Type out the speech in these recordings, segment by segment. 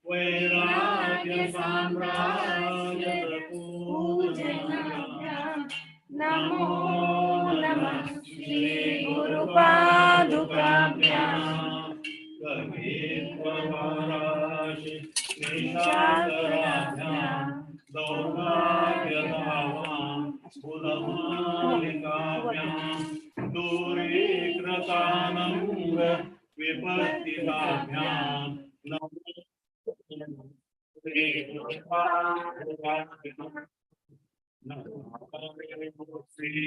वैराग्य साम्राज्य पूजनाभ्यां नमो नमः श्री गुरुपादुकाभ्यां निशाकराभ्यां दौर्भाग्यदावां कुलमालिकाभ्यां दूरीकृतानंग विपत्तिदाभ्यां नमो श्री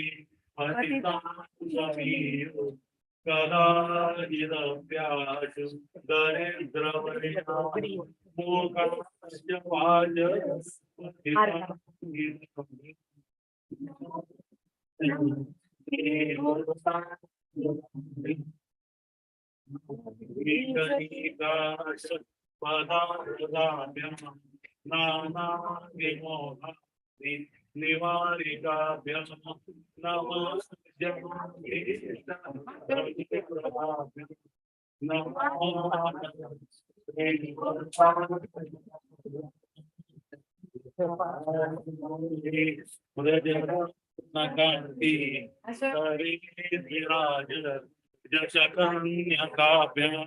कदाचिदप्याशु दरिद्रवरिणां मूकस्य वाज पदाभ्यां नानाविमोहानि निवारिकाभ्यां नमः जशकन्यकाभ्यां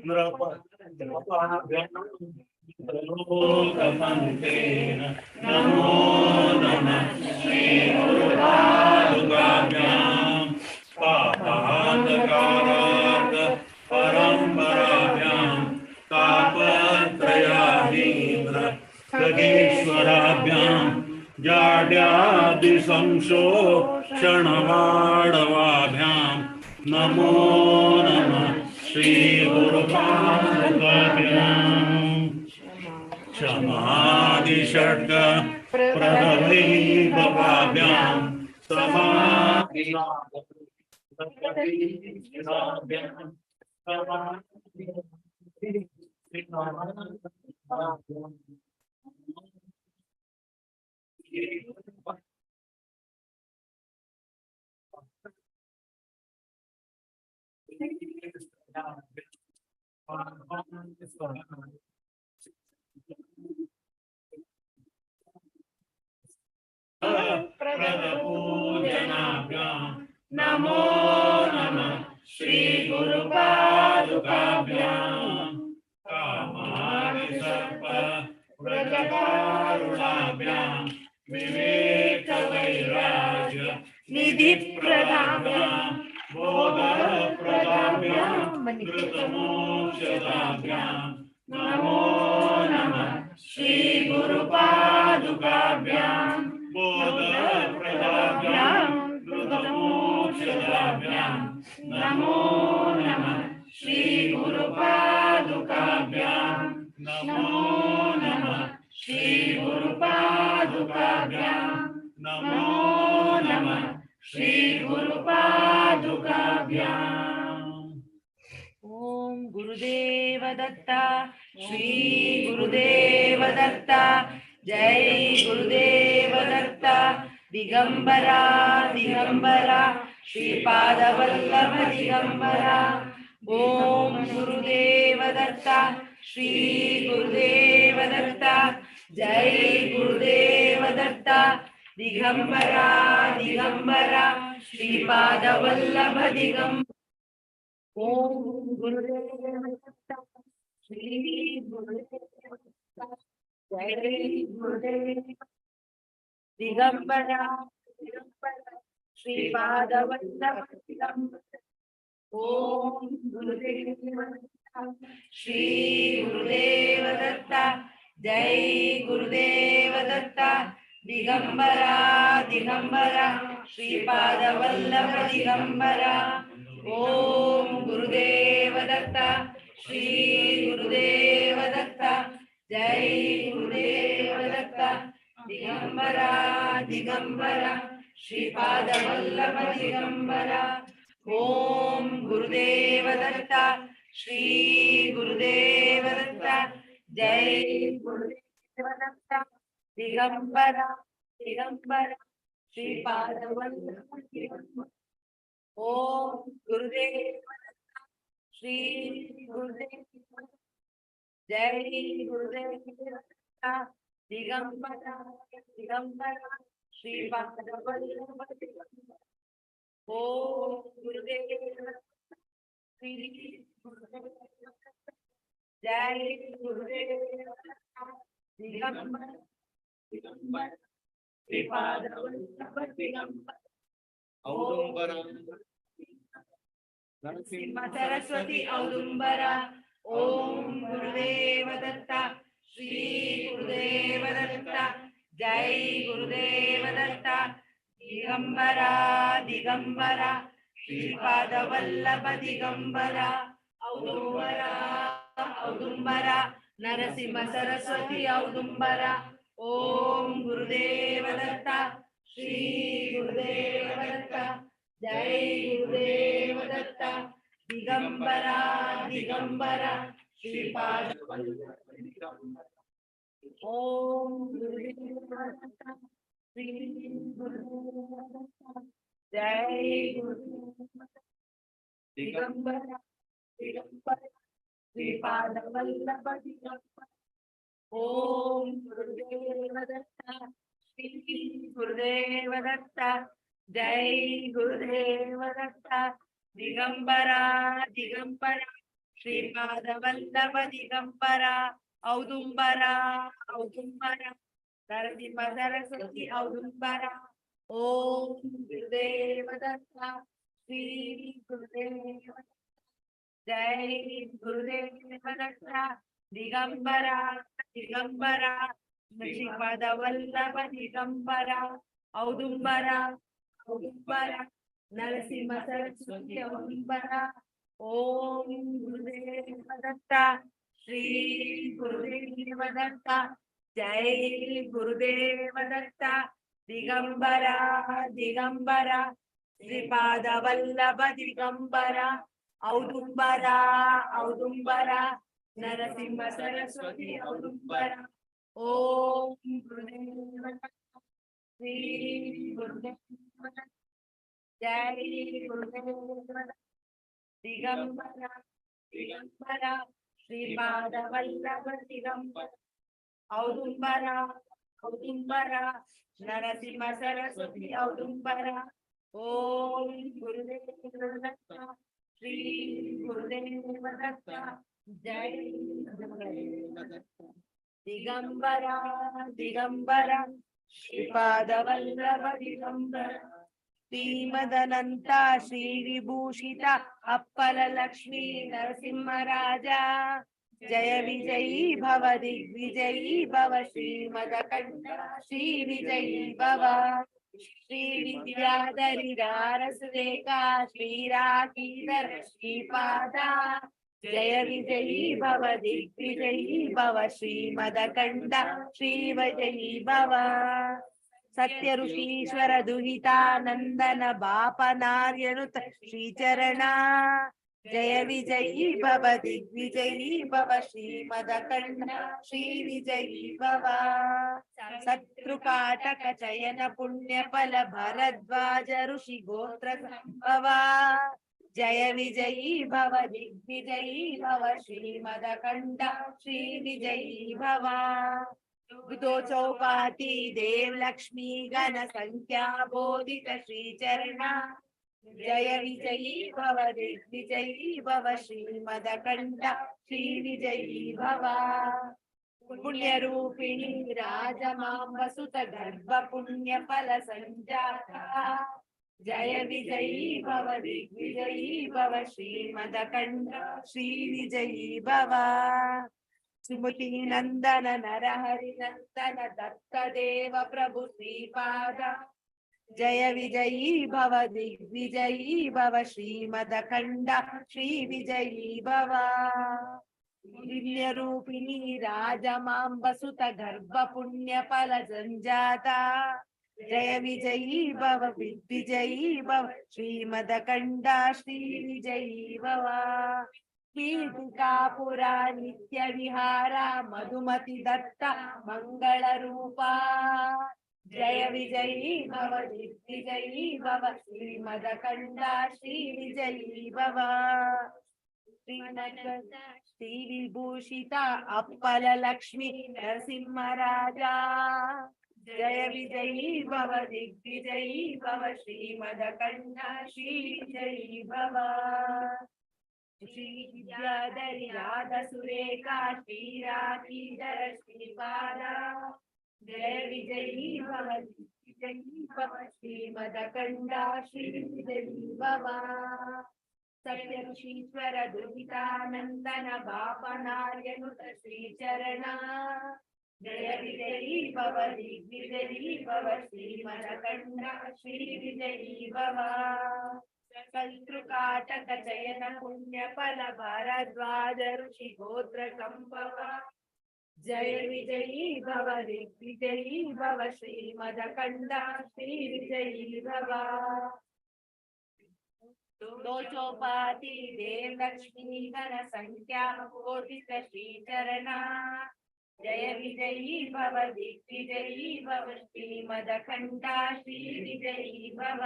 नृपतिं नमो नमः श्री गुरुपादुकाभ्यां पापान्धकारात् परम्पराभ्यां तापत्रयाधीन खगेश्वराभ्यां जाड्यादिसंशोषणवाडवाभ्यां नमो नमः श्री गुरुपादुकाभ्यां क्षमादिषड्ग प्रदवैभवाभ्यां पूजनाभ्यां नमो नमः श्री गुरुपादुकाभ्यां कामादिसर्प व्रजकारुणाभ्यां विवेकवैराग्य निधिप्रदाभ्यां बोधप्रदाभ्यां कृतमोक्षदाभ्यां नमो नमः श्री गुरुपादुकाभ्यां बोधप्रदाभ्यां कृतमोक्षदाभ्यां नमो नमः श्री गुरुपादुकाभ्यां नमो नमः श्री गुरुपादुकाभ्यां नमो नमः श्री गुरुपादुकाभ्यां। ओम गुरुदेव दत्ता श्री गुरुदेव दत्ता जय गुरुदेव दत्ता दिगंबरा दिगंबरा श्रीपाद वल्लभ दिगंबरा। ओम गुरुदेव दत्ता श्री गुरुदेव दत्ता जय गुरुदेव दत्ता दिगंबरा दिगंबरा श्रीपाद वल्लभ दिगंबरा। ओम गुरुदेव दत्ता श्री गुरुदेव दत्ता जय गुरुदेव दिगंबरा दिगंबरा श्रीपाद वल्लभ दिगंबरा। ओम गुरुदेव दत्ता श्री गुरुदेव दत्ता जय गुरुदेव दत्ता दिगंबरा दिगंबरा श्रीपाद वल्लभ दिगंबरा। ओम गुरुदेव दत्ता श्री गुरुदेव दत्ता जय गुरुदेव दत्ता दिगंबरा दिगंबरा श्रीपाद वल्लभ दिगंबरा। ओम गुरुदेव दत्ता श्री गुरुदेव दत्ता जय गुरुदेव दत्ता दिगंबरा दिगंबरा श्रीपाद वल्लभ दिगंबरा। ओम गुरुदेव दत्ता श्री गुरुदेव जय गुरुदेव दत्ता दिगंबरा दिगंबरा श्रीपाद वल्लभ दिगंबरा। ओम गुरुदेव दत्ता श्री गुरुदेव दत्ता जय गुरुदेव दत्ता दिगंबरा दिगंबरा श्रीपाद वल्लभ दिगंबरा। औदुंबरा सरस्वती औदुंबरा। ओम गुरुदेव दत्ता श्री गुरुदेव दत्ता जय गुरुदेव दत्ता दिगंबरा दिगंबरा श्रीपाद वल्लभ दिगंबरा। औदुंबरा औदुंबरा नरसिंह सरस्वती औदुंबरा। ओम गुरुदेव दत्ता श्री गुरुदेव दत्ता जय गुरुदेव दत्ता दिगंबरा दिगंबरा श्रीपाद ओम गुरुदेव दत्ता श्री गुरुदेव दत्ता जय गुरुदेव दिगंबरा दिगंबरा श्रीपाद वल्लभ दिगंबरा। ओम गुरुदेव दत्ता श्री गुरुदेव दत्ता जय गुरुदेव दत्ता दिगंबरा दिगंबरा श्रीपाद वल्लभ दिगंबरा। औदुंबरा औदुंबरा नरसिंह सरस्वती औदुंबरा। ओम गुरुदेव दत्ता श्री गुरुदेव जय गुरुदेव दत्ता दिगंबरा दिगंबरा श्रीपाद वल्लभ दिगंबरा। औदुंबरा औदुंबरा नरसिंह सरस्वती औदुंबरा। ओम गुरुदेव दत्ता श्री गुरुदेव दत्ता जय गुरुदेव दत्ता दिगंबरा दिगंबरा श्रीपाद वल्लभ दिगंबरा। औदुंबरा औदुंबरा नरसिंह सरस्वती औदुंबरा। ओम गुरुदेव दत्ता श्री गुरुदेव दत्ता जय गुरुदेव दत्ता दिगंबरा दिगंबरा श्रीपाद वल्लभ दिगंबरा। औदुंबरा औदुंबरा नरसिंह सरस्वती औदुंबरा। ओम गुरुदेव दत्ता श्री गुरुदेव दत्ता जय गुरुदेव दत्ता दिगंबरा दिगंबरा श्रीपाद वल्लभ दिगंबरा। श्रीमदनंता श्री विभूषिता अप्पल लक्ष्मी नरसिंहराजा जय विजयी भव दिग्विजयी भव श्रीमदकंठ श्री विजयी भव। श्री विद्याधरी रारसुरेखा श्रीराकीधर श्रीपादा जय विजयी भव दिग्विजयी भव श्रीमदकंठ श्री विजयी भव। सत्य ऋषीश्वर दुहितानंदन बापनार्यनुत श्रीचरण जय विजयी भव दिग्विजयी भव श्रीमदकंठ श्री विजयी भव। शत्रुकाटक चयन पुण्य फल भरद्वाज ऋषि गोत्र संभव जय विजयी भव दिग्विजयी भव श्रीमदकंठ श्री विजयी भव। दो चौपाती देव लक्ष्मी गण संख्या बोधित श्रीचरण जय विजयी भव दिग्विजयी भव श्रीमदकंठ श्री विजयी भव। पुण्य रूपिणी राजमांबसुत गर्भ पुण्य फल संजाता जय विजयी भव दिग्विजयी भव श्रीमदकंठ श्री विजयी भव। सुमति नंदन नरहरि नंदन दत्त देव प्रभु श्रीपाद जय विजयी भव दिग्विजयी भव श्रीमदकंठ श्री विजयी भव। दिव्य रूपिणी राजमांबसुत गर्भ पुण्य फल संजाता जय विजयी भव दिग्विजयी भव श्रीमदकंठ श्री विजयी भव। पीठिकापुरा नित्य विहारा मधुमति दत्ता मंगल रूपा जय विजयी भव दिग्विजयी भव श्रीमदकंठ श्री विजयी भव। श्री विभूषिता अप्पल लक्ष्मी नरसिंहराजा जय विजयी भव दिग्विजयी भव श्रीमदकण्ठा श्री विजयी भव श्री विद्याधरी राधा सुरेखा श्रीराधीधर श्रीपादा जय विजयी भव दिग्विजयी भव श्रीमदकण्ठा श्री विजयी भव सत्यशीश्वर दुहितानंदन बापनार्यनुत श्रीचरण जय विजयी भव दिग्विजयी भव श्रीमदकण्ठा श्री विजयी भव कल्तृकाटक चयन पुण्य फल भारद्वाज ऋषि गोत्र संभव जय विजयी भव दिग्विजयी भव श्रीमदकण्ठा श्री विजयी भव दो चौपाती देव लक्ष्मी घन संख्या कोटित श्रीचरणा जय विजयी भव दिग्विजयी भव श्रीमदकण्ठा श्री विजयी भव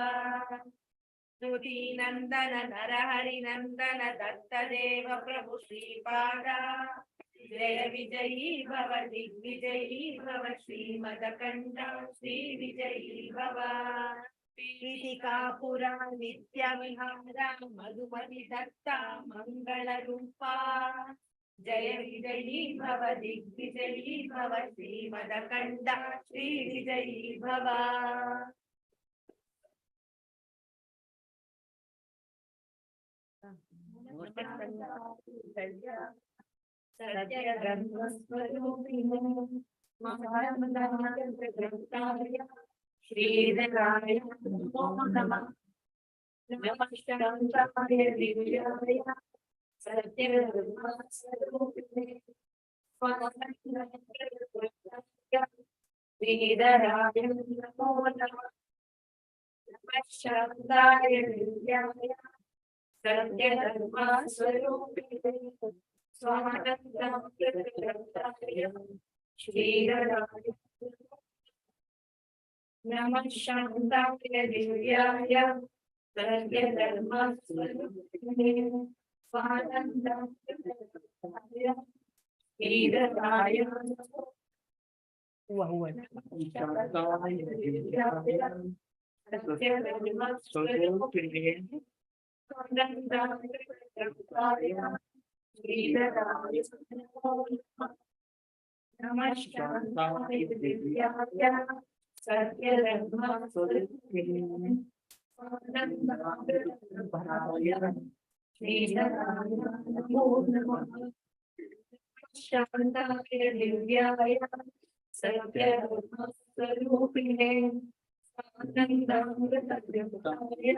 स्तुति नंदन नरहरि नंदन दत्त देव प्रभु श्रीपादा जय विजयी भव दिग्विजयी भव श्रीमदकण्ठा श्री विजयी भव पीठिकापुरा नित्य विहारा मधुमति दत्ता मंगल रूपा जय विजयी भव दिग्विजयी भव श्रीमदकण्ठा श्री विजयी भव सत्य ब्रह्म स्वरूपिणे महामंगलाय श्रीधराय नमो नमः नमस्काराय दिव्याय सत्य ब्रह्म स्वरूपिणे श्रीधराय नमो नमः नमस्काराय दिव्याय सत्य धर्म स्वरूपिणे स्वानंदाय श्रीधराय नमः शांताय दिव्याय सत्य धर्म स्वरूपिणे स्वानंदाय श्रीधराय शांताय दिव्याय सत्य धर्म स्वरूपिणे नमः शांताय दिव्याय सत्य धर्म स्वरूपिणे श्रीधराय नमो नमः शांताय दिव्याय सत्य धर्म स्वरूपिणे आनंदामृतद्रव्याय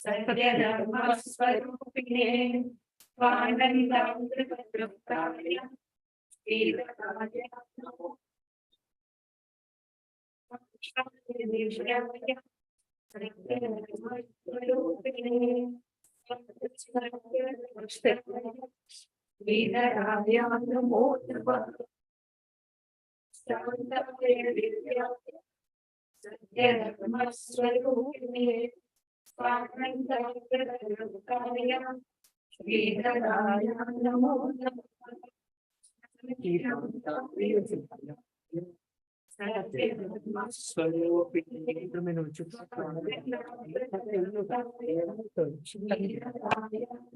सत्य धर्म स्वरूपिणे स्वानंदामृतद्रव्याय श्रीधराय नमो दिव्याय सत्य धर्म स्वरूपिणे श्रीधराय नमो नमः शांताय दिव्याय सत्य धर्म स्वरूपिणे स्वानंदामृतद्रव्याय श्रीधराय नमो नमः सत्य धर्म स्वरूपिणे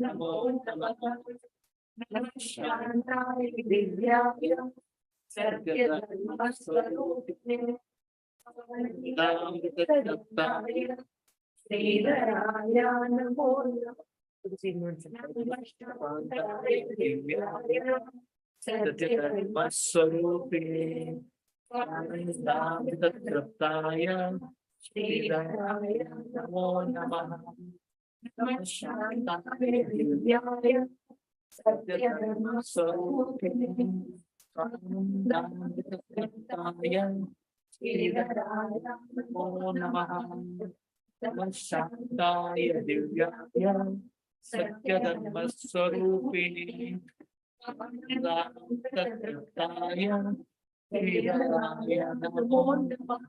नमो नमः शांताय दिव्याय सत्य धर्म स्वरूपिणे श्रीधराय नमो नमः सत्य धर्म स्वरूपिणे स्वानंदामृतद्रव्याय श्रीधराय नमो नमः शांताय दिव्याय सत्य धर्म स्वरूपिणे स्वानंदामृतद्रव्याय श्रीधराय नमो नमः शांताय दिव्याय सत्य धर्म स्वरूपिणे स्वानंदामृतद्रव्याय श्रीधराय नमो नमः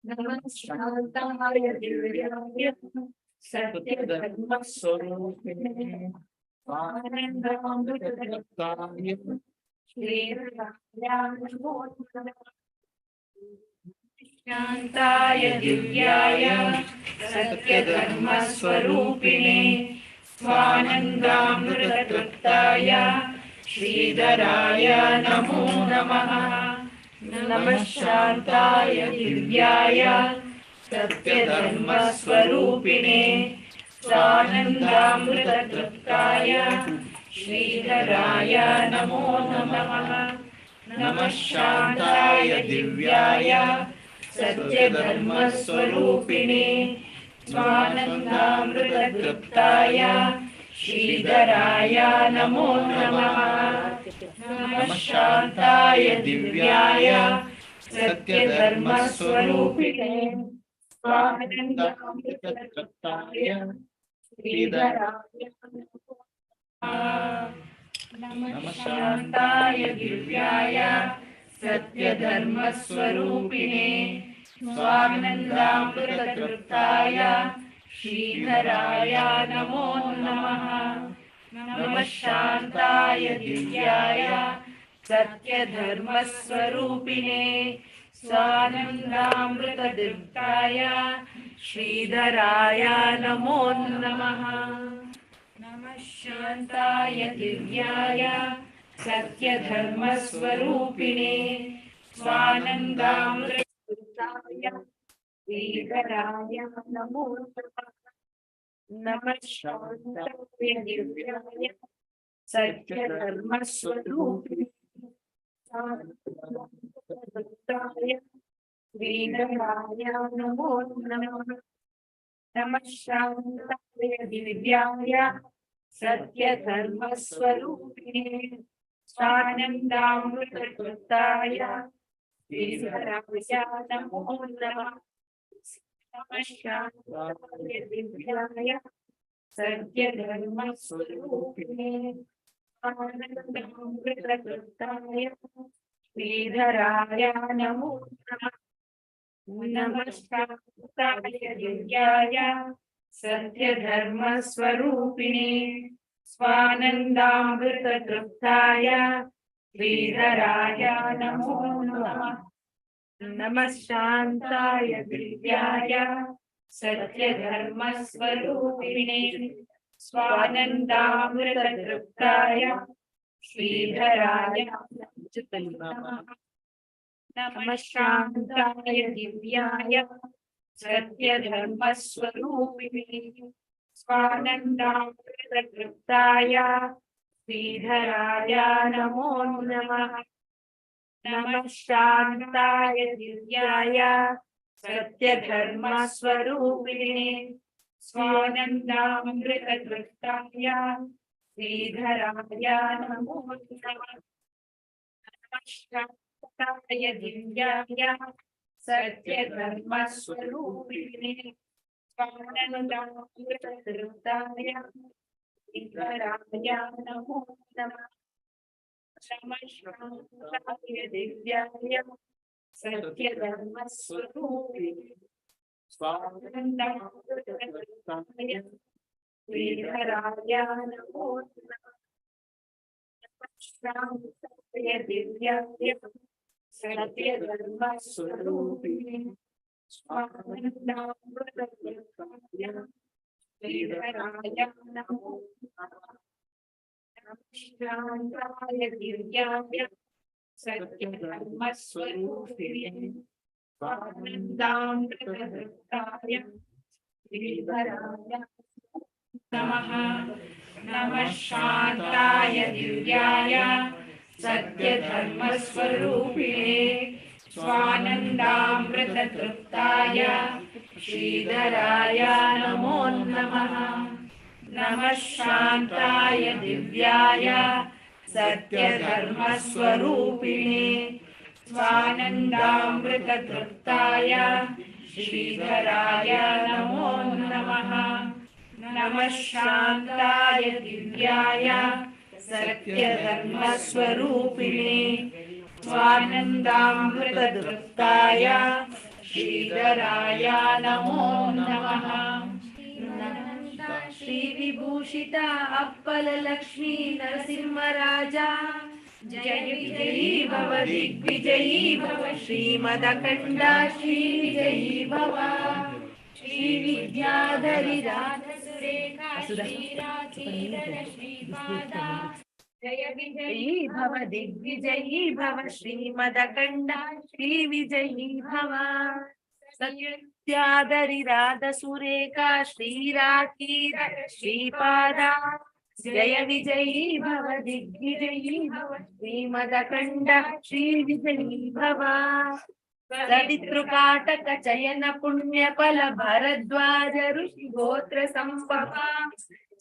नमः शान्ताय दिव्याय सत्यधर्मस्वरूपिणे स्वानन्दामृतरसाय श्रीहराय नमो नमः। शान्ताय दिव्याय सत्यधर्मस्वरूपिणे स्वानन्दामृततृप्ताय श्रीधराय नमो नमः। नमः शान्ताय दिव्याय सत्यधर्मस्वरूपिणे स्वानन्दामृततृप्ताय श्रीधराय नमो नमः। नमः शान्ताय दिव्याय सत्यधर्मस्वरूपिणे स्वानन्दामृततृप्ताय श्रीधराय नमो नमः। नमः शान्ताय दिव्याय सत्यधर्मस्वरूपिणे स्वानन्दामृततृप्ताय श्रीधराय नमः शान्ताय दिव्याय सत्यधर्मस्वरूपिणे स्वानन्दामृततृप्ताय श्रीधराय नमो नमः। नमः शान्ताय दिव्याय सत्यधर्मस्वरूपिणे स्वानन्दामृततृप्ताय श्रीधराय नमो नमः। नमः शान्ताय दिव्याय सत्यधर्मस्वरूपिणे स्वानन्दामृततृप्ताय श्रीधराय नमो नमः। नमः शान्ताय दिव्याय सत्यधर्मस्वरूपिणे स्वानन्दामृततृप्ताय श्रीधराय नमो नमः। नमः शान्ताय दिव्याय सत्यधर्मस्वरूपिणे स्वानन्दामृततृप्ताय श्रीधराय नमो नमः। नमः शान्ताय दिव्याय सत्यधर्मस्वरूपिणे स्वानन्दामृततृप्ताय श्रीधराय नमो नमः। नमः शान्ताय दिव्याय सत्यधर्मस्वरूपिणे स्वानन्दामृततृप्ताय श्रीधराय नमो नमः। नमः शान्ताय दिव्याय सत्यधर्मस्वरूपिणे स्वानन्दामृततृप्ताय श्रीधराय नमः। नमः शान्ताय दिव्याय सत्यधर्मस्वरूपिणे स्वानन्दामृततृप्ताय श्रीधराय नमो नमः। नमः शान्ताय दिव्याय सत्यधर्मस्वरूपिणे स्वानन्दामृततृप्ताय श्रीधराय नमो नमः। नमः शान्ताय दिव्याय सत्यधर्मस्वरूपिणे स्वानन्दामृततृप्ताय श्रीधराय नमो नमः। नमः शान्ताय दिव्याय सत्यधर्मस्वरूपिणे स्वानन्दामृततृप्ताय श्रीधराय नमो नमः। नमः शान्ताय दिव्याय सत्यधर्मस्वरूपिणे स्वानन्दामृततृप्ताय श्रीधराय नमो नमः। नमः शान्ताय दिव्याय सत्यधर्मस्वरूपिणे स्वानन्दामृततृप्ताय श्रीधराय नमः। नमः शान्ताय दिव्याय सत्यधर्मस्वरूपिणे स्वानन्दामृततृप्ताय श्रीधराय नमो नमः। नमः शान्ताय दिव्याय सत्यधर्मस्वरूपिणे स्वानन्दामृततृप्ताय श्रीधराय नमो नमः। नमः शान्ताय दिव्याय सत्यधर्मस्वरूपिणे स्वानन्दामृततृप्ताय श्रीधराय नमो नमः। श्री विभूषित अप्पल लक्ष्मी नरसिंहराजा जय विजयी भव दिग्विजयी भव श्रीमदखंड श्री विजयी भव। श्री विद्याधरी राधसुरेखा श्रीराचीधर श्रीपादा जय विजयी भव दिग्विजयी भव श्रीमदखंड श्री विजयी भव। सत्याधरी राधसुरेखा श्रीराचीधर श्रीपादा जय विजयी भव दिग्विजयी भव श्रीमदखंड श्री विजयी भव। सवितृकाटक चयन पुण्य फल भरद्वाज ऋषि गोत्र संभवा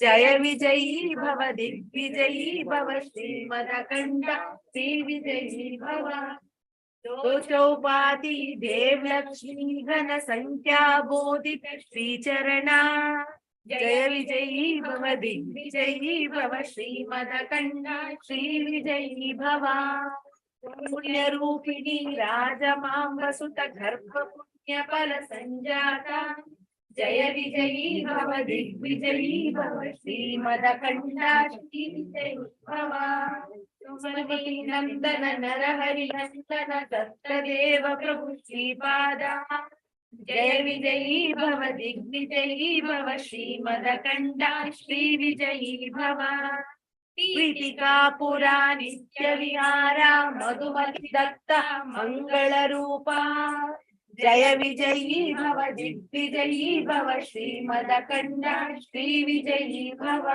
जय विजयी भव दिग्विजयी भव श्रीमदखंड श्री विजयी भव। दो चौपाती देव लक्ष्मी घन संख्या बोधित श्री चरणा जय विजयी भव दिग्विजयी भव श्रीमदखंड श्री विजयी भव। पुण्य रूपिणी राजमांबसुत गर्भ पुण्य फल संजाता जय विजयी भव दिग्विजयी भव श्रीमदखंड श्री विजयी भव। सुमति नंदन नरहरि नंदन दत्तदेव प्रभु श्रीपादा जय विजयी भव दिग्विजयी भव श्रीमदखंड श्री विजयी भव। पीठिका पुरा नित्य विहारा मधुमति दत्त मंगल रूपा जय विजयी भव दिग्विजयी भव श्रीमदखंड श्री विजयी भव।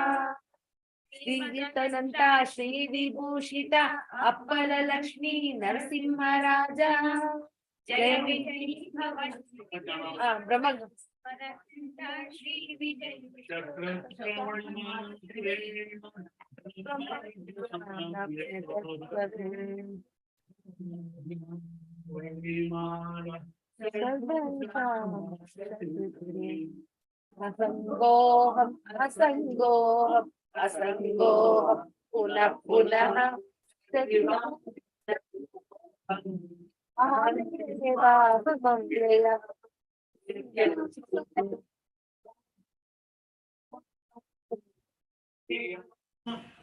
श्रीयुतनंता श्री विभूषित अप्पल लक्ष्मी नरसिंहराजा जय विजयी भव ब्रह्म श्री विजयी असंगोहम असंगोहम असंगोहम पुनः पुनः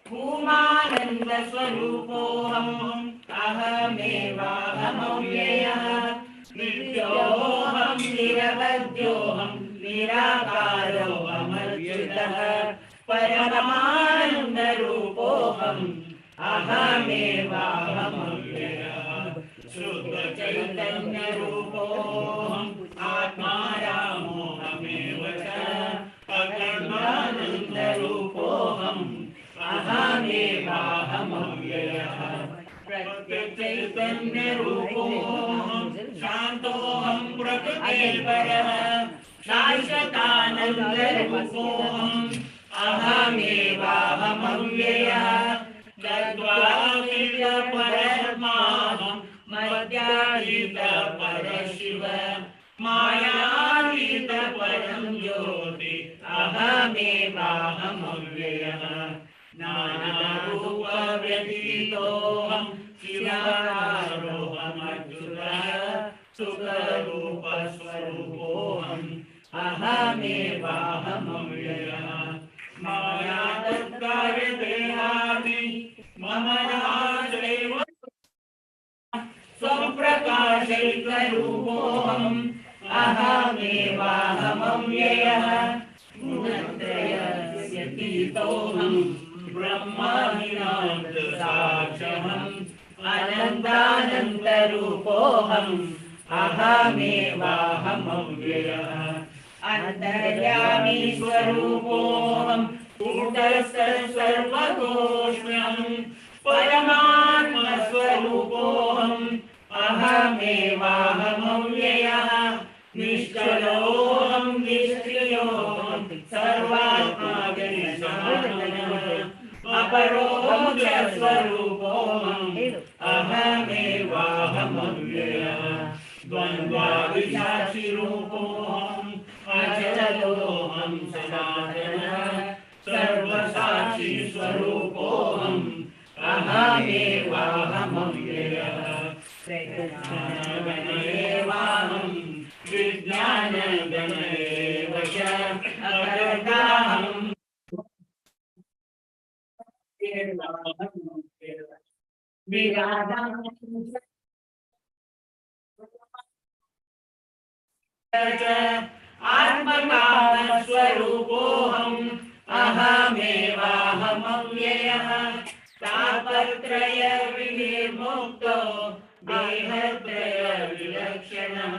भूमानंद स्वरूपोऽहम् अहमेवाहमव्ययः नित्योऽहं निरवध्योऽहं निराकारोऽहमच्युतः परमानंद रूपोऽहम् अहमेवाहमव्ययः शुद्ध चैतन्य रूपोऽहम् आत्मा रामोऽहमेव च अखण्डानंद रूपोऽहम् अहमेवाहमव्ययः प्रत्यचैतन्य रूपोऽहम् शान्तोऽहं प्रकृतिर्परः शाश्वतानन्द रूपोऽहम् अहमेवाहमव्ययः तद्वातीत परमाहं मध्यातीत परशिव मायातीत परं ज्योति अहमेवाहमव्ययः नानारूप व्यतीतोऽहं शिवाकारोऽहमच्युतः सुखरूप स्वरूपोऽहम् अहमेवाहमव्ययः माया तत्कार्यदेहानि मम नाशैव स्वप्रकाशैकरूपोऽहम् अहमेवाहमव्ययः गुणत्रयस्यतीतोऽहं ब्रह्माण्डान्तसाक्षरम् अनन्तानन्तरूपोऽहम् अहमेवाहमव्ययः अन्तर्यामी स्वरूपोऽहम् कूटस्थसर्वतोऽस्म्यहम् परमात्मस्वरूपोऽहम् अहमेवाहमव्ययः निश्चलोऽहं निष्क्रियोऽहं सर्वात्मा गणेशः अपरोक्षस्वरूपोऽहम् अहमेवाहमव्ययः द्वन्द्वादिसाक्षिरूपोऽहम् अचलोऽहं सनातनः सर्वसाक्षी स्वरूपोऽहम् अहमेवाहमव्ययः गणेवाहम् ज्ञानगणेव च अकर्ताहम् आत्मकामस्वरूपोऽहम् अहमेवाहमव्ययः तापत्रय विनिर्मुक्तो देहत्रय विलक्षणः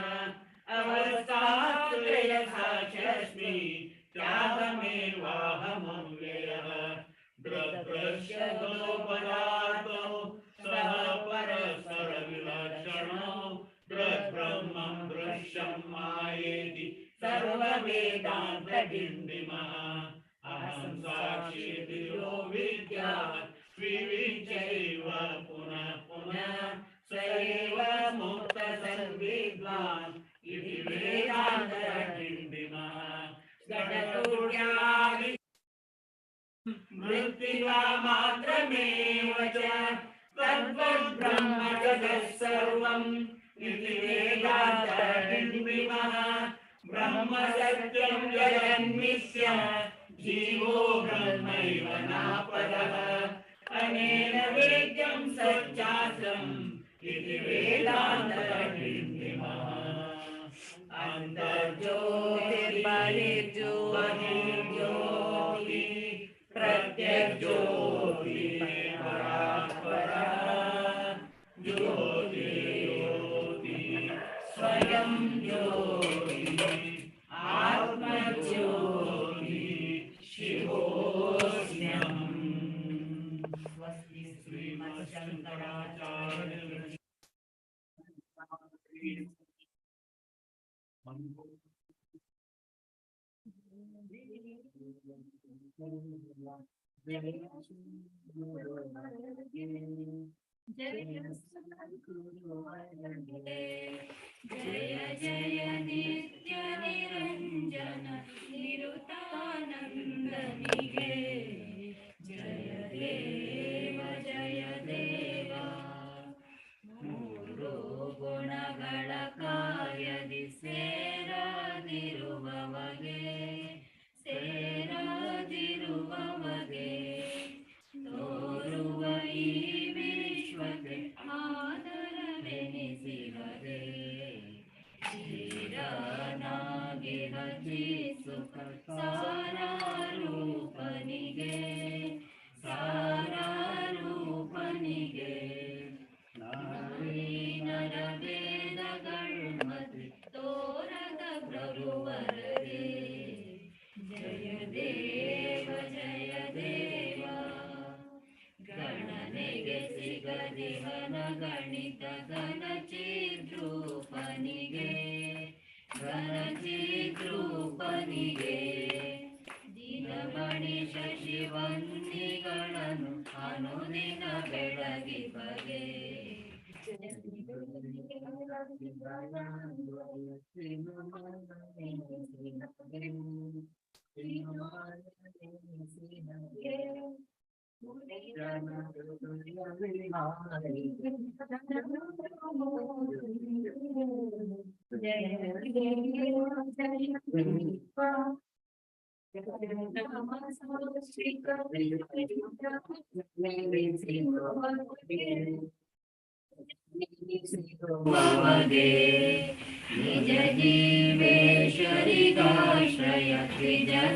अवस्थात्रय साक्षस्मि त्यागमेवाहमव्ययः दृग्दृश्यतो पदार्थो सह परस्पर विलक्षणो दृग्ब्रह्मं दृश्यं मायेति सर्ववेदान्तडिण्डिमः अहं साक्षी यो विद्यात् विविच्यैव पुनः पुनः स एव मुक्तसद्विद्वान् इति वेदान्तडिण्डिमः घटतुर्यादि मृत्तिका मात्रमेव च तद्ब्रह्म जगत् सर्वम् इति वेदान्तडिण्डिमः ब्रह्म सत्यं जगन्मिथ्या जीवो ब्रह्मैव नापरः अनेन वेद्यं सच्चासम् इति वेदान्तडिण्डिमः अन्तर्ज्योतिर्बहिर्ज्योतिर्ज्योति प्रत्यग्ज्योति परात्परा ज्योतिर्ज्योति स्वयं ज्योति आत्मज्योति शिवोऽस्म्यहम्। स्वस्ति श्रीमच्छङ्कराचार्य जय जय नित्य निरंजन निरुतानंद निगे जय देव ಮೂರು ಗುಣಗಳ ಕಾರ್ಯದಿ ಸೇರದಿರುವವಗೆ ತೋರುವ ಈ ವಿಶ್ವಕ್ಕೆ ಆದರವೆನಿಸಿವಗೆ ಧೀರನಾಗಿರಲಿ ಸುಖ ಸಾರಾರೂಪನಿಗೆ ನರವೇದಗಳು ಮತಿ ತೋರದ ಪ್ರಭುವರಗೆ ಜಯ ದೇವ ಗಣನೆಗೆ ಸಿಗದಿಹನ ಗಣಿತ ಘನಚಿದ್ರೂಪನಿಗೆ ದಿನಮಣಿ ಶಶಿವನ್ನಿಗಳನ್ನು ಅನುದಿನ ಬೆಳಗಿ ಬಗೆ ನಿಜ ಜೀವೇಶ್ವರಿಗಾಶ್ರಯ ತ್ರಿಜಗವ್ಯಾಪಕಗೆ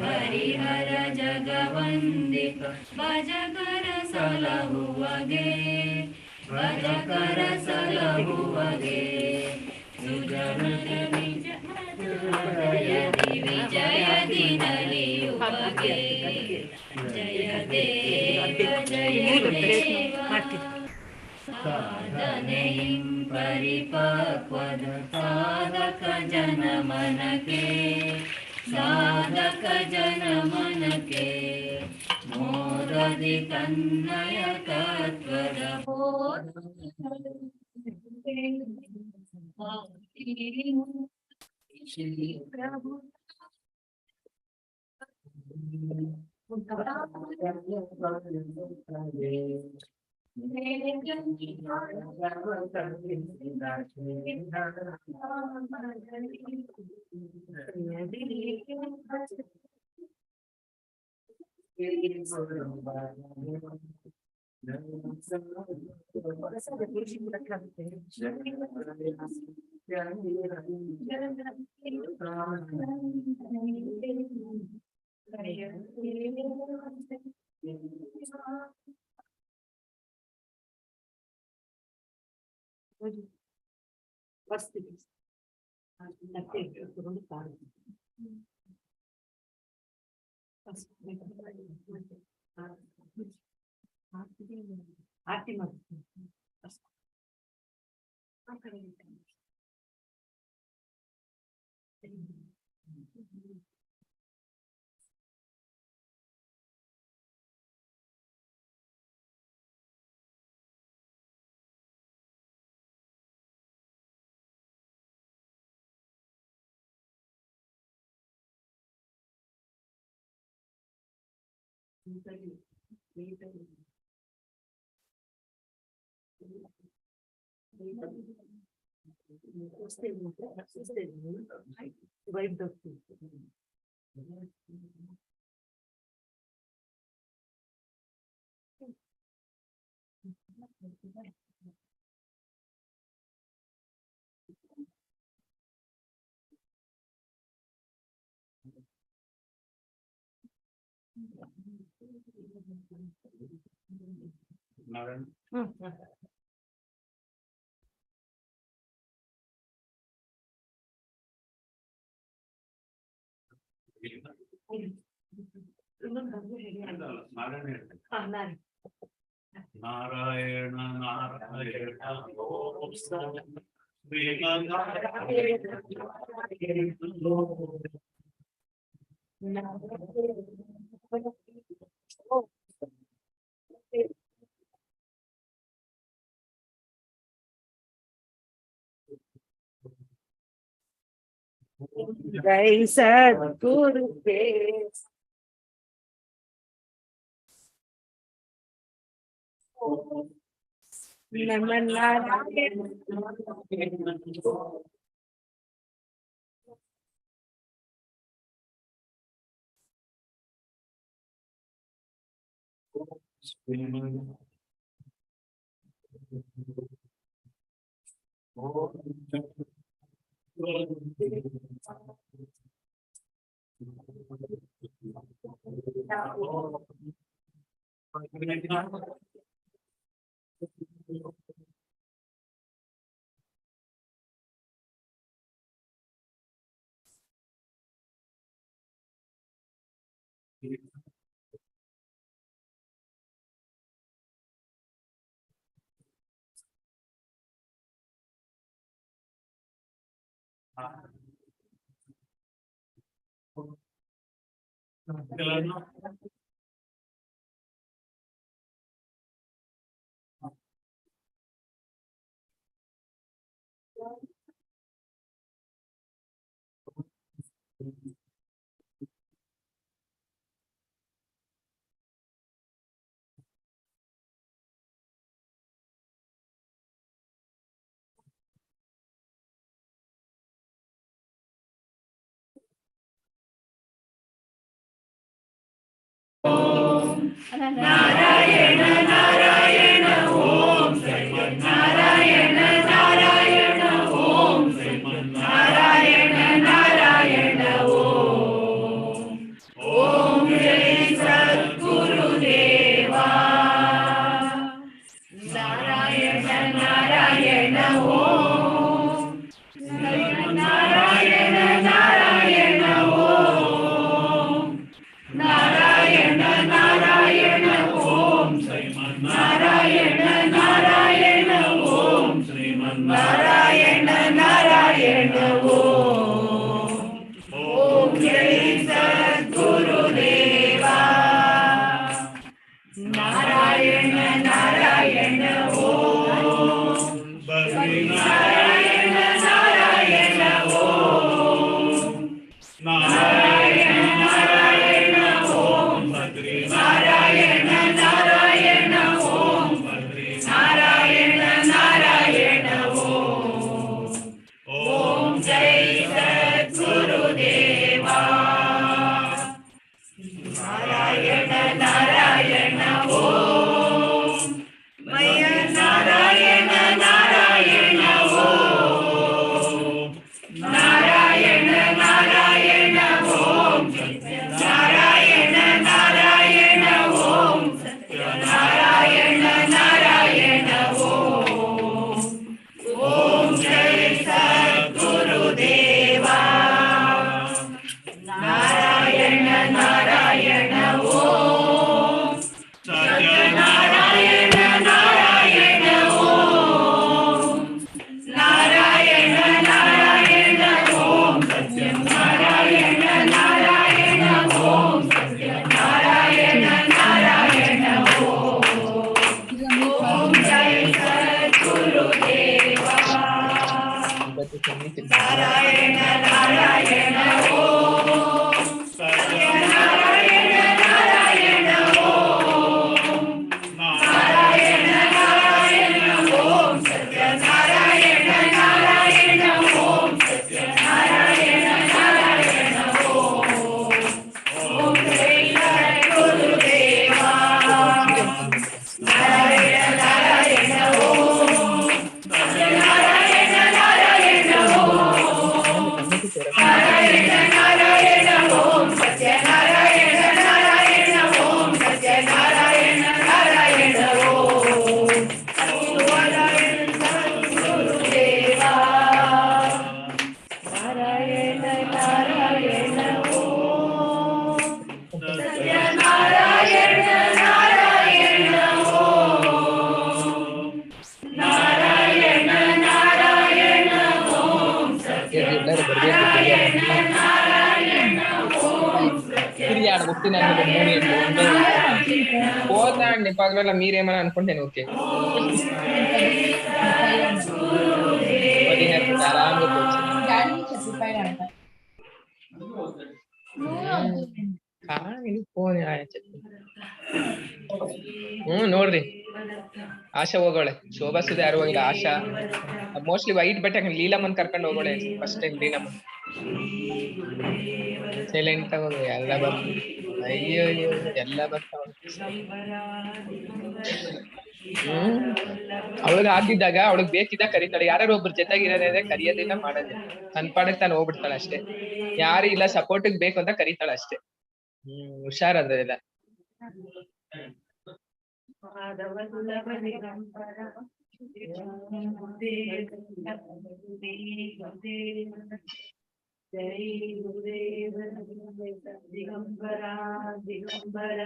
ಹರಿಹರ ಜಗವಂದಿತ ಭಜಕರ ಸಲಹುವಗೆ ಸುಜನರ ನಿಜ ವಿಜಯದಿ ನಲಿಯುವಗೆ ಜಯ ದೇವ ಸಾಧನೆಯಿಂ ಪರಿಪಕ್ವದ ಸಾಧಕ ಜನಮನಕ್ಕೆ ಮೋರದಿ ತನ್ನಯ ತತ್ವದ ಶ್ರೀ ಪ್ರಭು Narayana Narayana Jai Sadguru Dev. Naman Narayan. Narayana Narayana Om Narayana Narayana Om Narayana Narayana Om Om Jai Sadguru Deva Narayana Narayana Om Narayana Narayana Om Narayana Narayana Om Narayan Narayan ओम सत्यनारायण नारायण ओम नारायण नारायण ओम सत्यनारायण नारायण ओम सत्यनारायण नारायण ओम ओम श्री गुरुदेवा नारायण नारायण ओम सत्यनारायण नारायण ओम नारायण नारायण ओम सत्यनारायण नारायण ओम सत्यनारायण नारायण ओम गुरुदेवा नारायण नारायण ओम सत्यनारायण नारायण ओम नारायण नारायण ओम सत्यनारायण नारायण ओम పోతా అండి పగల మీరేమని అనుకుంటాను ఓకే ನೋಡ್ರಿ ಆಶಾ ಹೋಗೋಳೆ ಶೋಭಾ ಸುಧಾ ಯಾರು ಹೋಗಿಲ್ಲ ಆಶಾ ಮೋಸ್ಟ್ಲಿ ವೈಟ್ ಬಟ್ಟೆ ಲೀಲಮ್ಮನ್ ಕರ್ಕೊಂಡು ಹೋಗೋಳೆ ಫಸ್ಟ್ ಟೈಮ್ ಲೀಲಮ್ಮನ್ ಸೈಲೆಂಟ್ ಆಗೋದು ಎಲ್ಲ ಬರ್ತಾವ ಅಯ್ಯೋ ಅಯ್ಯೋ ಎಲ್ಲ ಬರ್ತಾವ ಅವಳಿಗೆ ಆಗಿದ್ದಾಗ ಅವಳಿಗೆ ಬೇಕಿದ್ದಾಗ ಕರೀತಾಳೆ ಯಾರು ಒಬ್ರು ಜೊತೆಗಿರೋದೇ ಕರಿಯೋದಿಲ್ಲ ಮಾಡೋದಿಲ್ಲ ತನ್ ಪಾಡಕ್ ತಾನು ಹೋಗ್ಬಿಡ್ತಾಳೆ ಅಷ್ಟೇ ಯಾರು ಇಲ್ಲ ಸಪೋರ್ಟಿಗೆ ಬೇಕು ಅಂತ ಕರೀತಾಳೆ ಅಷ್ಟೇ ಹುಷಾರದ್ರೆಲ್ಲ जय गुरुदेव दिगंबरा दिगंबर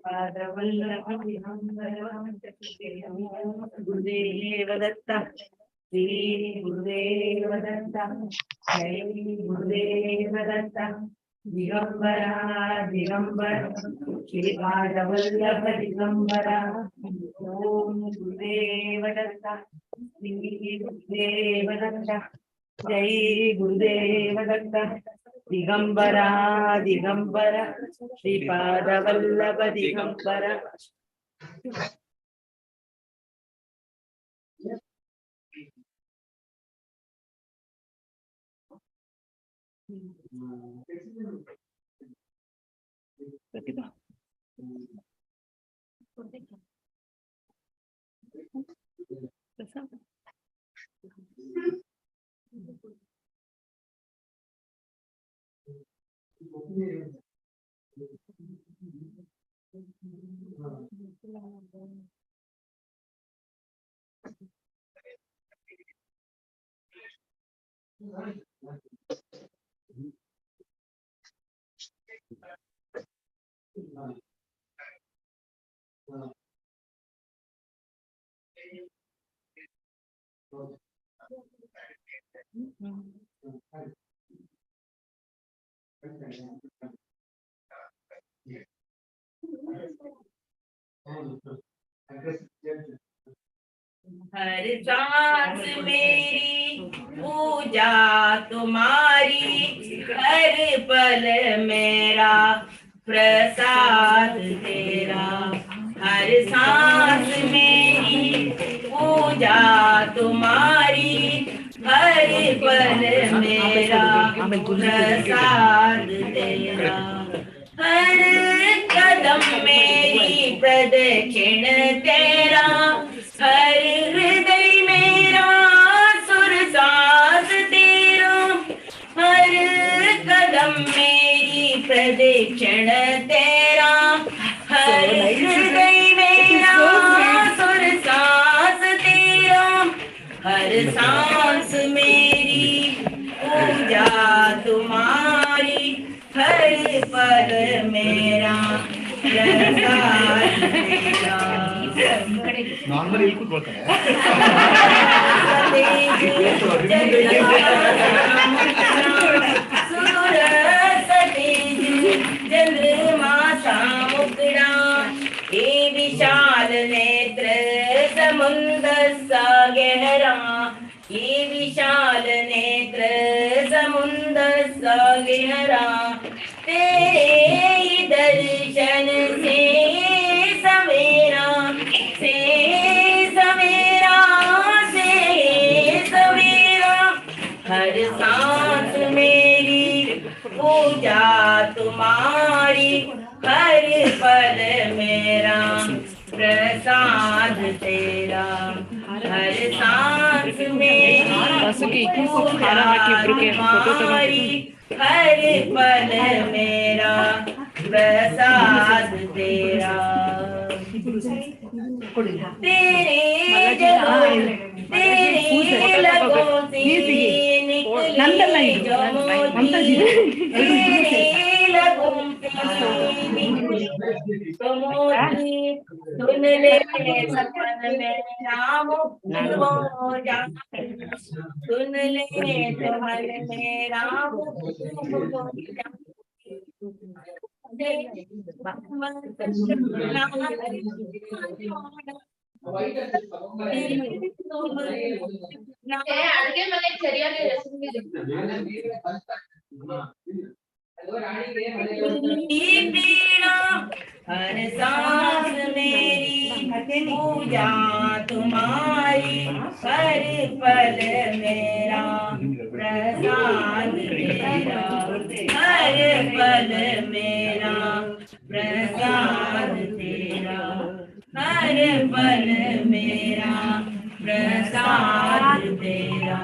पादवल्लभ दिगंबर गुरुदेव दत्त श्री गुरुदेव दत्त जय गुरुदेव दत्त दिगंबरा दिगंबर श्री पादवल्लभ दिगंबरा ओम गुरुदेव दत्त श्री गुरुदेव दत्त जय गुरुदेव दत्त दिगंबरा दिगंबर श्रीपाद वल्लभ दिगंबर हर सांस मेरी पूजा तुम्हारी, हर पल मेरा प्रसाद तेरा। हर सांस मेरी पूजा तुम्हारी, हर पल मेरा प्रसाद तेरा। हर कदम मेरी प्रदक्षिण तेरा, हर हृदय मेरा सुर साज तेरा। हर कदम मेरी प्रदक्षिण तेरा, हर हृदय मेरा सुर साज तेरा। हर सांस मेरी पूजा तुम्हारी, हर पल मेरा प्रसाद तेरा। नॉर्मल इल्कु बोलते हैं चंद्रमा सा मुखड़ा, ए विशाल नेत्र समुंदर सा गहरा। ये विशाल नेत्र समुंदर सा गहरा, तेरे ही दर्शन से सवेरा से सवेरा से सवेरा, हर सांस मेरी पूजा तुम्हारी, हर पल मेरा प्रसाद तेरा, हर सांस मेरी पूजा तुम्हारी, हर पल मेरा प्रसाद तेरा। तेरे लगों से निकले जो मोती, तेरे लगों से तो मोती, सुन ले सपन मेरा मुक्त हो जाए, सुन ले सपन मेरा मुक्त हो जाए। ಅಡುಗೆ ಮನೆಗೆ ಸರಿಯಾಗಿ ರೆಸಿಪಿ हर सांस मेरी पूजा तुम्हारी, हर पल मेरा प्रसाद तेरा, हर पल मेरा प्रसाद तेरा, हर पल मेरा प्रसाद तेरा।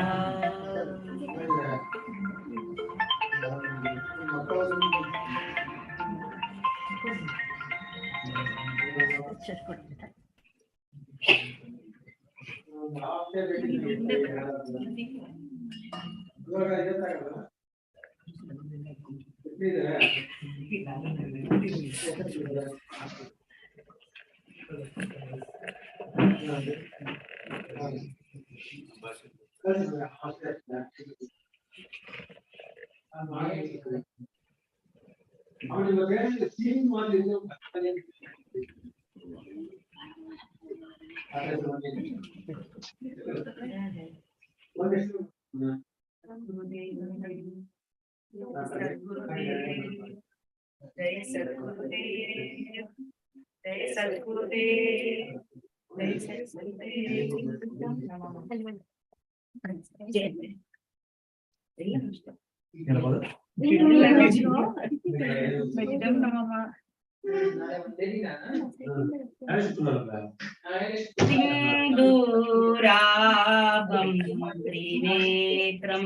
सिंदूराभं त्रिनेत्रं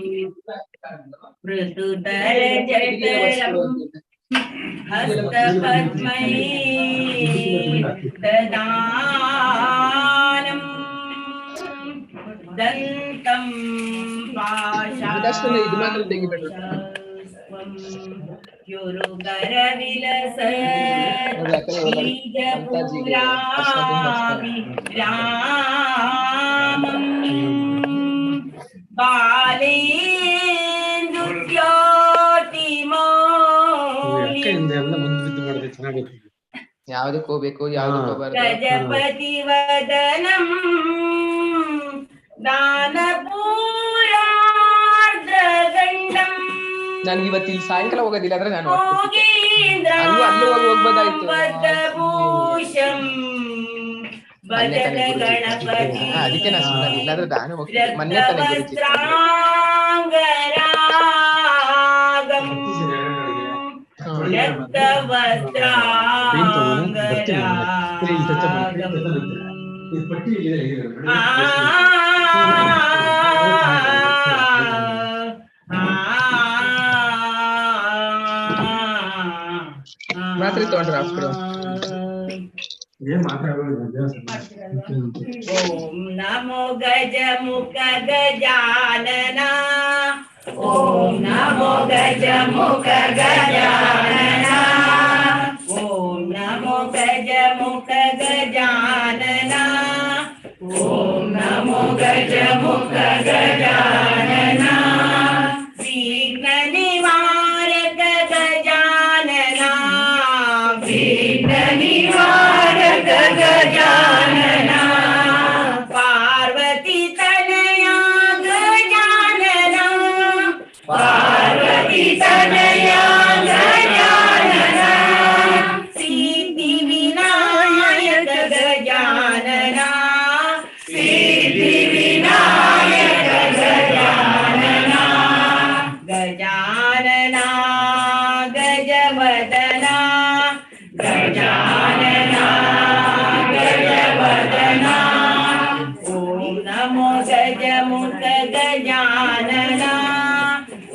मृदुतरजटरं हस्तपद्मये ददानं दन्तं पाशाकुशस्त्वं युरुकरविलस बीजपुराभिरामं बालेन्दुज्योतिमौलिं ಯಾವ್ದಕ್ಕೆ ಹೋಗ್ಬೇಕು ಯಾವ್ದಕ್ಕೆ ಹೋಗ್ಬಾರ್ದು ಗಜಪತಿ ವದನಂ ದಾನಪೂರಾರ್ಧಗಂಡಂ. ನನ್ಗೆ ಇವತ್ತು ಇಲ್ಲಿ ಸಾಯಂಕಾಲ ಹೋಗೋದಿಲ್ಲ ಅಂದ್ರೆ ನಾನು ಯೋಗೀಂದ್ರಂ ಪದ್ಮಭೂಷಂ ಭಜತ ಗಣಪತಿ ಅದಕ್ಕೆ ನಾನು ಸುಮ್ಮನೆ ಇಲ್ಲಾದ್ರೆ ನಾನು ಹೋಗ್ತೀನಿ ಮೊನ್ನೆ ತಾನೇ ಗುರುಜಿ ರಕ್ತವಸ್ತ್ರಾಂಗರಾಗಂ ಮಾತ್ರೆ ತಗೊಂಡ್ರೆ ಹಾಸ್ಪಿಟಲ್ ಓಂ ನಮೋ ಗಜ ಮುಖ ಗಜಾನನ, ಓಂ ನಮೋ ಗಜ ಮುಖ ಗಜಾನನ, ಓಂ ನಮೋ ಗಜ ಮುಖ ಗಜಾನನ, ಓಂ ನಮೋ ಗಜ ಮುಖ ಗಜಾನನ, ವಿಘ್ನ ನಿವಾರಕ ಗಜಾನನ, ವಿಘ್ನ ನಿವಾರಕ ಗಜಾನನ, ಪಾರ್ವತಿ ತನಯ ಗಜಾನನ, तनया गजानन सिद्धि विनायक गजानन सिद्धि विनायक गजानन गजानन गजवदन गजानन गजवदन ओम नमो गजमुख गजानन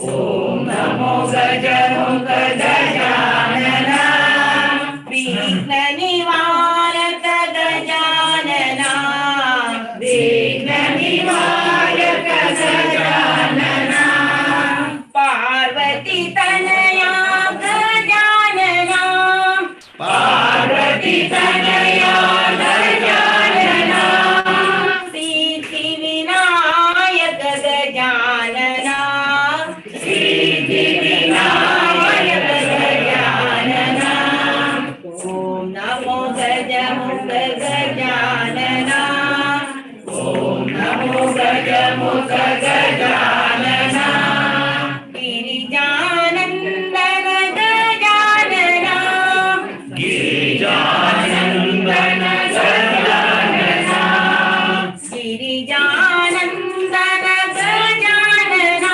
ओम नमो गजमुख गजानन विघ्न निवारक गजानन विघ्न निवारक गजानन पार्वती तनया गजानन पार्वती तनया गजानन सिद्धि विनायक गजानन सिद्धि विनायक गजानन ओम नमो गजमुख गजानन ओम नमो गजमुख गजानन गिरिजानन्दन गजानन गिरिजानन्दन गजानन गिरिजानन्दन गजानन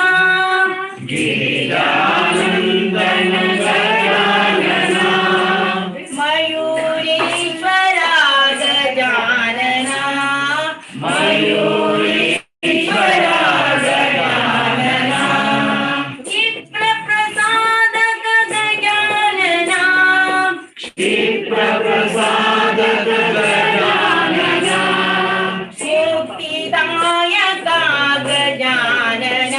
गिरिजानन्दन गजानन मयूरेश्वरा गजानन मयूरेश्वरा गजानन क्षिप्रप्रसादक गजानन क्षिप्रप्रसादक गजानन मुक्तिदायक गजानन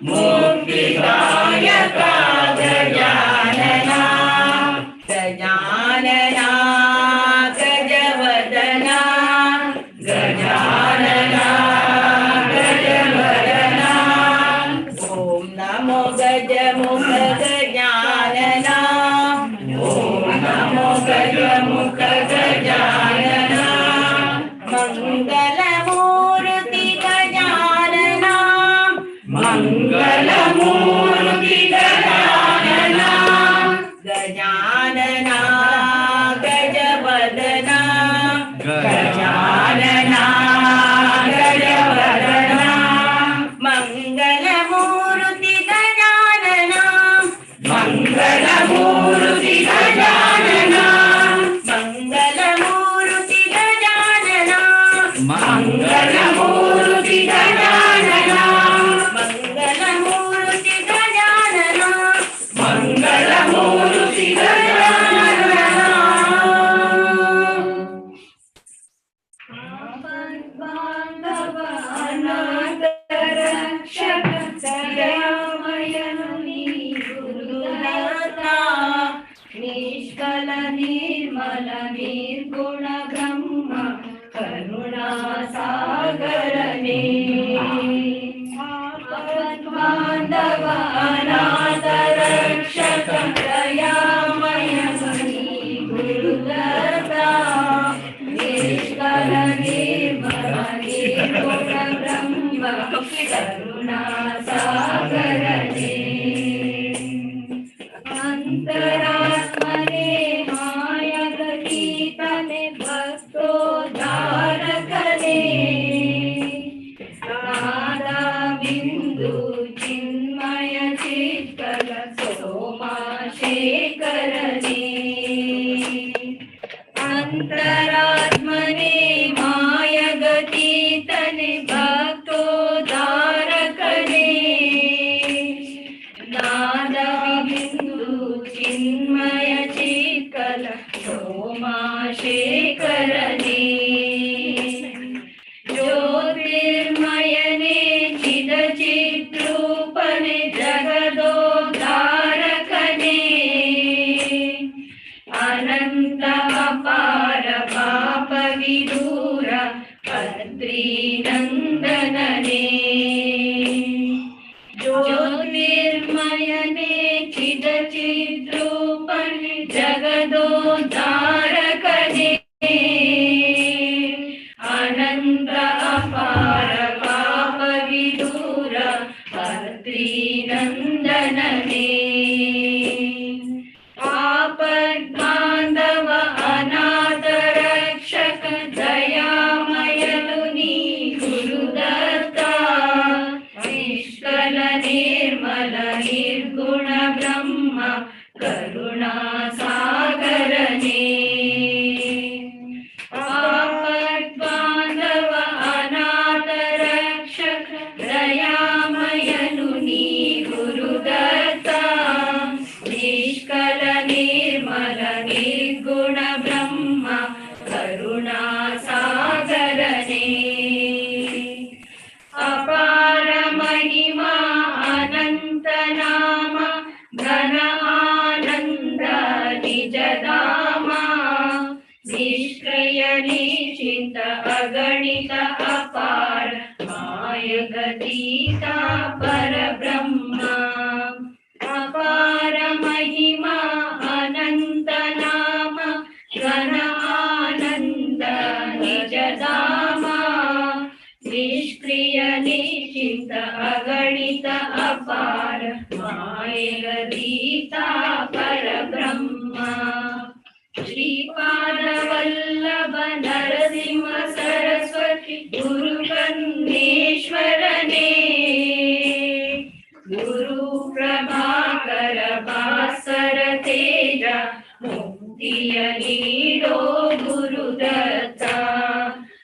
मुक्तिदायक गजानन गजानन गजवदन गजानन गजवदन ओम नमो गजमुख गजानन ओम नमो गजमुख गजानन मंगलमूर्ति गजानन मंगलमूर्ति गजानन गजानन गजवदन गजानन गजवदन मंगलमूर्ति गजानन मंगलमूर्ति गजानन मंगलमूर्ति गजानन मंगलमूर्ति गजानन मंगलमूर्ति गजानन मंगलमूर्ति गजानन बांधव अनाथ रक्षक दयामय गुरुदाता निष्कल निर्मल निर्गुण ब्रह्म करुणा सागरने बांधव अनाथ रक्षक दयामय गुरुदाता निष्कल निर्मल निर्गुण ब्रह्म करुणा सागरने अंतरात्मने माया गीतने भक्तोद्धारकने राधा बिंदु चिन्मय चित्कल सोमा शेखरने अंतरात्मने माया गीतने भक्तोद्धारकने नादा बिंदु चिन्मय चित्कल सोमा शेखरने ज्योतिर्मयने चिद चिद्रूपने जगदोद्धारकने अनंत अपार पाप विदूर पत्रीनंदनने ज्योतिर्मयने चिद चिद्रूपने जगदोद्धारकने अनंत अपार पाप विदूर पत्रीनंदनने गतीता परब्रह्मा अपार महिमा अनंत नाम घन आनंद निज धामा निष्क्रिय निश्चित अगणित अपार माय गतीता परब्रह्मा श्रीपाद वल्लभ नरसिंह सरस्वती गुरुकन्नेश्वरने गुरु प्रभाकर भास्कर तेज मुक्तिय नीडो गुरुदत्त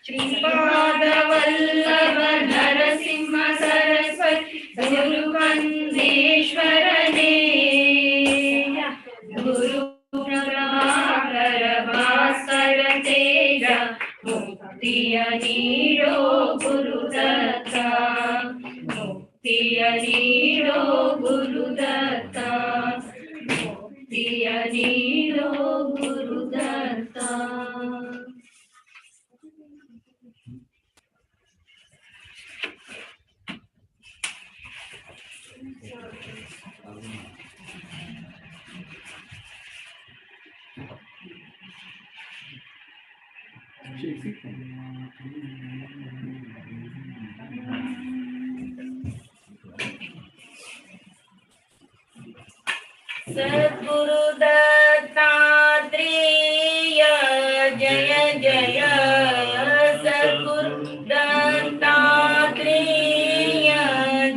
श्रीपाद वल्लभ नरसिंह सरस्वती गुरुकन्नेश्वरने गुरु प्रभाकर भास्कर तेज मुक्तिय नीडो गुरुदत्त मुक्तिय नीडो गुरुदत्त मुक्तिय नीडो गुरुदत्त सद्गुरु दत्तात्रेय जय जय सद्गुरु दत्तात्रेय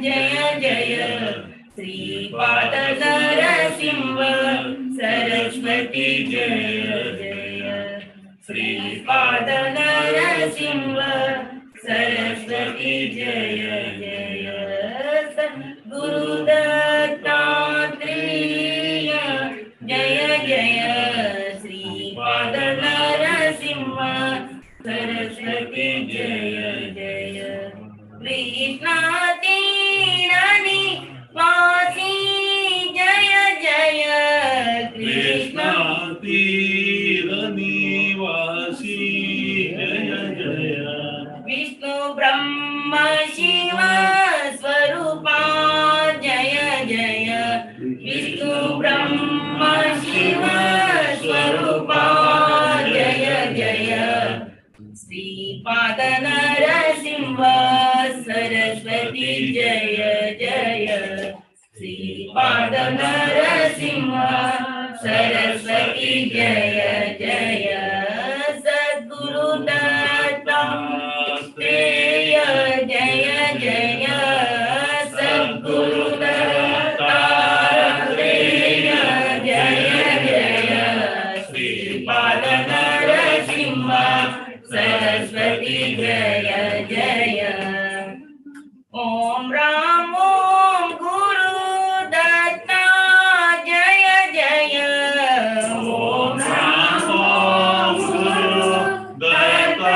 जय जय श्रीपाद नरसिंह सरस्वती जय जय श्रीपाद नरसिंह सरस्वती जय जय सद्गुरु दत्तात्रेय जय जय श्रीपाद नरसिंह सरस्वती जय जय कृष्ण तीरनि वासी जय जय कृष्ण तीरनिवासी जय जय विष्णु ब्रह्म शिव स्वरूपा जय जय विष्णु ब्रह्म शिव स्वरूपा जय जय श्रीपाद नरसिंह सरस्वती जय जय श्रीपाद नरसिंह सरस्वती जय जय सद्गुरु दत्तात्रेय जय जय सद्गुरु दत्तात्रेय जय जय श्रीपाद नरसिंह सरस्वती जय जय ओम राम ओम गुरु दत्ता जय जय ओम राम ओम गुरु दत्ता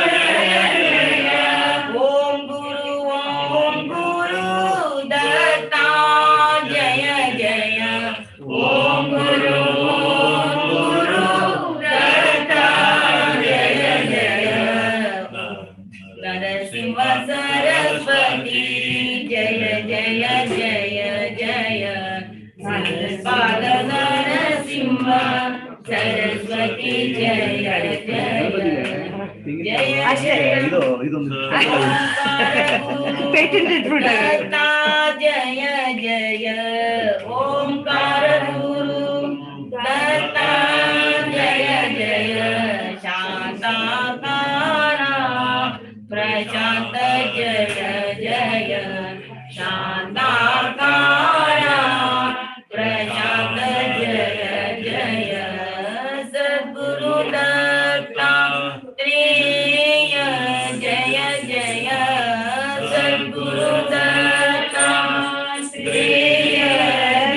जय जय ओम गुरु दत्ता जय जय ओम गुरु दत्ता जय जय नरसिंह सरस्वती जय जय जय जय श्रीपाद नरसिंह सरस्वती जय जय जय दत्ता जय जय ओंकार गुरु दत्ता जय जय शांताकारा प्रशांत जय जय शांताकारा प्रशांत जय जय सद्गुरु दत्तात्रेय जय जय सद्गुरु दत्तात्रेय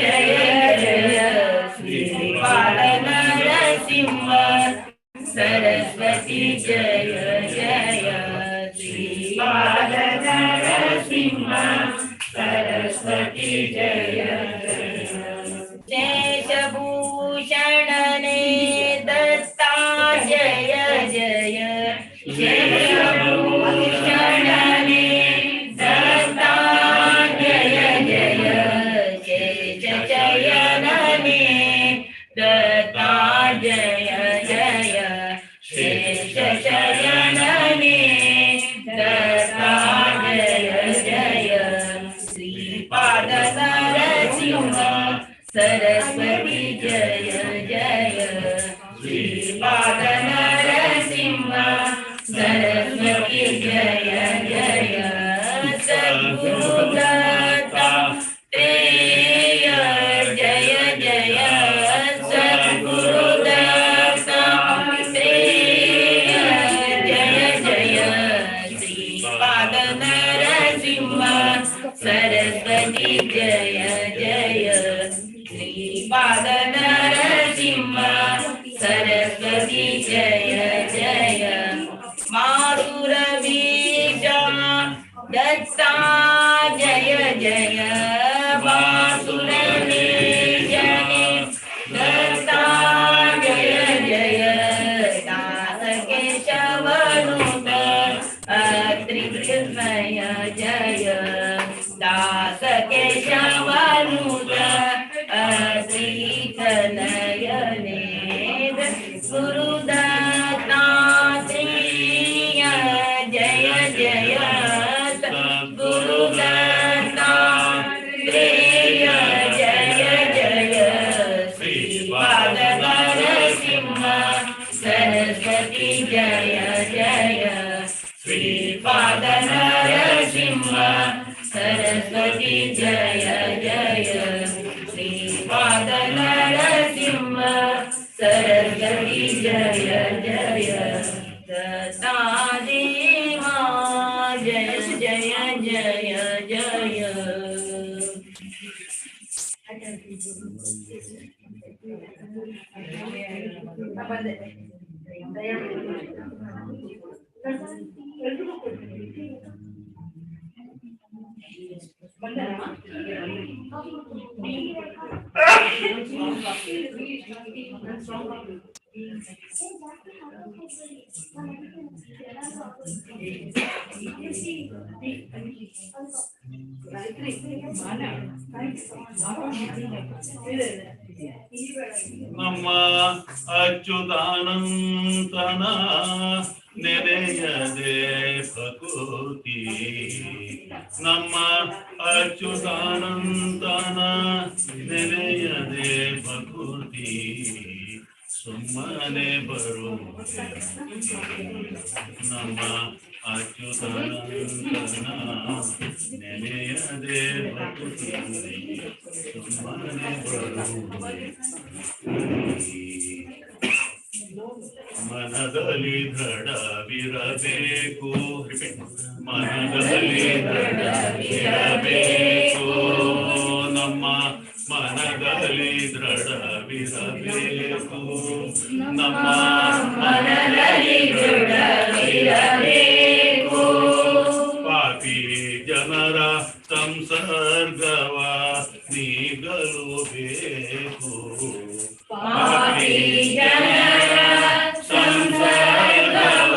जय जय श्रीपाद नरसिंह सरस्वती जय जय श्रीपाद नरसिंह सरस्वती जय शेषभूषणने दत्ता जय जय शेषभूषणने जय जय सद्गुरुदाता श्रेय जय जय सद्गुरुदाता श्रेय जय जय श्रीपाद नरसिंह सरस्वती जय जय श्रीपाद नरसिंह सरस्वती जय जय मारुर बीज दत्ता जय जय मारुर बीज दत्ता जय जय दास केशवनुत अत्रिकृष्णय जय दास केशवनुत अत्रिकनयने गुरुदत्तात्रेय जय जय गुरुदत्तात्रेय जय जय श्रीपाद नरसिंह सरस्वती जय जय श्रीपाद नरसिंह सरस्वती जय जय श्रीपाद नरसिंह सरस्वती जय जय दत्ता देवा जय जय जय जय ನಮ್ಮ ಅಚ್ಯುತಾನಂತನ ನೆನೆಯದೆ ಪ್ರಕೃತಿ ನಮ್ಮ ಅಚ್ಯುತಾನಂತನ ನೆನೆಯದೆ ಪ್ರಕೃತಿ ಸುಮ್ಮನೆ ಬರುವುದೇ ನಮ್ಮ ಅಚ್ಯುತಾನಂತನ ನೆನೆಯದೆ ಪ್ರಕೃತಿ ಸುಮ್ಮನೆ ಬರುವುದೇ ಮನದಲ್ಲಿ ದೃಢವಿರಬೇಕು ಮನದಲ್ಲಿ ದೃಢವಿರಬೇಕು ನಮ್ಮ ಮನದಲ್ಲಿ ದೃಢವಿರಬೇಕು ನಮ್ಮ ಮನದಲ್ಲಿ ದೃಢವಿರಬೇಕು ಪಾಪಿ ಜನರ ಸಂಸರ್ಗವ ನೀಗಲು ಬೇಕು ಪಾಪಿ ಜನರ ಸಂಸರ್ಗವ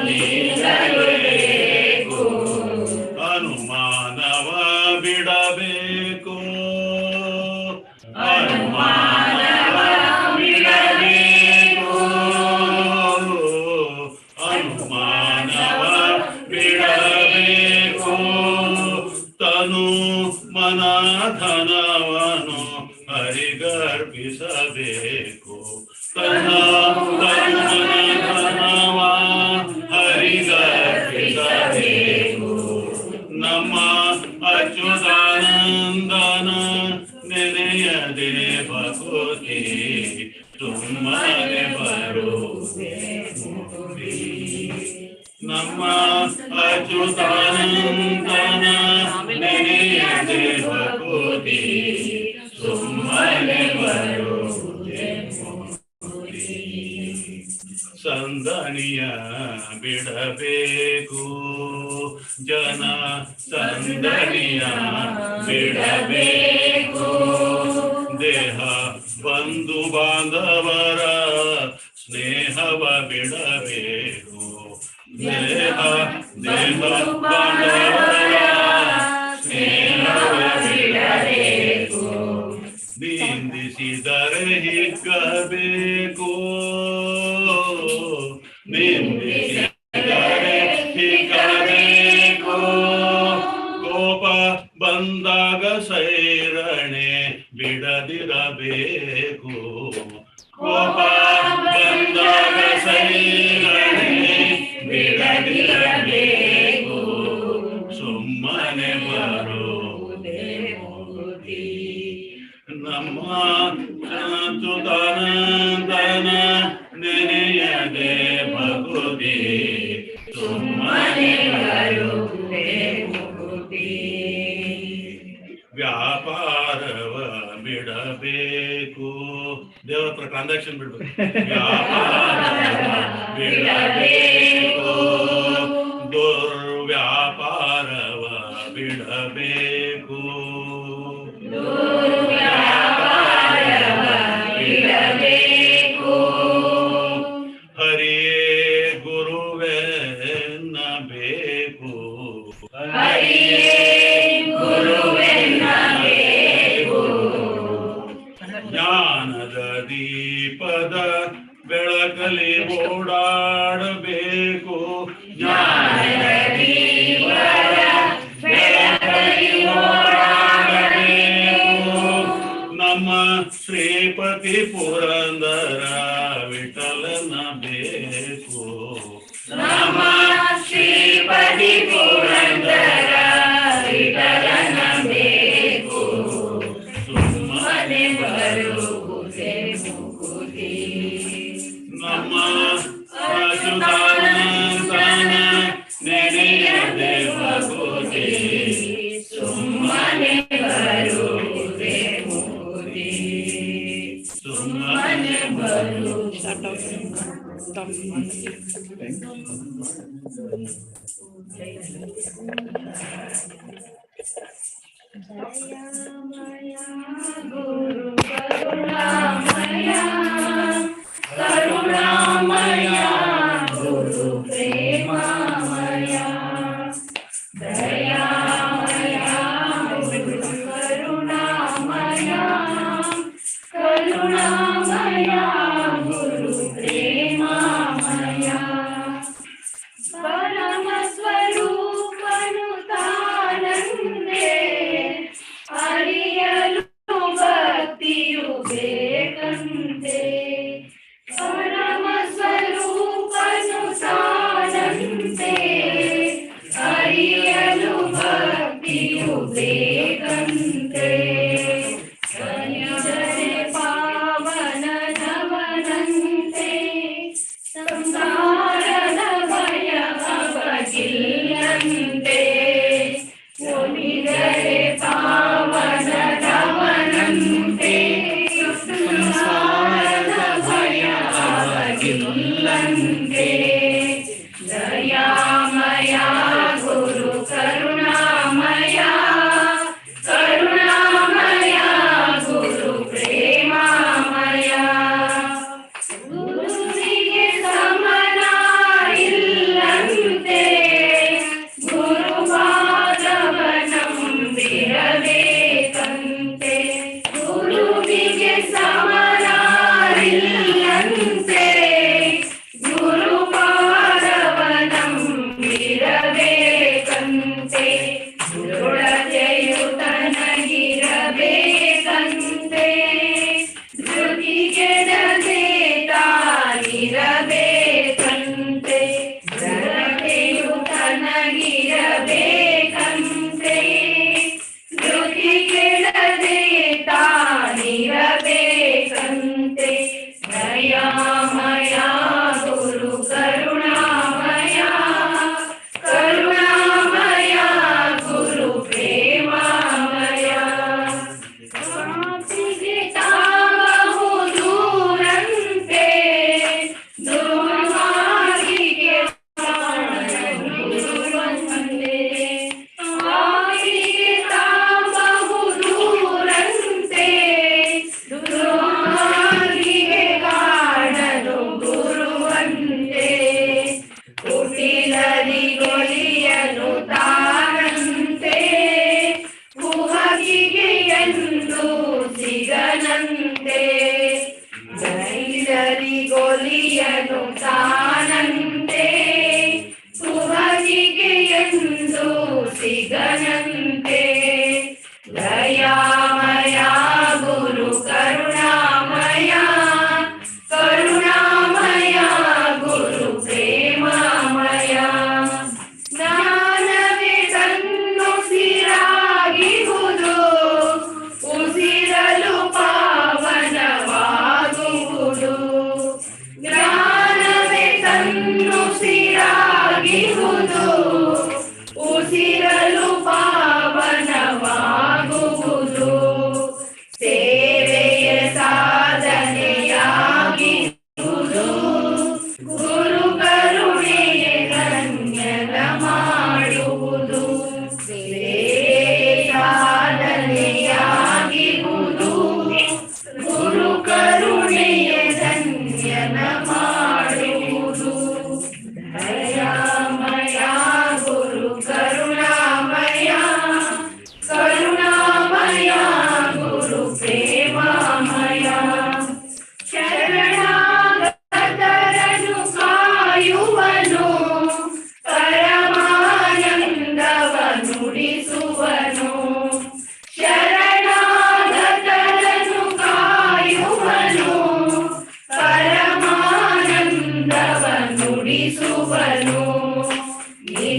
ನೀಗಲು ಬೇಕು ಅನುಮಾನವ ಬಿಡಬೇಕು ಅನುಮಾನವ ಬಿಡಬೇಕು ಅನುಮಾನವ ಬಿಡಬೇಕು ತನು ಮನ ಧನವನು ಹರಿಗರ್ಪಿಸಬೇಕು ತನು ಮನ ಧನವ ಹರಿಗರ್ಪಿಸಬೇಕು ನಮ್ಮ ಅಚ್ಯುತಾನಂದನ ನೆನೆಯದೆ ಭಕ್ತಿ ಸುಮ್ಮನೆ ಬರುವುದೇ ನಮ್ಮ ಅಚ್ಯುತಾನಂದನ ನೆನೆಯದೆ ಭಕ್ತಿ ಸುಮ್ಮನೆ ಬರುವುದೇ ಸಂದಣಿಯ ಬಿಡಬೇಕು ಜನ ಸಂದಣಿಯ ಬಿಡಬೇಕು ದೇಹ ಬಂಧು ಬಾಂಧವರ ಸ್ನೇಹವ ಬಿಡಬೇಕು ದೇಹ ಬಾಂಧವರ ಸ್ನೇಹವ ಬಿಡಬೇಕು ನಿಂದಿಸಿದರೆ ಹಿಗ್ಗಬೇಕು ನಿಂದಿಸಿದರೆ ಹಿಗ್ಗಬೇಕು ಕೋಪ ಬಂದಾಗ ಸೈರಣೆ ಬಿಡದಿರಬೇಕು ಕೋಪ ಬಂದಾಗ ಸೈರಣೆ ಬಿಡದಿರಬೇಕು ಇರಬೇಕು ಸುಮ್ಮನೆ ಬರುವುದೇ ಮುಕ್ತಿ. ನಮ್ಮ ಸುತಾನಂದನ ನೆನೆಯದೆ ಭಗುತಿ ಸುಮ್ಮನೆ ಬರುವುದೇ ಮುಕ್ತಿ. ವ್ಯಾಪಾರವ ಬಿಡಬೇಕು, ದೇವರ ಹತ್ರ ಟ್ರಾನ್ಸಾಕ್ಷನ್ ಬಿಡ್ಬೇಕು. ವ್ಯಾಪಾರವ ಬಿಡಬೇಕು, ದುರ್ವ್ಯಾಪಾರವ ಬಿಡಬೇಕು. ದುರ್ವ್ಯಾಪಾರವ ಬಿಡಬೇಕು, ಹರಿಯೇ ಗುರುವೆನ್ನಬೇಕು. ಹರಿಯೇ ಗುರುವೆನ್ನಬೇಕು, ಜ್ಞಾನದ ದೀಪದ ಬೆಳಕಲಿ ಓಡಾಡಬೇಕು. ಜ್ಞಾನದ ದೀಪದ ಬೆಳಕಲಿ ಓಡಾಡಬೇಕು. ನಮ್ಮ ಶ್ರೀಪತಿ ಪುರಂದರ ವಿಠಲನ ಬೇಕು. ನಮ್ಮ ಶ್ರೀಪತಿ ಪುರಂದರ ವಿಠಲನ ಬೇಕು. ಸುಮ್ಮನೆ ಬರುವುದೇ ಮುಕುತಿ. ನಮ್ಮ ಅಚ್ಯುತಾನಂದನ ನೆನೆಯದೆ ಭಗುತಿ ಸುಮ್ಮನೆ ಬರುವುದೇ ಮುಕುತಿ. ಸುಮ್ಮನೆ ದಯಾಮಯ ಗುರು ಕರುಣಾಮಯ, ಕರುಣಾಮಯ ಗುರು ಪ್ರೇಮಮಯ. ದಯಾಮಯ ಗುರು ಕರುಣಾಮಯ, ಕರುಣಾಮಯ ಗುರು ಪ್ರೇಮಮಯ. ಪರಮ ಸ್ವರೂಪನು ತಾನಂದೇ, ಅರಿಯಲು ಭಕ್ತಿಯು ಬೇಕಂತೆ. ಪರಮ ಸ್ವರೂಪನು ತಾನಂತೆ, ಅರಿಯಲು ಭಕ್ತಿಯು ಬೇಕಂತೆ. ಕಲಿದರೆ ಪಾವನ ನವನಂತೆ, ಸಂಸಾರದ ಭಯ ಅವಗಿಲ್ಲಂತೆ. ಒಲಿದರೆ ಪಾವನ ನವನಂತೆ, ಸಂಸಾರದ ಭಯ ಅವಗಿಲ್ಲಂತೆ. ದಯಾಮಯ ಗುರು ಕರುಣಾಮಯ, ಕರುಣಾಮಯ ಗುರು ಪ್ರೇಮಮಯ. ಗುರುವಿಗೆ ಸಮನ ಇಲ್ಲಂತೆ, ಗುರುಪಾದವನಂಬಿರಬೇಕಂತೆ. ಗುರುವಿಗೆ ಸಮನ ಇಲ್ಲಂತೆ, ಗುರುಪಾದವನಂಬಿರಬೇಕಂತೆ. ಗುರುಳತೆಯು ತನಗಿರಬೇಕಂತೆ, ಧೃತಿಗೆಡದೆ ತಾನಿರಬೇಕಂತೆ. ಧರತೆಯು ತನಗಿರಬೇಕಂತೆ, ಧೃತಿಗೆಡದೆ ತಾನಿರಬೇಕಂತೆ. ದಯಾಮಯ ಗುರು ಕರುಣಾಮಯ, ಕರುಣಾಮಯ ಗುರು ಪ್ರೇಮಮಯ. ಪಾಪಿಗೆ ತಾವು ದೂರಂತೆ, ದುರ್ಮಾರ್ಗಿಗೆ ಗುರುವಂತೆ.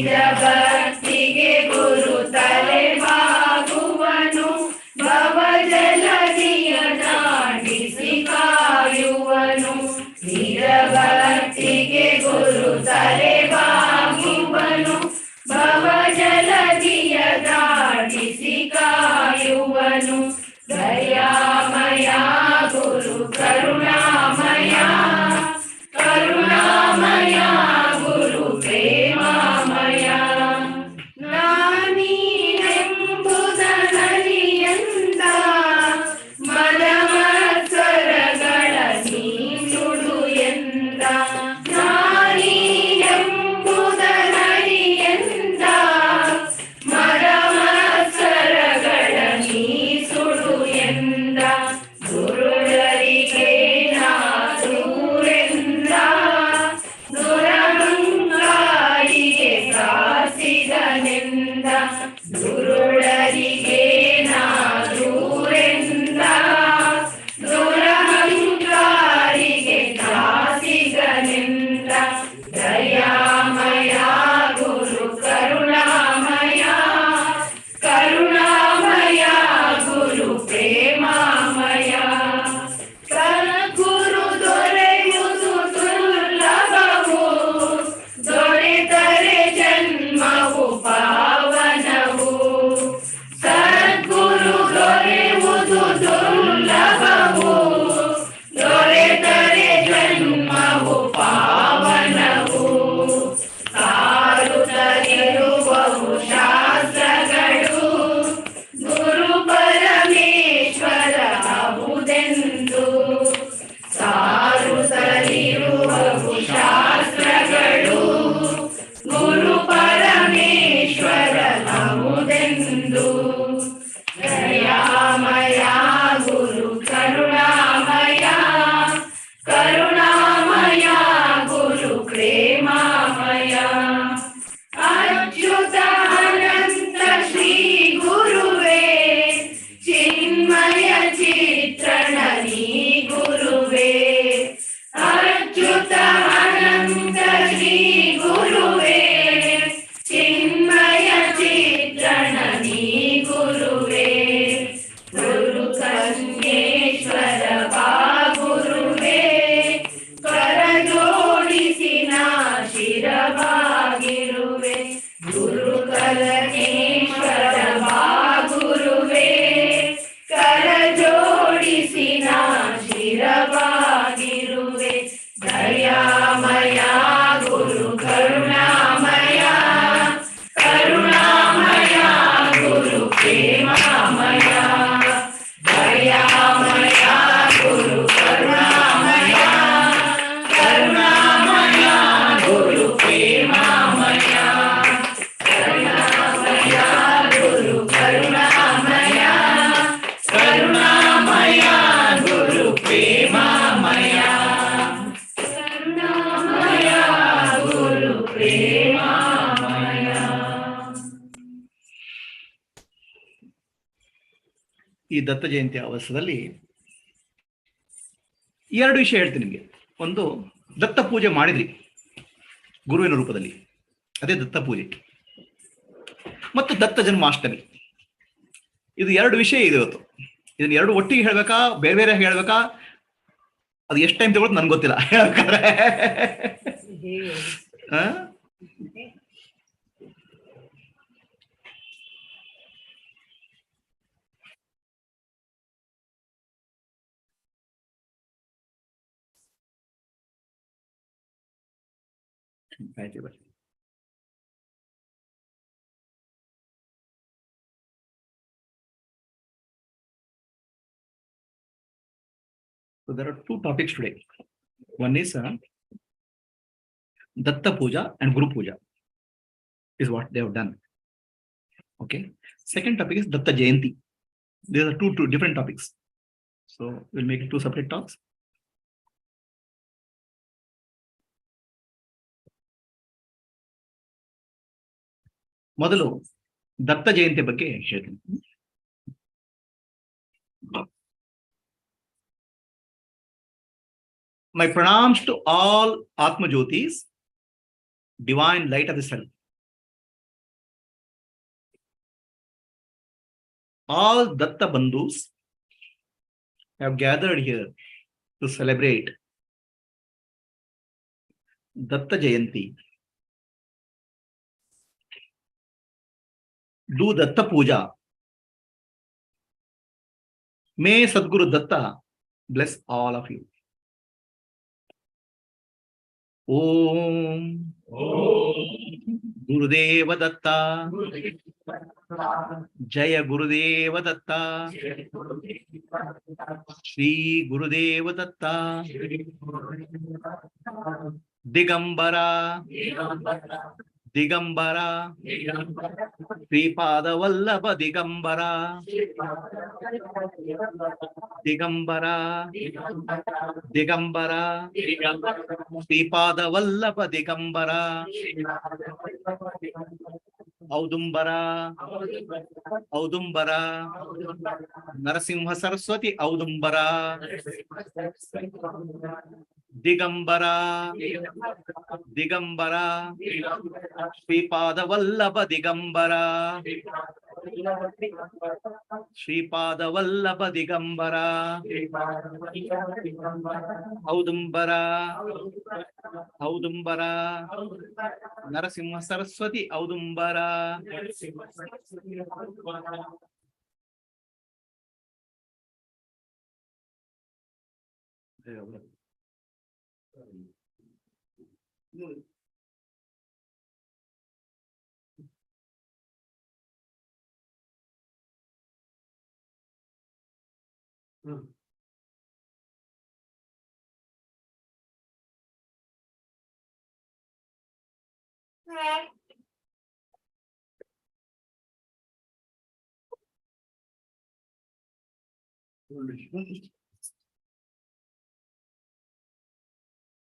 ನಿಜ ಭಕ್ತಿಗೆ ಗುರು ತಲೆ ಬಾಗುವನು ಭವ ಜಲದಿಯ ದಾಟಿಸಿ ಕಾಯುವನು ನಿಜ ಭಕ್ತಿಗೆ ಗುರು ತಲೆ ಬಾಗುವನು ಭವ ಜಲದಿಯ ದಾಟಿಸಿ ಕಾಯುವನು ದಯಾಮಯ ಗುರು ಕರುಣಾಮಯ ಕರುಣಾಮಯ ಗುರು ಪ್ರೇಮಾಮಯ ನಾನೀನೆಂಬುದನರಿಯಂತ ಮದಮತ್ಸರಗಳ ನೀ ಸುಡು ಎಂದ ನಾನೀನೆಂಬುದನರಿಯಂತ ಮದಮತ್ಸರಗಳ ನೀ ಸುಡು ಎಂದ ಗುರುಳರಿಗೆ ನಾ ದೂರೆಂದ ದುರಹಂಕಾರಿಗೆ ಕಾಸಿದನೆಂದ ಗುರುಳರಿಗೆ ನಾ ದೂರೆಂದ ದುರಹಂಕಾರಿಗೆ ಕಾಸಿದನೆಂದ ದಯಾಮಯ ಗುರು ಕರುಣಾಮಯ ಕರುಣಾಮಯ ಗುರು ಪ್ರೇಮಾಮಯ ಸದ್ಗುರು ದೊರೆಯುವುದು ದುರ್ಲಭವು ದೊರೆತರೆ ಜನ್ಮವು ಪಾವನವು ಸದ್ಗುರು ದೊರೆಯುವುದು ದುರ್ಲಭವು ದೊರೆತರೆ ಜನ್ಮವು ಪಾವನವು ಸಾರುತ್ತಲಿರುವವು ಶಾಸ್ತ್ರಗಳು ಗುರು ಪರಮೇಶ್ವರ ಅಹುದೆಂದು ಸಾರುತ್ತಲಿರುವವು ಶಾಸ್ತ್ರಗಳು ಗುರು ಪರಮೇಶ್ವರ ಅಹುದೆಂದು ದಯಾಮಯ ಗುರು ಕರುಣಾಮಯ ಕರುಣಾಮಯ ಗುರು ಪ್ರೇಮಾಮಯ ಅಚ್ಯುತ ಅನಂತ ಶ್ರೀ ಗುರುವೇ ಚಿನ್ಮಯ ಚಿತ್ರಣ ನೀ ಗುರುವೇ ಅಚ್ಯುತ ಅನಂತ ಶ್ರೀ ಗುರುವೇ ಚಿನ್ಮಯ ಚಿತ್ರಣ ನೀ ಗುರುವೇ ಗುರು ಕನ್ಯೇಶ್ವರ ಬಾ ಗುರುವೇ ಕರ ಜೋಡಿಸಿ ನಾ ಶಿರವಾಗಿರುವೆ ಗುರು ಕನ್ಯೇಶ್ವರ ಬಾ ಗುರುವೇ ಕರ ಜೋಡಿಸಿ ನಾ ಶಿರವಾಗಿರುವೆ ದಯಾಮಯ ಗುರು ಕರುಣಾಮಯ ಕರುಣಾಮಯ ಗುರು ಪ್ರೇಮಾಮಯ ದಯಾಮಯ ಗುರು ಕರುಣಾಮಯ ಕರುಣಾಮಯ ಗುರು ಪ್ರೇಮಾಮಯ ಕರುಣಾಮಯ ಗುರು ಕರುಣಾಮಯ ಕರುಣಾಮಯ ಗುರು ಪ್ರೇಮಾಮಯ ಕರುಣಾಮಯ ಗುರು ಪ್ರೇಮಾಮಯ. ಈ ದತ್ತ ಜಯಂತಿ ಅವಸರದಲ್ಲಿ ಎರಡು ವಿಷಯ ಹೇಳ್ತೀನಿ ನಿಮಗೆ. ಒಂದು, ದತ್ತ ಪೂಜೆ ಮಾಡಿದ್ರಿ ಗುರುವಿನ ರೂಪದಲ್ಲಿ, ಅದೇ ದತ್ತ ಪೂಜೆ. ಮತ್ತು ದತ್ತ ಜನ್ಮಾಷ್ಟಮಿ, ಇದು ಎರಡು ವಿಷಯ ಇದೆ ಇವತ್ತು. ಇದನ್ನ ಎರಡು ಒಟ್ಟಿಗೆ ಹೇಳ್ಬೇಕಾ ಬೇರೆ ಬೇರೆ ಹೇಳ್ಬೇಕಾ, ಅದು ಎಷ್ಟು ಟೈಮ್ ತಗೊಳ್ತು ನನ್ಗೆ ಗೊತ್ತಿಲ್ಲ ಹೇಳ್ಬೇಕಾದ್ರೆ. ಆಯ್ತು. So there are two topics today. One is Datta Puja and Guru Puja is what they have done. Okay. Second topic is Datta Jayanti. These are two different topics. So we'll make it two separate talks. ಮೊದಲು ದತ್ತ ಜಯಂತಿ ಬಗ್ಗೆ ಹೇಳ್ತೀನಿ. My pranams to all Atma Jyotis, divine light of the self. all Datta Bandhus have gathered here to celebrate Datta Jayanti. Do Datta Puja. May Sadguru Datta bless all of you. Om Gurudeva Datta. Jaya Gurudeva Datta. Shri Gurudeva Datta. Digambara. Digambara. Sripada Vallabha Digambara. Digambara. Digambara. Sripada Vallabha Digambara. Audumbara. Audumbara. Narasimha Saraswati Audumbara. Digambara. Digambara. Sripada Vallabha Digambara. Sripada Vallabha Digambara. Audumbara. Audumbara. Narasimha Saraswati Audumbara.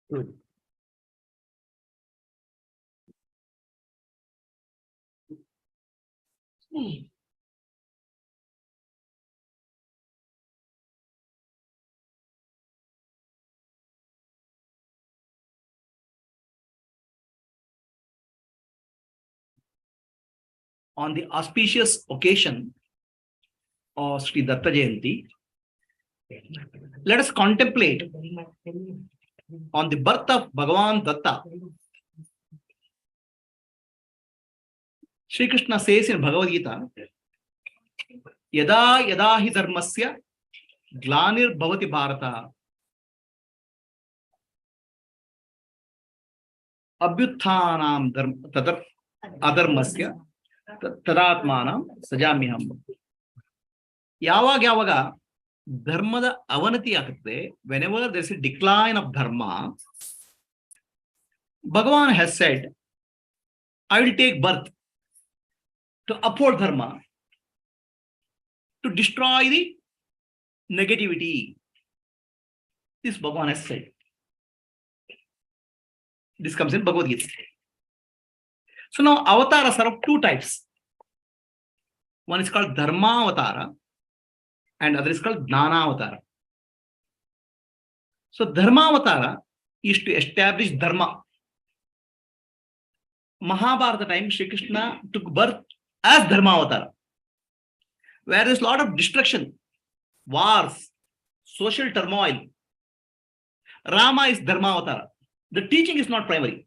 Good. On the auspicious occasion of Sri Datta Jayanti, let us contemplate on the birth of Bhagavan Datta. Sri Krishna says in Bhagavad Gita, Yada yada hi dharmasya glanir bhavati bharata abhyuthanam tadar adharmasya tadatmanam sajamiham. ಯಾವಾಗ ಧರ್ಮದ ಅವನತಿ ಆಗುತ್ತೆ, whenever there is a decline of dharma, Bhagavan has said, I will take birth to uphold dharma, to destroy the negativity. This Bhagavan has said. This comes in Bhagavad Gita. So now avatars are of two types. One is called Dharma Avatara and other is called Jnana Avatara. So Dharma Avatara is to establish Dharma. Mahabharata time, Shri Krishna took birth as Dharma Avatara, where there is a lot of destruction, wars, social turmoil. Rama is Dharma Avatara. The teaching is not primary.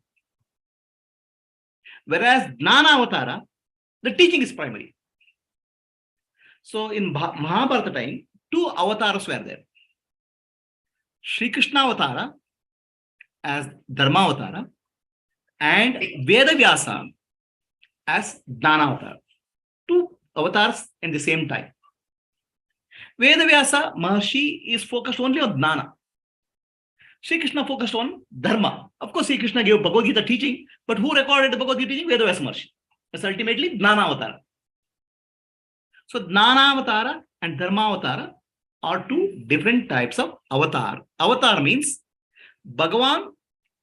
Whereas Jnana Avatara, the teaching is primary. So in Mahabharata time, two avatars were there. Shri Krishna Avatara as Dharma Avatara and Vedavyasa as Jnana Avatara. Two avatars in the same time. Vedavyasa Maharshi is focused only on Jnana. Shri Krishna focused on Dharma. Of course, Shri Krishna gave Bhagavad Gita teaching, but who recorded the Bhagavad Gita teaching? Vedavyasa Maharshi. It's ultimately Jnana Avatara. So Jnana Avatara and Dharma Avatara are two different types of avatar. Avatar means Bhagavan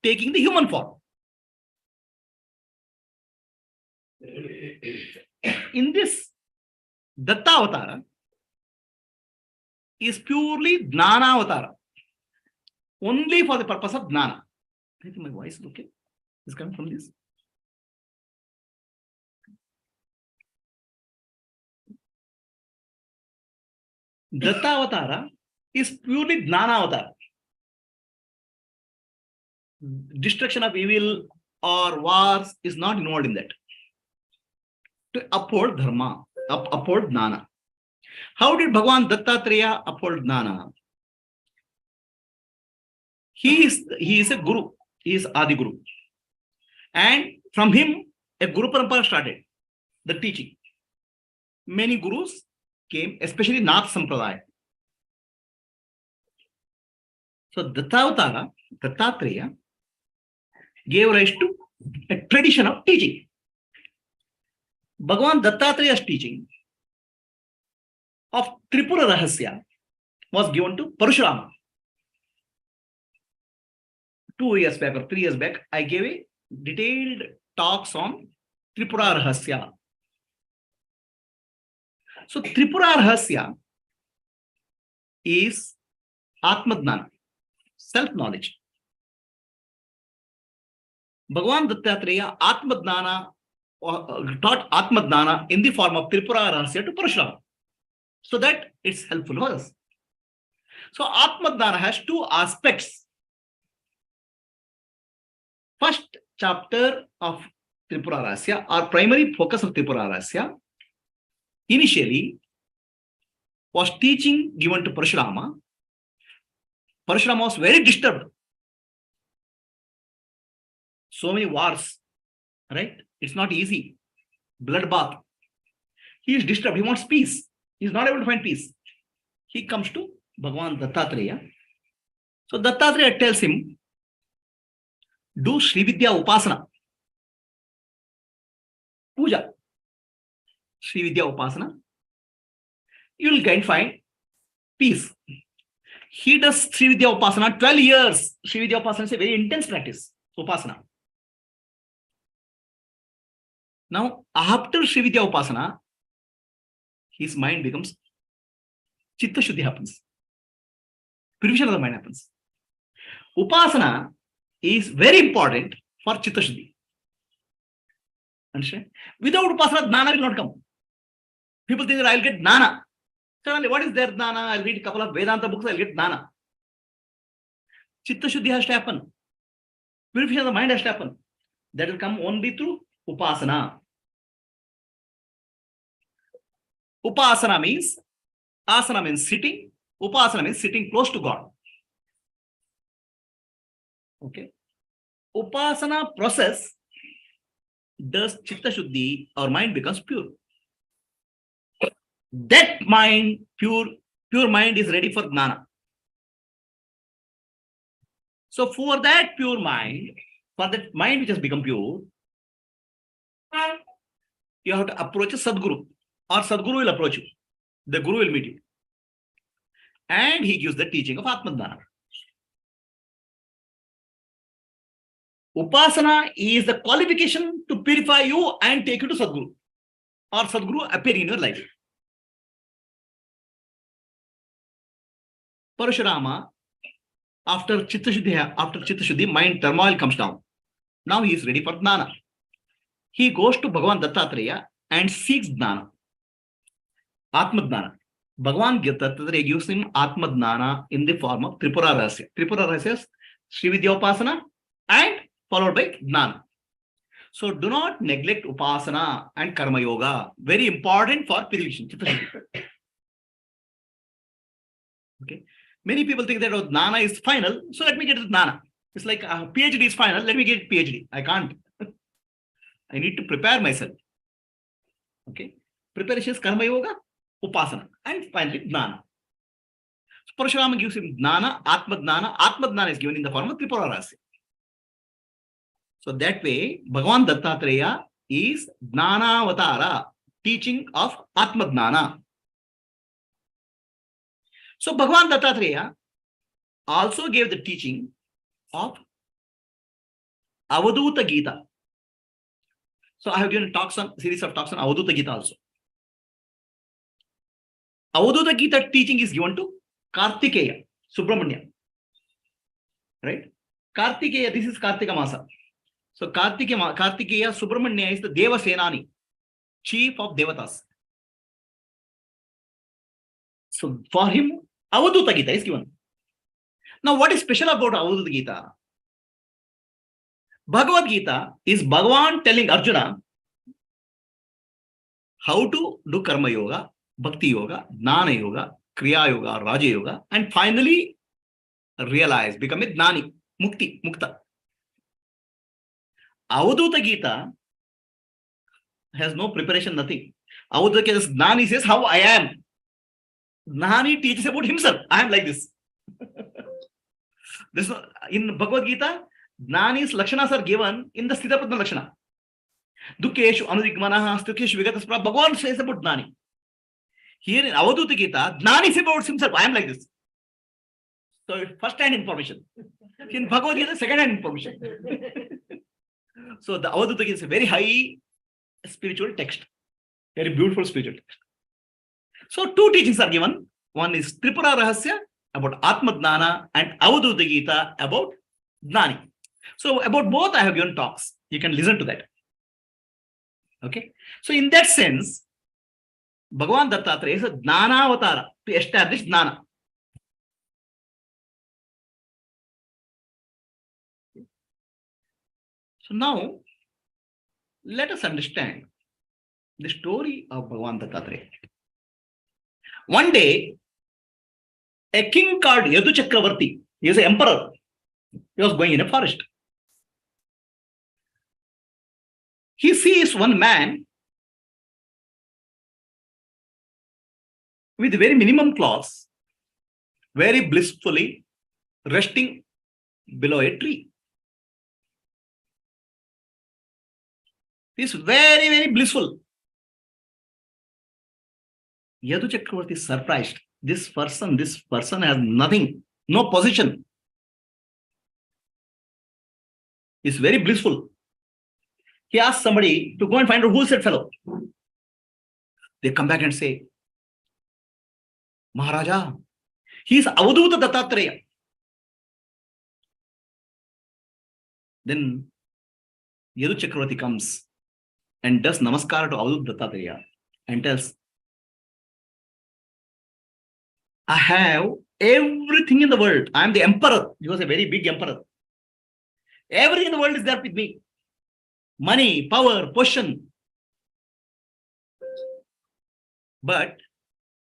taking the human form. In this, Datta Avatara is purely Jnana Avatara. Only for the purpose of Jnana. I think my voice is okay. It's coming from this. Datta Avatara is purely Jnana Avatara. Destruction of evil or wars is not involved in that. To uphold dharma, uphold Jnana. How did Bhagavan Dattatreya uphold Jnana? He is a guru. He is Adi Guru. And from him, a Guru Parampara started the teaching. Many gurus came, especially Nath Sampradaya. So Dattavatara, Dattatreya, gave rise to a tradition of teaching. Bhagavan Dattatreya's teaching of Tripura Rahasya was given to Parashurama. 2 years back or 3 years back, I gave a detailed talks on Tripura Rahasya. So Tripura Rahasya is Atma Jnana, self-knowledge. Bhagavan Dattatreya Atma Jnana taught Atma Jnana in the form of Tripura Rahasya to Parashurama, so that it's helpful for us. So Atma Jnana has 2 aspects. First chapter of Tripura Rahasya, or primary focus of Tripura Rahasya, initially was teaching given to Parashurama. Parashurama was very disturbed. So many wars, right? It's not easy. Bloodbath. He is disturbed. He wants peace. He is not able to find peace. He comes to Bhagavan Dattatreya. So Dattatreya tells him, do Sri Vidya Upasana. Puja. Sri Vidya Upasana. You will find peace. He does Sri Vidya Upasana 12 years. Sri Vidya Upasana is a very intense practice. Upasana. Now, after Sri Vidya Upasana, his mind becomes Chitta Shuddhi happens. Purification of the mind happens. Upasana is very important for Chitta Shuddhi. Understand? Without Upasana, Jnana will not come. People think that I'll get Jnana. Suddenly, what is their Jnana? I'll read a couple of Vedanta books, I'll get Jnana. Chitta Shuddhi has to happen. Purification of the mind has to happen. That will come only through Upasana. Upasana means, asana means sitting, Upasana means sitting close to God. Okay. Upasana process does Chitta Shuddhi, our mind becomes pure. That mind, pure mind is ready for Jnana. So for that pure mind, for that mind which has become pure, you have to approach a Sadguru, or Sadguru will approach you. The Guru will meet you. And he gives the teaching of Atma Jnana. Upasana is the qualification to purify you and take you to Sadguru, or Sadguru appear in your life. Parashurama, after Chitta Shuddhi, mind turmoil comes down. Now he is ready for Jnana. He goes to Bhagavan Dattatreya and seeks Jnana. Atma Jnana. Bhagavan Dattatreya gives him Atma Jnana in the form of Tripura Rahasya. Tripura Rahasya is Sri Vidya Upasana and followed by Jnana. So do not neglect Upasana and Karma Yoga. Very important for purification. Okay. Many people think that Jnana is final, so let me get to Jnana. It's like PhD is final, let me get PhD. I can't. I need to prepare myself. Okay. Preparation is Karma Yoga, Upasana, and finally Jnana. So Parashurama gives him Jnana, Atma Jnana. Atma Jnana is given in the form of Tripura Rahasya. So that way, Bhagavan Dattatreya is Jnana Avatara, teaching of Atma Jnana. So Bhagavan Dattatreya also gave the teaching of Avaduta Gita. So I have given series of talks on Avaduta Gita also. Avaduta Gita teaching is given to Kartikeya, Subramanya. Right? Kartikeya, this is Kartika Masa. So Kartikeya Subramanya is the Deva Senani, chief of Devatas. So for him, Avaduta Gita is given. Now, what is special about Avaduta Gita? Bhagavad Gita is Bhagavan telling Arjuna how to do Karma Yoga, Bhakti Yoga, Jnana Yoga, Kriya Yoga, Raja Yoga, and finally realize, become a Jnani, Mukti, Mukta. Avaduta Gita has no preparation, nothing. Avaduta Gita, Jnani says how I am. Jnani teaches about himself. I am like this. This in Bhagavad Gita, Jnani's Lakshanas are given in the Sthita Pratna Lakshana. Dukeshu Anudigmanaha Stukeshu Vigatasprabha. Bhagavan says about Jnani. Here in Avaduta Gita, Jnani says about himself. I am like this. So first hand information. In Bhagavad Gita, second hand information. So the Avaduta Gita is a very high spiritual text. Very beautiful spiritual text. So two teachings are given. One is Tripura Rahasya about Atma Jnana and Avaduta Gita about Jnani. So about both I have given talks. You can listen to that. Okay. So in that sense, Bhagavan Dattatreya is a Jnana Avatara to establish Jnana. So now, let us understand the story of Bhagavan Dattatreya. One day, a king called Yadu Chakravarti, he is an emperor. He was going in a forest. He sees one man with very minimum clothes, very blissfully resting below a tree. He is very, very blissful. Yadu Chakravarti is surprised. This person has nothing, no position. He is very blissful. He asks somebody to go and find out who is that fellow. They come back and say, Maharaja, he is Avaduta Dattatreya. Then Yadu Chakravarti comes and does namaskar to Avaduta Dattatreya and tells, I have everything in the world. I am the emperor. He was a very big emperor. Everything in the world is there with me. Money, power, position. But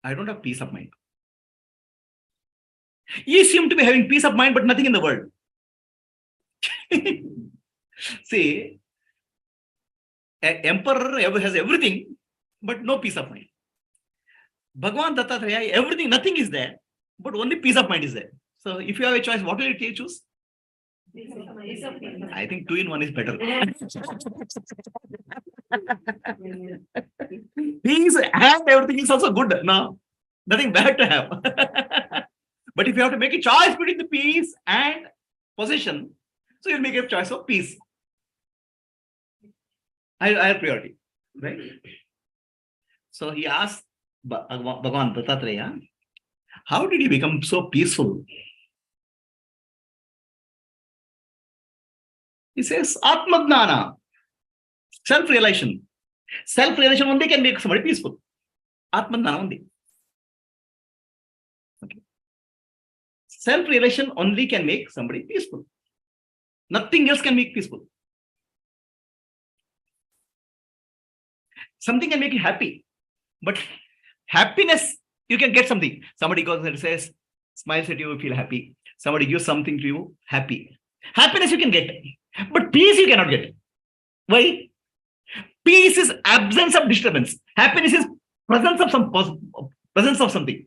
I don't have peace of mind. You seem to be having peace of mind, but nothing in the world. See, an emperor has everything, but no peace of mind. Bhagavan Dattatreya, everything, nothing is there, but only peace of mind is there. So if you have a choice, what will you choose? I think 2 in 1 is better. Peace and everything is also good. No, nothing bad to have. But if you have to make a choice between the peace and possession, so you'll make a choice of peace. I have priority, right? So he asked Bhagavan Dattatreya, how did you become so peaceful? He says, Atma Jnana, self-realization. Self-realization only can make somebody peaceful. Atma Jnana only. Okay. Self-realization only can make somebody peaceful. Nothing else can make peaceful. Something can make you happy, but happiness, you can get something. Somebody goes and says, smiles at you, you feel happy. Somebody gives something to you, happy. Happiness you can get, but peace you cannot get. Why? Peace is absence of disturbance. Happiness is presence of something.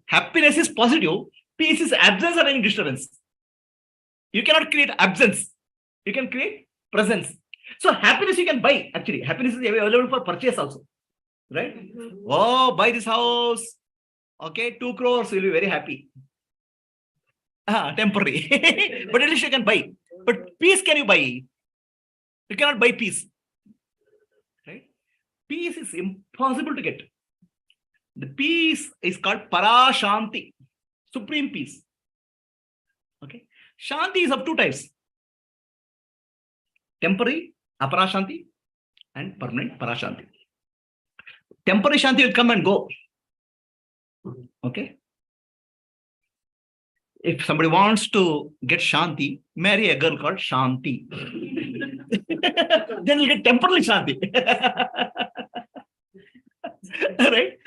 Happiness is positive. Peace is absence of any disturbance. You cannot create absence. You can create presence. So happiness you can buy. Actually, happiness is available for purchase also. Right? Oh, buy this house. Okay, 2 crores, you'll be very happy. Temporary. But at least you can buy. But peace can you buy? You cannot buy peace. Right? Peace is impossible to get. The peace is called Parashanti, supreme peace. Okay. Shanti is of 2 types. Temporary, Aparashanti, and permanent Parashanti. Temporary Shanti will come and go. Okay. If somebody wants to get Shanti, marry a girl called Shanti. Then you'll get temporary Shanti. Right?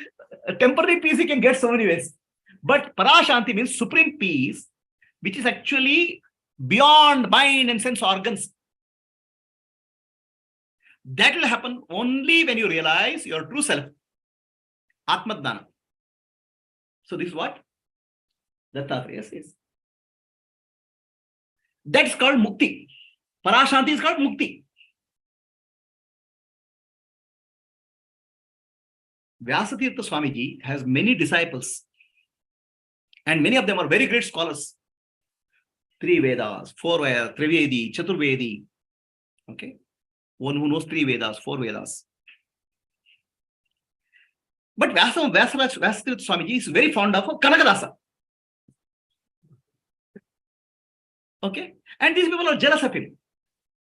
A temporary peace you can get so many ways. But Parashanti means supreme peace, which is actually beyond mind and sense organs. That will happen only when you realize your true self. Atma Dana. So this is what Dattatreya says. That's called Mukti. Parashanti is called Mukti. Vyasatirtha Swamiji has many disciples, and many of them are very great scholars. 3 Vedas, 4 Vedas, Trivedi, Chaturvedi. Okay. One who knows 3 Vedas, 4 Vedas. But Vyasatirtha Swamiji is very fond of Kanakadasa. Okay. And these people are jealous of him.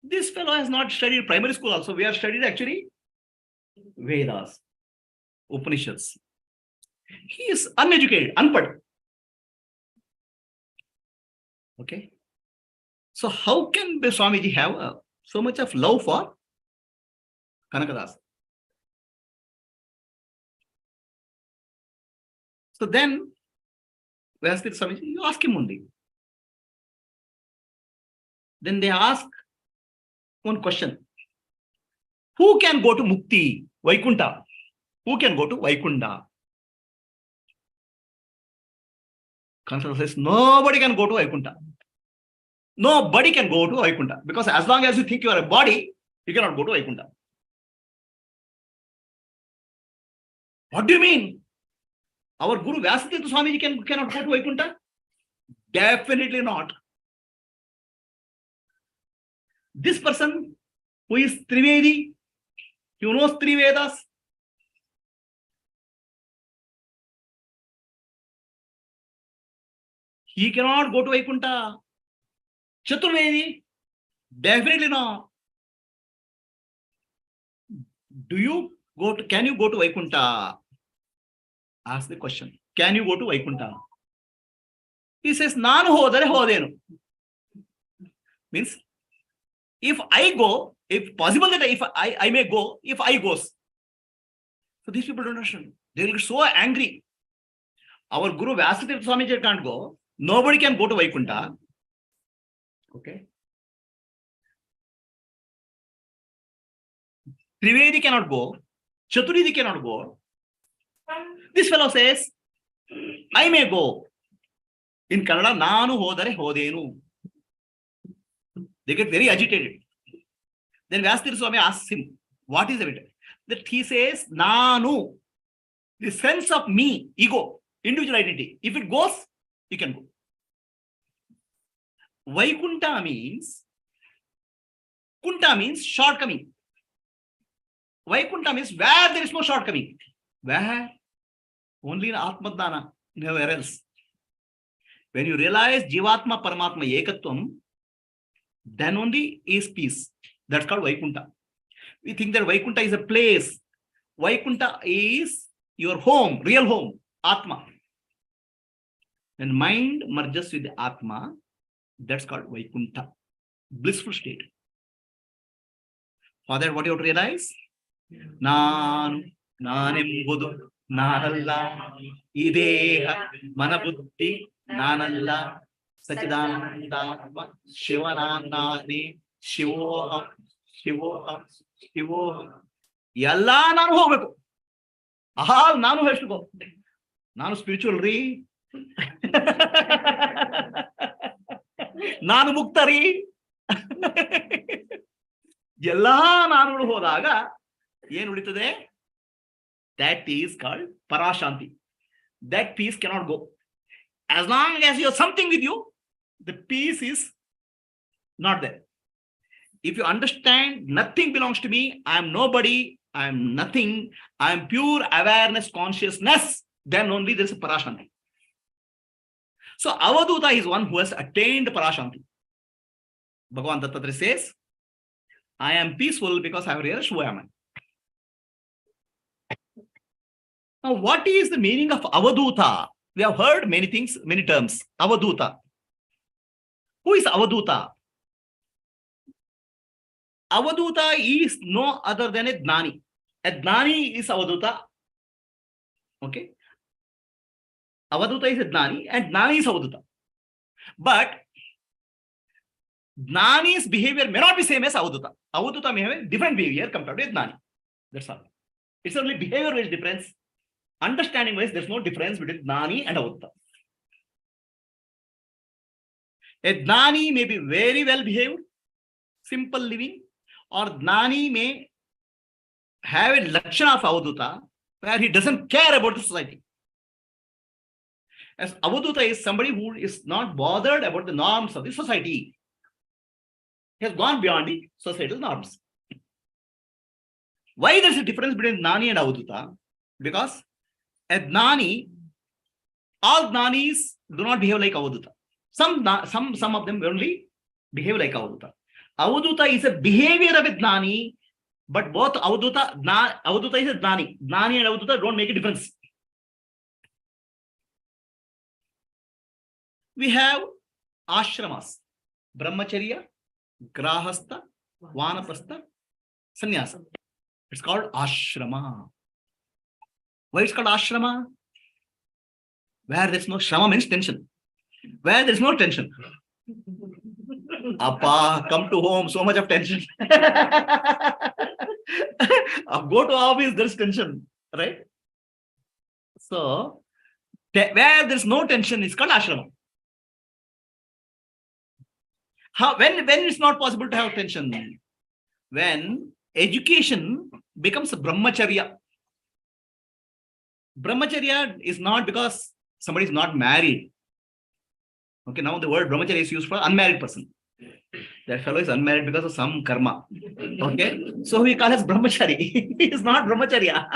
This fellow has not studied primary school also. We have studied actually Vedas, Upanishads. He is uneducated, unpad. Okay. So how can the Swamiji have so much of love for Kanakadasa? So then, Vyasatirtha Swamiji, you ask him only. Then they ask one question. Who can go to Mukti, Vaikunta? Who can go to Vaikunta? Kanakadasa says, nobody can go to Vaikunta. Nobody can go to Vaikunta. Because as long as you think you are a body, you cannot go to Vaikunta. What do you mean? Our Guru Vyasatirtha Swamiji cannot go to Vaikunta? Definitely not. This person who is Trivedi, who knows 3 Vedas, he cannot go to Vaikunta. Chaturvedi, definitely not. Can you go to Vaikunta? Ask the question. Can you go to Vaikunta? He says, Nanu hodare hodenu. Means, if I go, if possible that if I may go, if I goes. So these people don't understand. They will get so angry. Our Guru Vyasatirtha Swamiji can't go. Nobody can go to Vaikunta. Okay. Trivedi cannot go. Chaturvedi cannot go. This fellow says, I may go. In Kannada, Nanu hodare hodenu. They get very agitated. Then Vyasatirtha Swami asks him, what is it? That he says, Nanu, the sense of me, ego, individual identity. If it goes, you can go. Vaikunta means, Kunta means shortcoming. Vaikunta means where there is no shortcoming. Where? Only in Atmadana, nowhere else. When you realize Jivatma Paramatma Ekatvam, then only is peace. That's called Vaikunta. We think that Vaikunta is a place. Vaikunta is your home, real home, Atma. When mind merges with the Atma, that's called Vaikunta, blissful state. For that, what you have to realize? Nanembudu, Nanalla, Ideha, Manabuddhi, Nanalla, Sachidananda, Shivananani, Shivoham, Shivoham, Shivoham. Yalla Nanu hogabeku. All Nanu has to go. Nanu spiritual re. Nanu mukta re. Yalla Nanu hodaga ಏನು ಉಳಿತದೆ? That is called Parashanti. That peace cannot go. As long as you have something with you, the peace is not there. If you understand nothing belongs to me, I am nobody, I am nothing, I am pure awareness, consciousness, then only there is a Parashanti. So Avaduta is one who has attained Parashanti. Bhagavan Dattatreya says, I am peaceful because I have realized who am I. Now, what is the meaning of avaduta? We have heard many things, many terms. Avaduta. Who is avaduta? Avaduta is no other than a Jnani. A Jnani is avaduta. Okay. Avaduta is a Jnani and Jnani is avaduta. But Jnani's behavior may not be same as avaduta. Avaduta may have a different behavior compared to a Jnani. That's all. It's only behavior-wise difference. Understanding-wise, there's no difference between Jnani and avaduta. A Jnani may be very well behaved, simple living, or Jnani may have a lakshana of avaduta where he doesn't care about the society. As avaduta is somebody who is not bothered about the norms of the society. He has gone beyond the societal norms. Why there's a difference between Jnani and avaduta? Because a Jnani, all Jnanis do not behave like avaduta. Some of them only behave like avaduta. Avaduta is a behavior of a Jnani, but both avaduta is a Jnani. Jnani and avaduta don't make a difference. We have ashramas, brahmacharya, grahastha, vanaprastha, sannyasa. It's called ashrama. Why it's called ashrama? Where there's no shrama means tension. Where there's no tension. Appa, come to home, so much of tension. Go to office, there's tension, right? So, where there's no tension, it's called ashrama. When it's not possible to have tension? When education becomes a brahmacharya. Brahmacharya is not because somebody is not married. Okay, now the word brahmacharya is used for unmarried person. That fellow is unmarried because of some karma. Okay, so we call as brahmachari. He is not brahmacharya.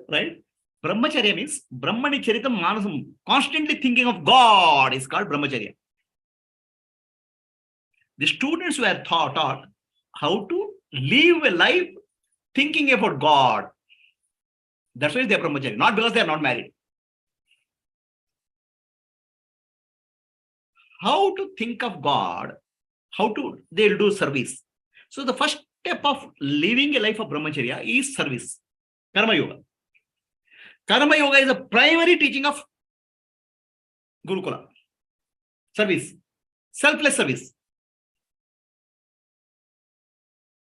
Right? Brahmacharya means brahmani charitam manasam. Constantly thinking of God is called brahmacharya. The students were taught how to live a life thinking about God. That's why they are brahmachari, not because they are not married. How to think of God, they'll do service. So the first step of living a life of brahmacharya is service, karma yoga. Karma yoga is a primary teaching of Gurukula. Service, selfless service.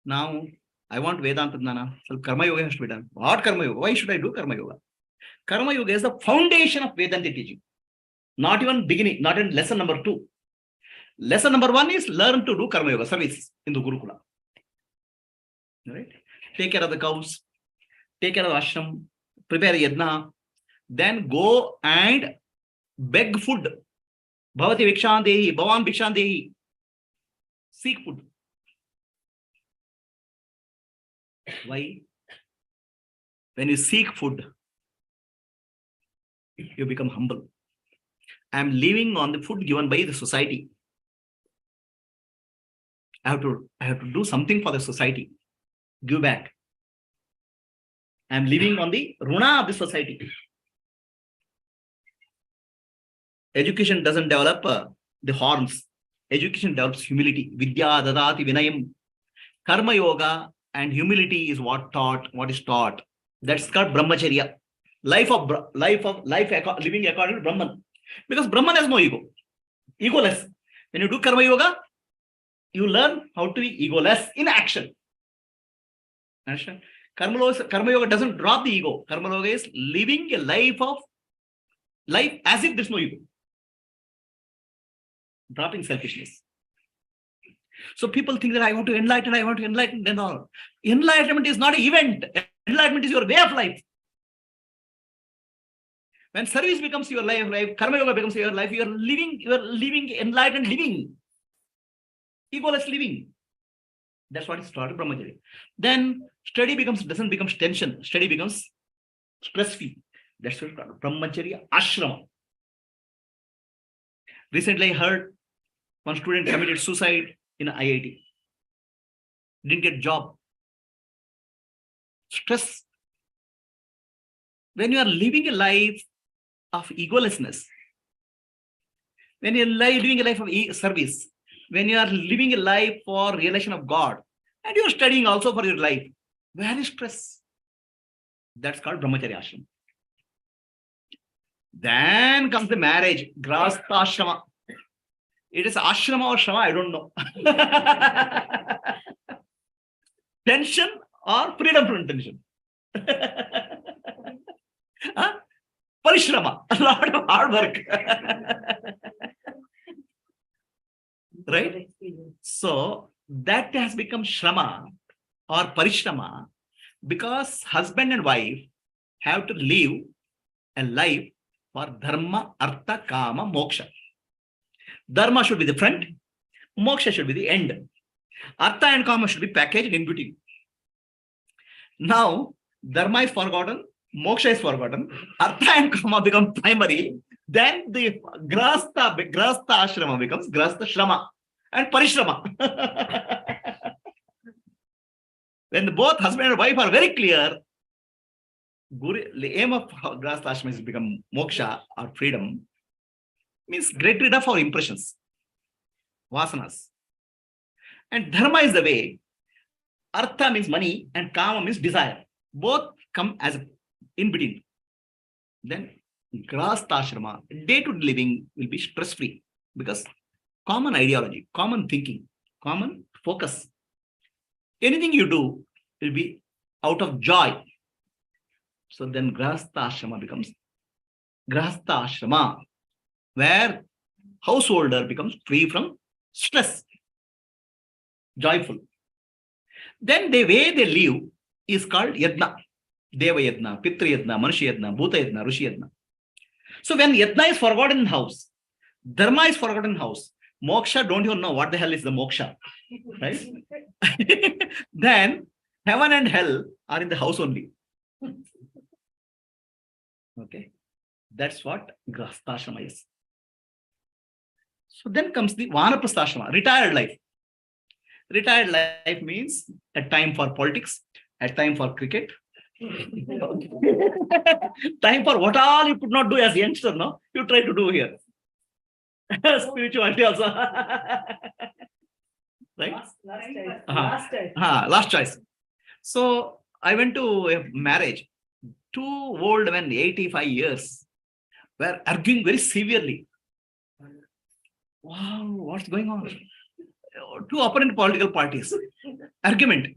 Now, I want Vedanta Jnana. So Karma Yoga has to be done. What Karma Yoga? Why should I do Karma Yoga? Karma Yoga is the foundation of Vedanta teaching. Not even beginning, not in lesson number 2. Lesson number 1 is learn to do Karma Yoga, service in the Gurukula. Right? Take care of the cows, take care of the ashram, prepare yajna, then go and beg food. Bhavati Vikshan Dehi, Bhavan Vikshan Dehi. Seek food. Why? When you seek food, you become humble. I am living on the food given by the society. I have to do something for the society. Give back. I am living on the runa of the society. Education doesn't develop the horns. Education develops humility. Vidya dadati vinayam. Karma yoga and humility is what is taught. That's called brahmacharya. Life living according to Brahman. Because Brahman has no ego. Egoless. When you do karma yoga, you learn how to be egoless in action. Understand? Karma yoga doesn't drop the ego. Karma yoga is living a life as if there's no ego. Dropping selfishness. So people think that I want to enlighten, then all. Enlightenment is not an event. Enlightenment is your way of life. When service becomes your life, karma yoga becomes your life, you are living enlightened living. Egoless living. That's what is taught in brahmacharya. Then study doesn't become tension. Study becomes stress-free. That's what is called brahmacharya ashrama. Recently I heard one student committed suicide in IIT. Didn't get job. Stress. when you are living a life of egolessness, when you are living a life of service, when you are living a life for realization of God, and you are studying also for your life, where is stress? That's called brahmacharya ashram. Then comes the marriage, grahastha ashrama. It is ashrama or shrama, I don't know. Tension or freedom from tension. Huh? Parishrama, a lot of hard work. Right? So that has become shrama or parishrama because husband and wife have to live a life for dharma, artha, kama, moksha. Dharma should be the front, moksha should be the end. Artha and kama should be packaged in between. Now, dharma is forgotten, moksha is forgotten, artha and kama become primary, then the grahastha ashrama becomes grahastha shrama and parishrama. When both husband and wife are very clear, the aim of grahastha ashrama is to become moksha or freedom, means get rid of our impressions, vasanas. And dharma is the way. Artha means money and kama means desire. Both come as in between. Then grahastha ashrama, day-to-day living will be stress-free because common ideology, common thinking, common focus. Anything you do will be out of joy. So then grahastha ashrama becomes grahastha ashrama, where householder becomes free from stress, joyful. Then the way they live is called yadna, deva yadna, pitra yadna, manushya yadna, bhuta yadna, rushi yadna. So when yadna is forgotten in house, dharma is forgotten in house, moksha, don't you know what the hell is the moksha, right? Then heaven and hell are in the house only. Okay, that's what grahastha ashrama is. So then comes the vanaprastha ashrama, retired life. Retired life means a time for politics, a time for cricket, time for what all you could not do as a youngster, no? You try to do here. Spirituality also. Right? Last choice. So I went to a marriage. Two old men, 85 years, were arguing very severely. Wow, what's going on? Two opponent political parties. Argument.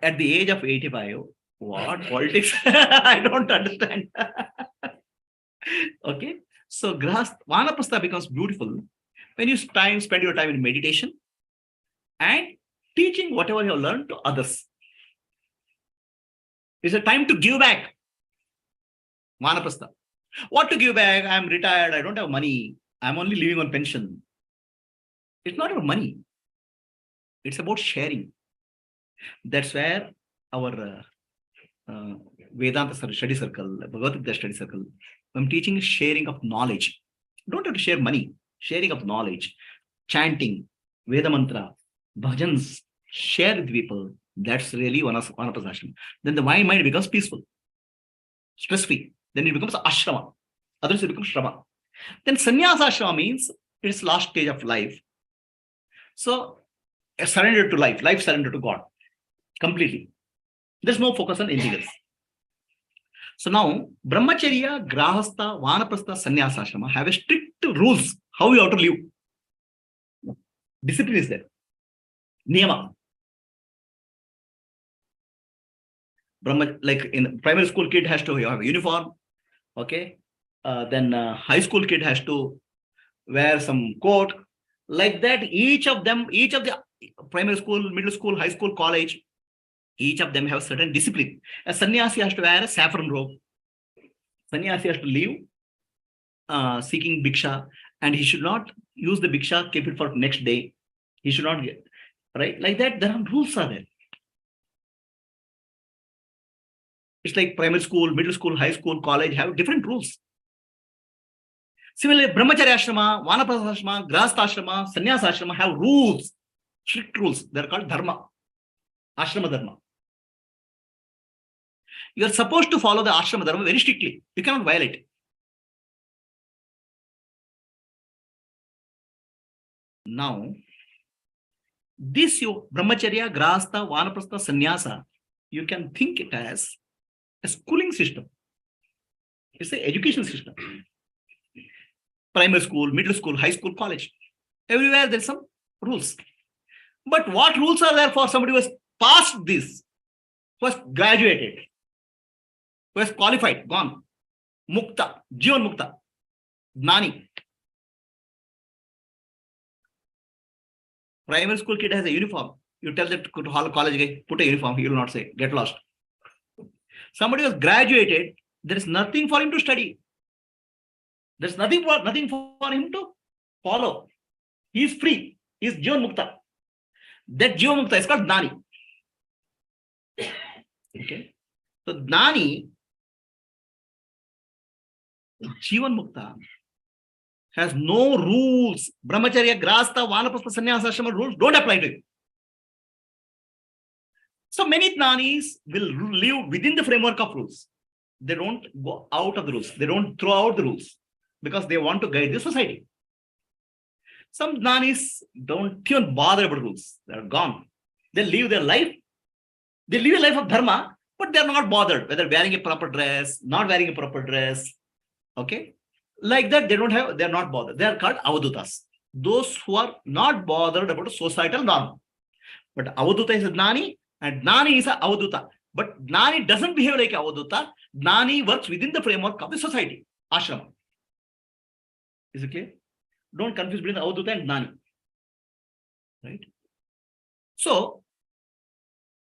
At the age of 85, what politics? I don't understand. Okay. So vanaprastha becomes beautiful when you spend your time in meditation and teaching whatever you have learned to others. It's a time to give back. Vanaprastha. What to give back? I'm retired. I don't have money. I'm only living on pension. It's not about money. It's about sharing. That's where our Vedanta study circle, Bhagavad Gita study circle, I'm teaching sharing of knowledge. Don't have to share money. Sharing of knowledge, chanting, Veda mantra, bhajans, share with people. That's really vanaprastha ashrama. Then the mind becomes peaceful, stress-free. Then it becomes ashrama. Otherwise it becomes shrama. Then sannyasa ashrama means it's last stage of life. So surrender to life surrender to God completely. There's no focus on anything else. So now brahmacharya, grahastha, vanaprastha, sannyasa ashrama have a strict rules how you have to live. Discipline is there. Niyama. Like in primary school, kid has to have a uniform. Okay. Then high school kid has to wear some coat. Like that, each of the primary school, middle school, high school, college, each of them have certain discipline. A sannyasi has to wear a saffron robe. Sannyasi has to live seeking bhiksha, and he should not use the bhiksha, keep it for next day. He should not get, right? Like that, there are rules are there. It's like primary school, middle school, high school, college have different rules. Similarly, brahmacharya ashrama, vanaprastha ashrama, grahastha ashrama, sannyasa ashrama have rules, strict rules. They're called dharma, ashrama dharma. You are supposed to follow the ashrama dharma very strictly. You cannot violate it. Now, this brahmacharya, grahastha, vanaprastha, sannyasa, you can think it as a schooling system. It's an education system. Primary school, middle school, high school, college. Everywhere there's some rules. But what rules are there for somebody who has passed this, who has graduated, who has qualified, gone, mukta, jivan mukta, gnani. Primary school kid has a uniform. You tell that to college guy, put a uniform, he will not say, get lost. Somebody who has graduated, there is nothing for him to study. There's nothing for him to follow. He is free. He is jivan mukta. That jivan mukta is called gnani. Okay. So gnani, jivan mukta, has no rules. Brahmacharya, grahastha, vanaprastha, sannyasa, ashrama rules don't apply to him. So many jnanis will live within the framework of rules. They don't go out of the rules. They don't throw out the rules because they want to guide the society. Some jnanis don't even bother about rules. They're gone. They live their life. They live a life of dharma, but they're not bothered whether wearing a proper dress, not wearing a proper dress. Okay. Like that, they're not bothered. They are called avadutas. Those who are not bothered about a societal norm. But avaduta is a gnani and gnani is a avaduta. But gnani doesn't behave like avaduta. Gnani works within the framework of the society, ashrama. Is it clear? Don't confuse between the avaduta and gnani. Right? So,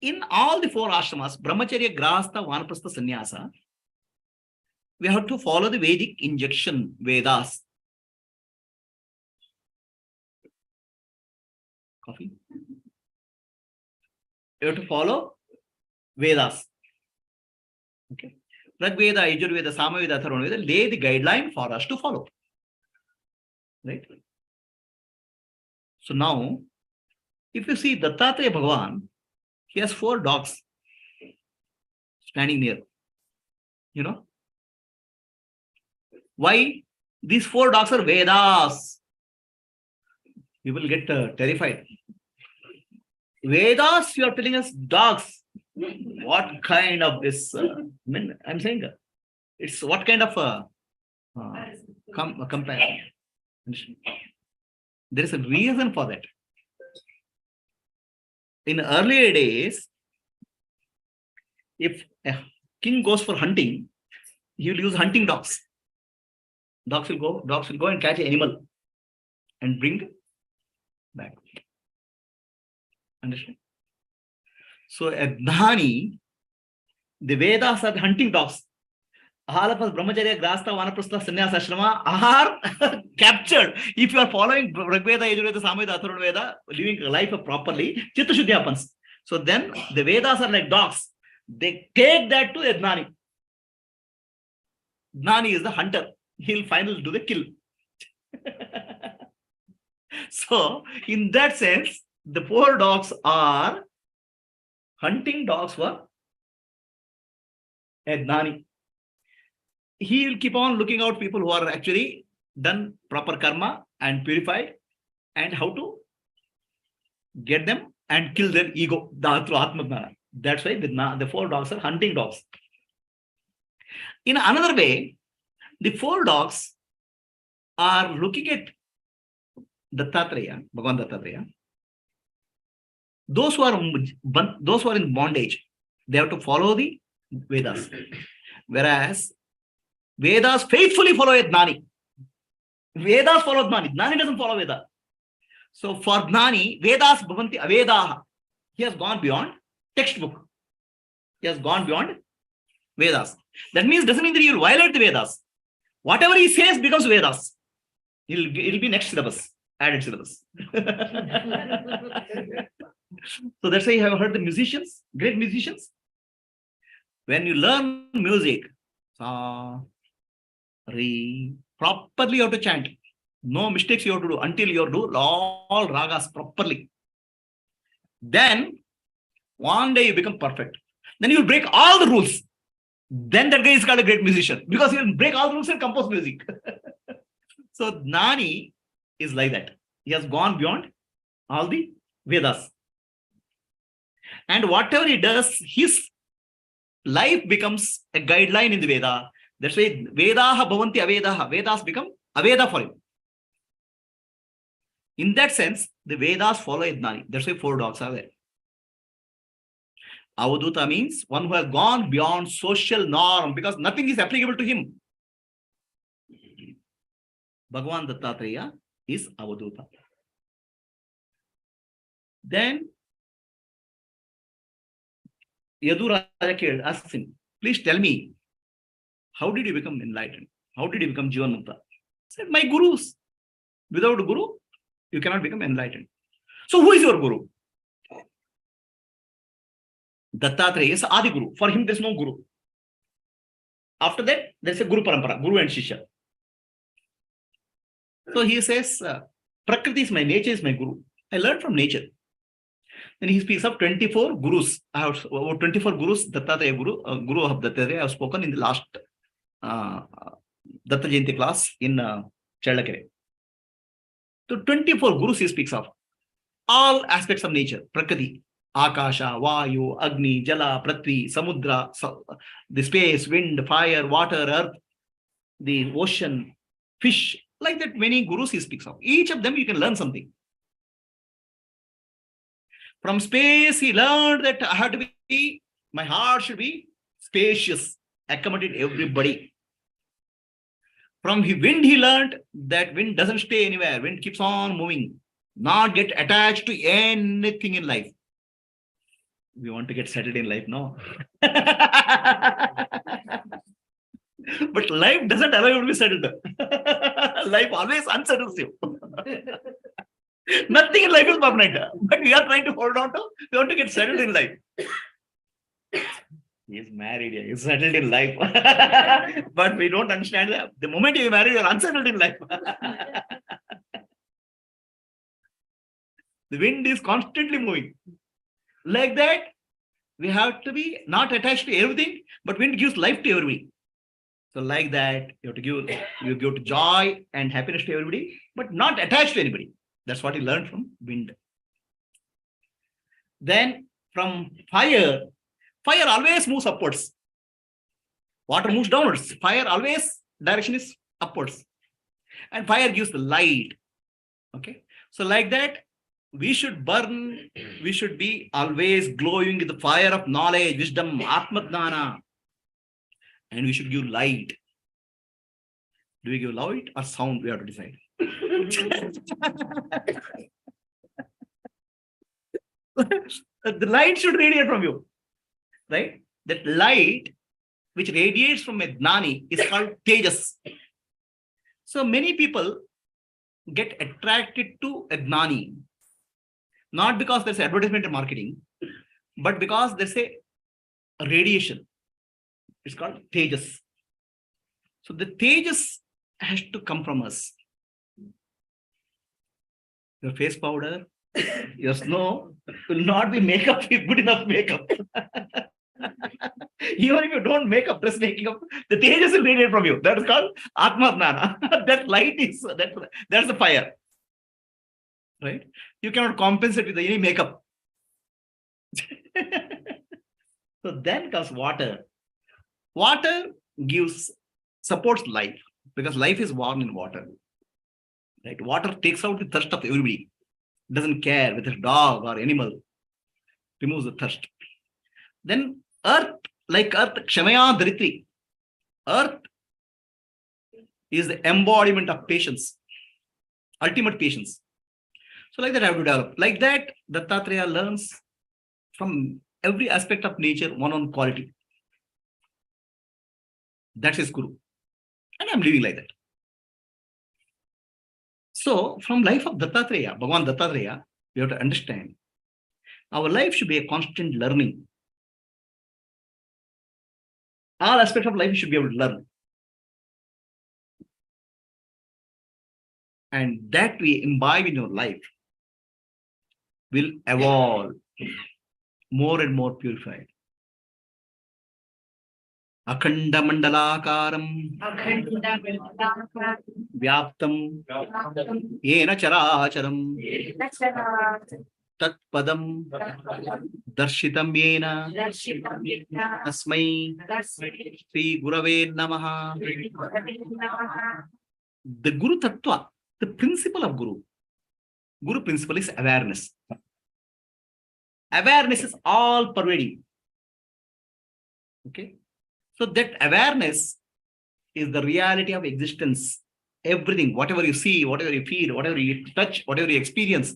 in all the four ashramas, brahmacharya, grahastha, vanaprastha, sannyasa, we have to follow the Vedic injection, Vedas. Coffee? You have to follow Vedas. Okay. Rigveda, Yajurveda, Samaveda, Atharvaveda lay the guideline for us to follow. Right? So now, if you see Dattatreya Bhagavan, he has 4 dogs standing near. You know? Why? These 4 dogs are Vedas. You will get terrified. Vedas, you are telling us dogs. What kind of this? I'm saying it's what kind of comparison? There is a reason for that. In earlier days, if a king goes for hunting, he will use hunting dogs. Dogs will go and catch an animal and bring back. Understand? So at Dhani, the Vedas are the hunting dogs. All of us, brahmacharya, grahastha, vanaprastha, sannyasa, ashrama, are captured. If you are following Rigveda, Yajurveda, Samaveda, Atharvaveda, living a life properly, chitta shuddhi happens. So then the Vedas are like dogs. They take that to a Gnani. Gnani is the hunter. He'll finally do the kill. So, in that sense, the 4 dogs are hunting dogs for a Gnani. He will keep on looking out people who are actually done proper karma and purified, and how to get them and kill their ego through Atma. That's why the 4 dogs are hunting dogs. In another way, the 4 dogs are looking at Dattatreya, Bhagavan Dattatreya. Those who are in bondage, they have to follow the Vedas. Whereas Vedas faithfully follow a Gnani. Vedas follow Gnani. Gnani doesn't follow Veda. So for Gnani, Vedas bhavanti avedaha. He has gone beyond textbook. He has gone beyond Vedas. That means doesn't mean that you will violate the Vedas. Whatever he says becomes Vedas. It'll be next syllabus, added syllabus. So that's why you have heard the musicians, great musicians. When you learn music, properly you have to chant. No mistakes you have to do until you do all ragas properly. Then one day you become perfect. Then you will break all the rules. then that guy is called a great musician because he will break all rules and compose music. So Gnani is like that. He has gone beyond all the Vedas. And whatever he does, his life becomes a guideline in the Veda. That's why Vedaha bhavanti avedaha. Vedas become Aveda for him. In that sense, the Vedas follow Gnani. That's why 4 dogs are there. Avaduta means one who has gone beyond social norm because nothing is applicable to him. Bhagavan Dattatreya is Avaduta. Then Yadu Raja asks him, please tell me, how did you become enlightened? How did you become Jivan Mukta? He said, my gurus. Without a guru, you cannot become enlightened. So who is your guru? Dattatreya is Adi Guru. For him, there is no guru. After that, there is a Guru Parampara, Guru and Shishya. So he says, Prakriti is my nature, is my guru. I learned from nature. Then he speaks of 24 gurus. I have 24 gurus, Dattatreya Guru, Guru of Dattatreya. I have spoken in the last Datta Jayanti class in Chellakere. So 24 gurus he speaks of. All aspects of nature, Prakriti, Akasha, Vayu, Agni, Jala, Prithvi, Samudra, the space, wind, fire, water, earth, the ocean, fish, like that many gurus he speaks of. Each of them you can learn something. From space, he learned that I have to be, my heart should be spacious, accommodate everybody. From wind, he learned that wind doesn't stay anywhere. Wind keeps on moving, not get attached to anything in life. We want to get settled in life, no? But life doesn't allow you to be settled. Life always unsettles you. Nothing in life is permanent. But we are trying to hold on to, we want to get settled in life. He is married, he is settled in life. But we don't understand that the moment you are married, you are unsettled in life. The wind is constantly moving. Like that, we have to be not attached to everything, but wind gives life to everybody. So like that, you give joy and happiness to everybody, but not attached to anybody. That's what he learned from wind. Then from fire, fire always moves upwards. Water moves downwards. Fire always direction is upwards. And fire gives the light. Okay. So like that, we should burn, we should be always glowing with the fire of knowledge, wisdom, Atma Dhyana. And we should give light. Do we give light or sound? We have to decide. The light should radiate from you. Right? That light which radiates from a Gnani is called Tejas. So many people get attracted to a Gnani. Not because there's advertisement and marketing, but because there's a radiation. It's called Tejas. So the Tejas has to come from us. Your face powder, your snow will not be makeup, good enough makeup. Even if you don't make up, dress making up, the Tejas will radiate from you. That is called Atma Dhyana. That light is, that's the fire. Right? You cannot compensate with any makeup. So then comes water. Water supports life because life is born in water. Right? Water takes out the thirst of everybody. Doesn't care whether it's dog or animal. Removes the thirst. Then earth, like earth, Kshamaya Dharitri. Earth is the embodiment of patience. Ultimate patience. So like that I have to develop. Like that, Dattatreya learns from every aspect of nature one quality. That's his guru. And I'm living like that. So from life of Dattatreya, Bhagavan Dattatreya, we have to understand our life should be a constant learning. All aspects of life you should be able to learn. And that we imbibe in your life will evolve more and more purified. Akhanda mandalakaram vyaptam yena characharam tat padam darshitam yena tasmai Sri Gurave Namaha. The Guru Tattva, the principle of Guru principle is awareness. Awareness is all pervading. Okay, so that awareness is the reality of existence. Everything, whatever you see, whatever you feel, whatever you touch, whatever you experience,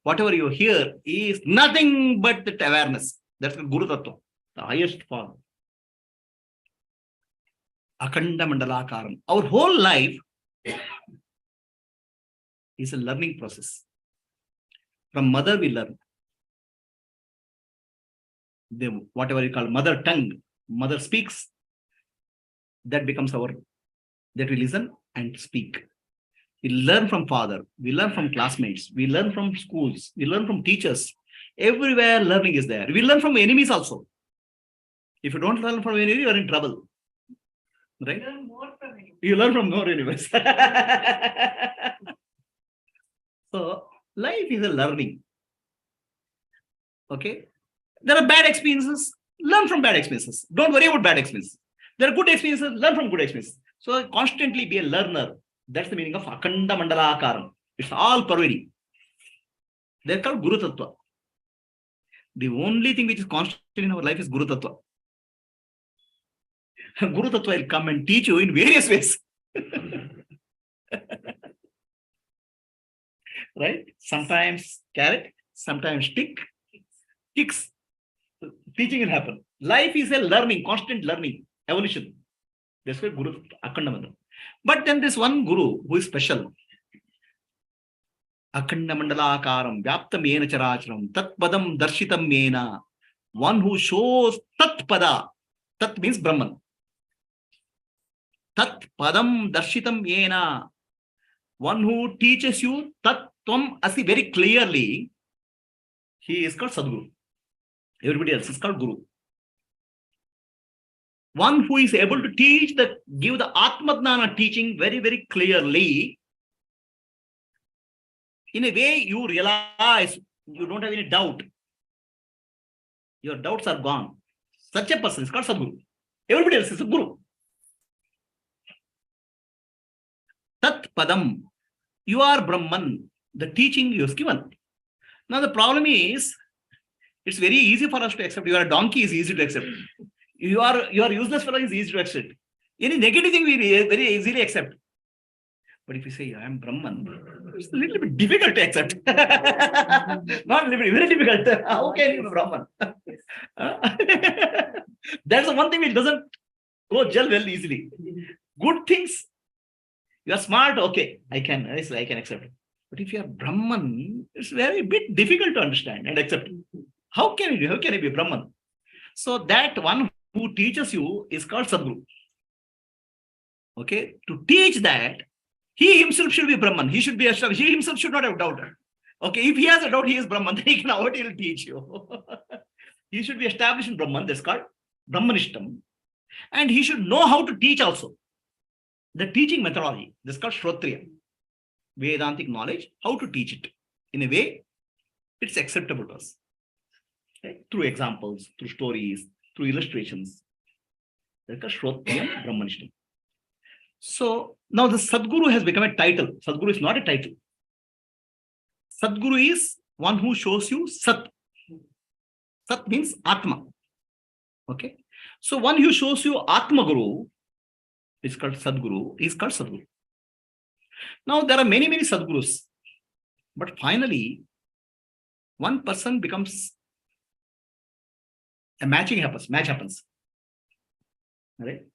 whatever you hear is nothing but that awareness. That's the Guru Tattva, the highest form. Akhanda Mandalakaram. Our whole life is a learning process. From mother we learn. Whatever you call mother tongue, mother speaks, that becomes our, that we listen and speak. We learn from father, we learn from classmates, we learn from schools, we learn from teachers. Everywhere learning is there. We learn from enemies also. If you don't learn from enemy, you are in trouble. Right? You learn from more enemies. So life is a learning. Okay. There are bad experiences. Learn from bad experiences. Don't worry about bad experiences. There are good experiences. Learn from good experiences. So constantly be a learner. That's the meaning of Akhanda Mandalakaram. It's all pervading. They're called Guru Tattva. The only thing which is constant in our life is Guru Tattva. Guru Tattva will come and teach you in various ways. Right? Sometimes carrot, sometimes stick, kicks. Teaching will happen. Life is a learning, constant learning, evolution. That's why Guru Akhanda Mandala. But then this one Guru who is special. Akhanda Mandalakaram Vyaptam Yena Characharam Tat Padam Darshitam Yena. One who shows Tat Pada. Tat means Brahman. Tat Padam Darshitam Yena. One who teaches you Tat Tvam Asi very clearly. He is called Sadguru. Everybody else is called Guru. One who is able to teach give the Atma Jnana teaching very, very clearly. In a way, you realize you don't have any doubt. Your doubts are gone. Such a person is called Sadguru. Everybody else is a Guru. Tat Padam. You are Brahman. The teaching you have given. Now the problem is, it's very easy for us to accept. You are a donkey is easy to accept. You are useless fellow is easy to accept. Any negative thing we very easily accept. But if you say I am Brahman, it's a little bit difficult to accept. Not a little bit, very difficult. How can you be Brahman? That's the one thing which doesn't go gel well easily. Good things, you are smart, okay, I can accept. But if you are Brahman, it's very bit difficult to understand and accept. How can you be Brahman? So that one who teaches you is called Sadguru. Okay, to teach that, he himself should be Brahman. He should be established. He himself should not have doubt. Okay, if he has a doubt, he is Brahman. Then he can avoid. He will teach you. He should be established in Brahman. That's called Brahmanishtam, and he should know how to teach also. The teaching methodology. That's called Shrotriya. Vedantic knowledge. How to teach it in a way it's acceptable to us. Okay? Through examples, through stories, through illustrations. That's called Shrotriya Brahmanishtam. So now the Sadguru has become a title. Sadguru is not a title. Sadguru is one who shows you Sat. Sat means Atma. Okay. So one who shows you Atma Guru is called Sadguru. He is called Sadguru. Now there are many Sadgurus. But finally, one person becomes a match happens. Right?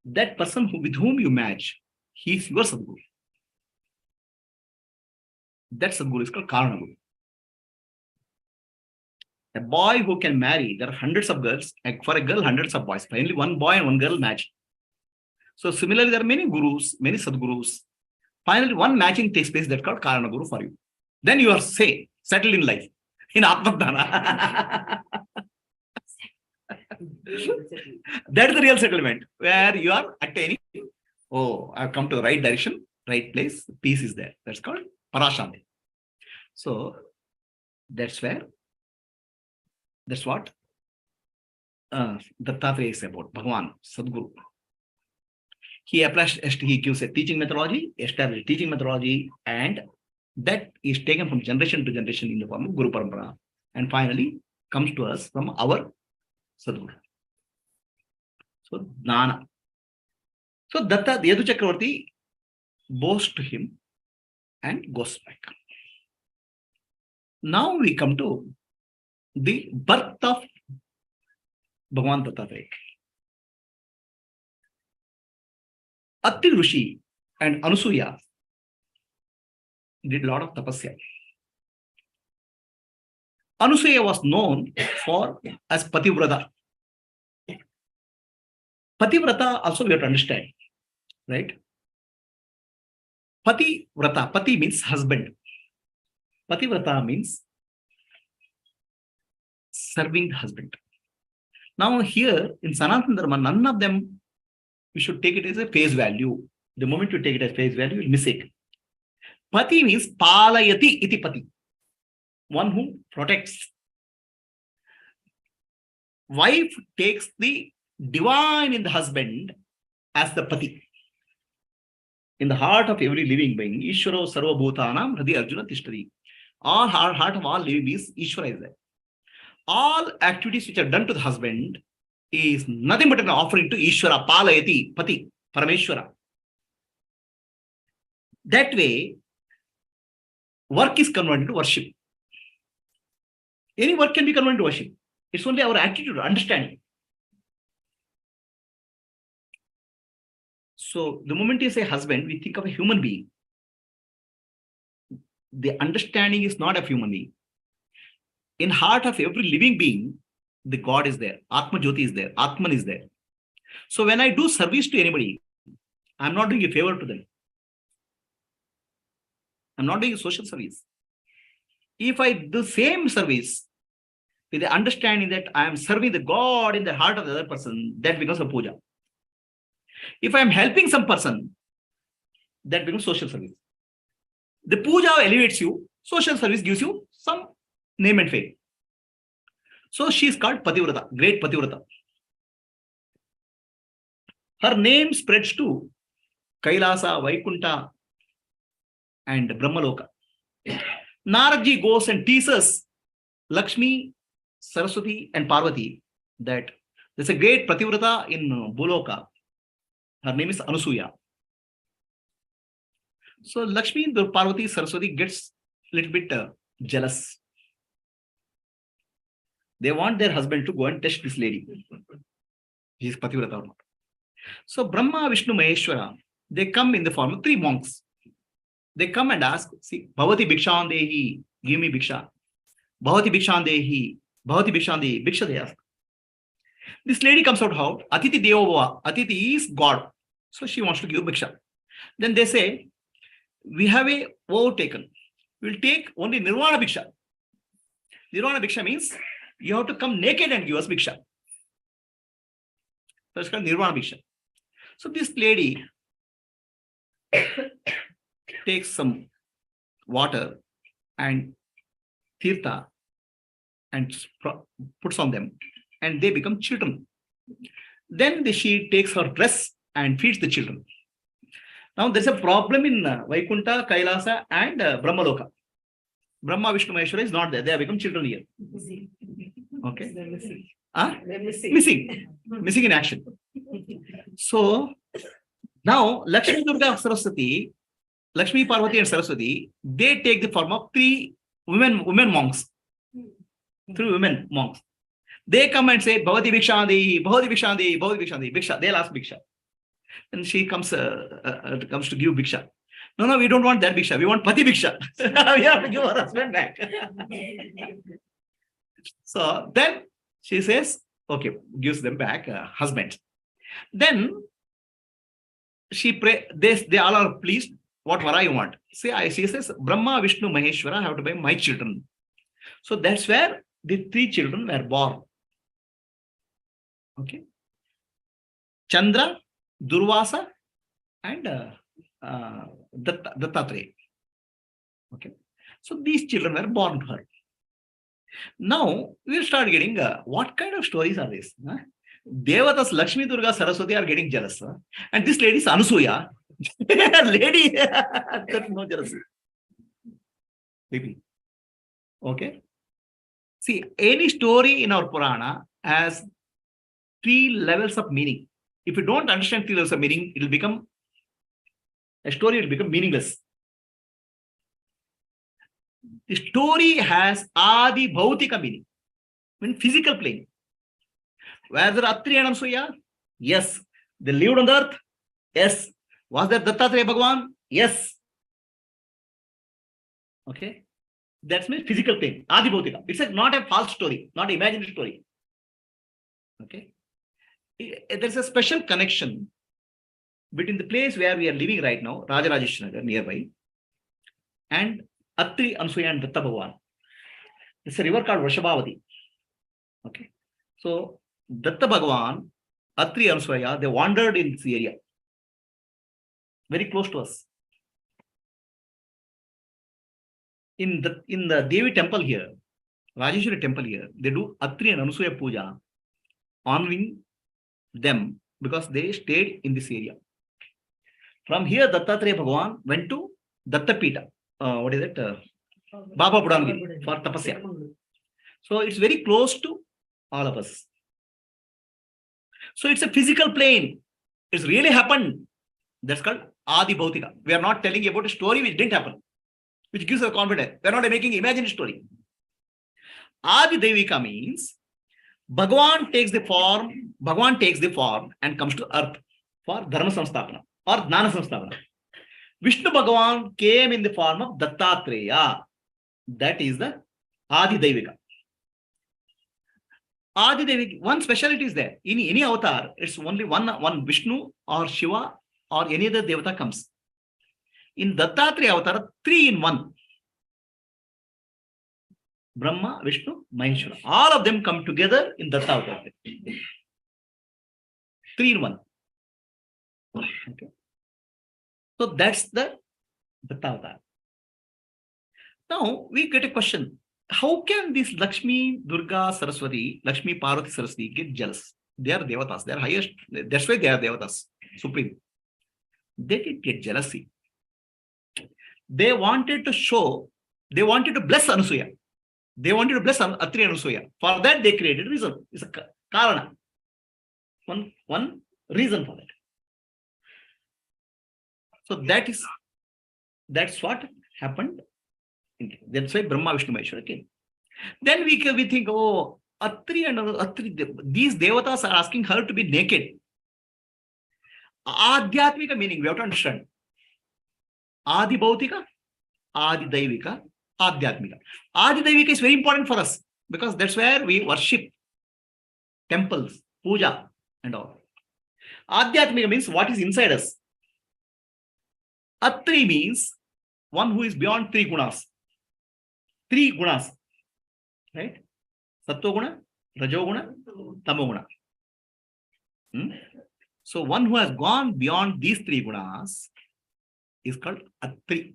That person with whom you match, he is your Sadguru. That Sadguru is called Karana Guru. A boy who can marry, there are hundreds of girls, for a girl, hundreds of boys. Finally, one boy and one girl match. So similarly, there are many gurus, many Sadgurus. Finally, one matching takes place that's called Karana Guru for you. Then you are settled in life, in Atma Jnana. That is the real settlement, where you are attaining, oh, I've come to the right direction, right place, peace is there. That's called parashanti. So that's what Dattatreya is about, Bhagavan, Sadguru. He gives a teaching methodology, established teaching methodology, and that is taken from generation to generation in the form of Guru Parampara, and finally comes to us from our Sadguru. So Jnana. So Datta, the Yadu Chakravarti, bows to him and goes back. Now we come to the birth of Bhagavan Dattatreya. Atri Rishi and Anusuya did a lot of tapasya. Anusuya was known as Pativrata. Pativrata also we have to understand, right? Pativrata, Pati means husband. Pativrata means serving the husband. Now here in Sanatana Dharma, none of them, we should take it as a face value. The moment you take it as face value, you'll mistake. Pati means palayati iti pati, one who protects. Wife takes the divine in the husband as the pati. In the heart of every living being, Ishvaro sarva bhutanam hradi arjuna tishtari. All heart of all living beings, Ishvara is there. All activities which are done to the husband is nothing but an offering to Ishvara, palayati, pati, Parameshwara. That way, work is converted to worship. Any work can be converted to worship. It's only our attitude, understanding. So the moment you say husband, we think of a human being. The understanding is not of human being. In heart of every living being, the God is there. Atma Jyoti is there. Atman is there. So when I do service to anybody, I'm not doing a favor to them. I'm not doing a social service. If I do the same service with the understanding that I am serving the God in the heart of the other person, that becomes a puja. If I am helping some person, that becomes social service. The puja elevates you, social service gives you some name and fame. So she is called Pativrata, great Pativrata. Her name spreads to Kailasa, Vaikunta, and Brahmaloka. Naradji goes and teases Lakshmi, Saraswati, and Parvati that there's a great Pativrata in Buloka. Her name is Anusuya. So Lakshmi, Parvati, Saraswati gets a little bit jealous. They want their husband to go and test this lady. She is Pativrata or not. So Brahma, Vishnu, Maheshwara, they come in the form of 3 monks. They come and ask, see, Bhavati Bhikshan Dehi, give me Bhiksha. Bhavati Bhikshan Dehi, Bhavati Bhikshan Dehi, Bhiksha they ask. This lady comes out how? Atiti Devova. Atiti is God. So she wants to give Bhiksha. Then they say, we have a vow taken. We'll take only Nirvana Bhiksha. Nirvana Bhiksha means you have to come naked and give us Bhiksha. That's called Nirvana Bhiksha. So this lady takes some water and tirtha and puts on them, and they become children. Then she takes her dress and feeds the children. Now there's a problem in Vaikunta, Kailasa, and Brahmaloka. Brahma, Vishnu, Maheshwara is not there. They have become children here. Okay. Missing in action. So now Lakshmi, Durga, Saraswati, Lakshmi, Parvati, and Saraswati, they take the form of 3 women monks. 3 women monks. They come and say, Bhavati Bhikshandi, Bhavati Bhikshandi, Bhavati Bhikshandi, Bhiksha. They'll ask Bhiksha. And she comes to give Bhiksha. No, we don't want that Bhiksha. We want Pati Bhiksha. We have to give our husband back. So then she says, okay, gives them back husband. Then she they all are pleased. What vara you want? She says, Brahma, Vishnu, Maheshwara have to be my children. So that's where the 3 children were born. Okay. Chandra, Durvasa, and Dattatreya. Okay. So these children were born to her. Now we'll start getting what kind of stories are these? Devatas Lakshmi, Durga, Saraswati are getting jealous. And this lady is Anusuya. Lady, there's no jealousy. Maybe. Okay. See, any story in our Purana has 3 levels of meaning. If you don't understand 3 levels of meaning, it will become a story will become meaningless. The story has Adi Bhautika meaning, in physical plane. Where there are Atri and Ansuya? Yes. They lived on the earth? Yes. Was there Dattatreya Bhagavan? Yes. Okay. That's means physical plane, Adi Bhautika. It's not a false story, not an imaginary story. Okay. There's a special connection between the place where we are living right now, Rajarajeshnagar nearby, and Atri, Ansuya, and Datta Bhagavan. It's a river called Vrishabhavati. Okay. So Datta Bhagavan, Atri, Ansuya, they wandered in this area. Very close to us. In the Devi temple here, Rajeshwari temple here, they do Atri and Ansuya puja, honoring them because they stayed in this area. From here, Dattatreya Bhagavan went to Dattapita. What is it? Baba Budangiri for tapasya. So it's very close to all of us. So it's a physical plane. It's really happened. That's called Adi Bhautika. We are not telling you about a story which didn't happen, which gives us confidence. We are not making imaginary story. Adi Devika means Bhagavan takes the form and comes to earth for Dharma Samstapana or Jnana Samstapana. Vishnu Bhagavan came in the form of Dattatreya. That is the Adi Devika. Adi Devika, one speciality is there. In any avatar, it's only one Vishnu or Shiva or any other Devata comes. In Dattatreya avatar, 3 in 1. Brahma, Vishnu, Maheshwara. All of them come together in Datta avatar. 3 in 1. Okay. So that's the Datta avatar. Now we get a question. How can this Lakshmi, Durga, Saraswati, Lakshmi, Parvati, Saraswati get jealous? They are Devatas. They are highest. That's why they are Devatas. Supreme. They did get jealousy. They wanted to bless Anusuya. They wanted to bless Atri and Anusuya. For that, they created a reason. It's a karana. One reason for that. So that's what happened. That's why Brahma, Vishnu, Maheshwara came. Then we think, oh, Atri, these Devatas are asking her to be naked. Adhyatmika meaning, we have to understand. Adi Bhautika, Adi Daivika, Adhyatmika. Adi Daivika is very important for us because that's where we worship temples, puja, and all. Adhyatmika means what is inside us. Atri means one who is beyond 3 gunas. 3 gunas, right? Sattva guna, Rajo guna, Tamo guna. So one who has gone beyond these 3 gunas is called Atri.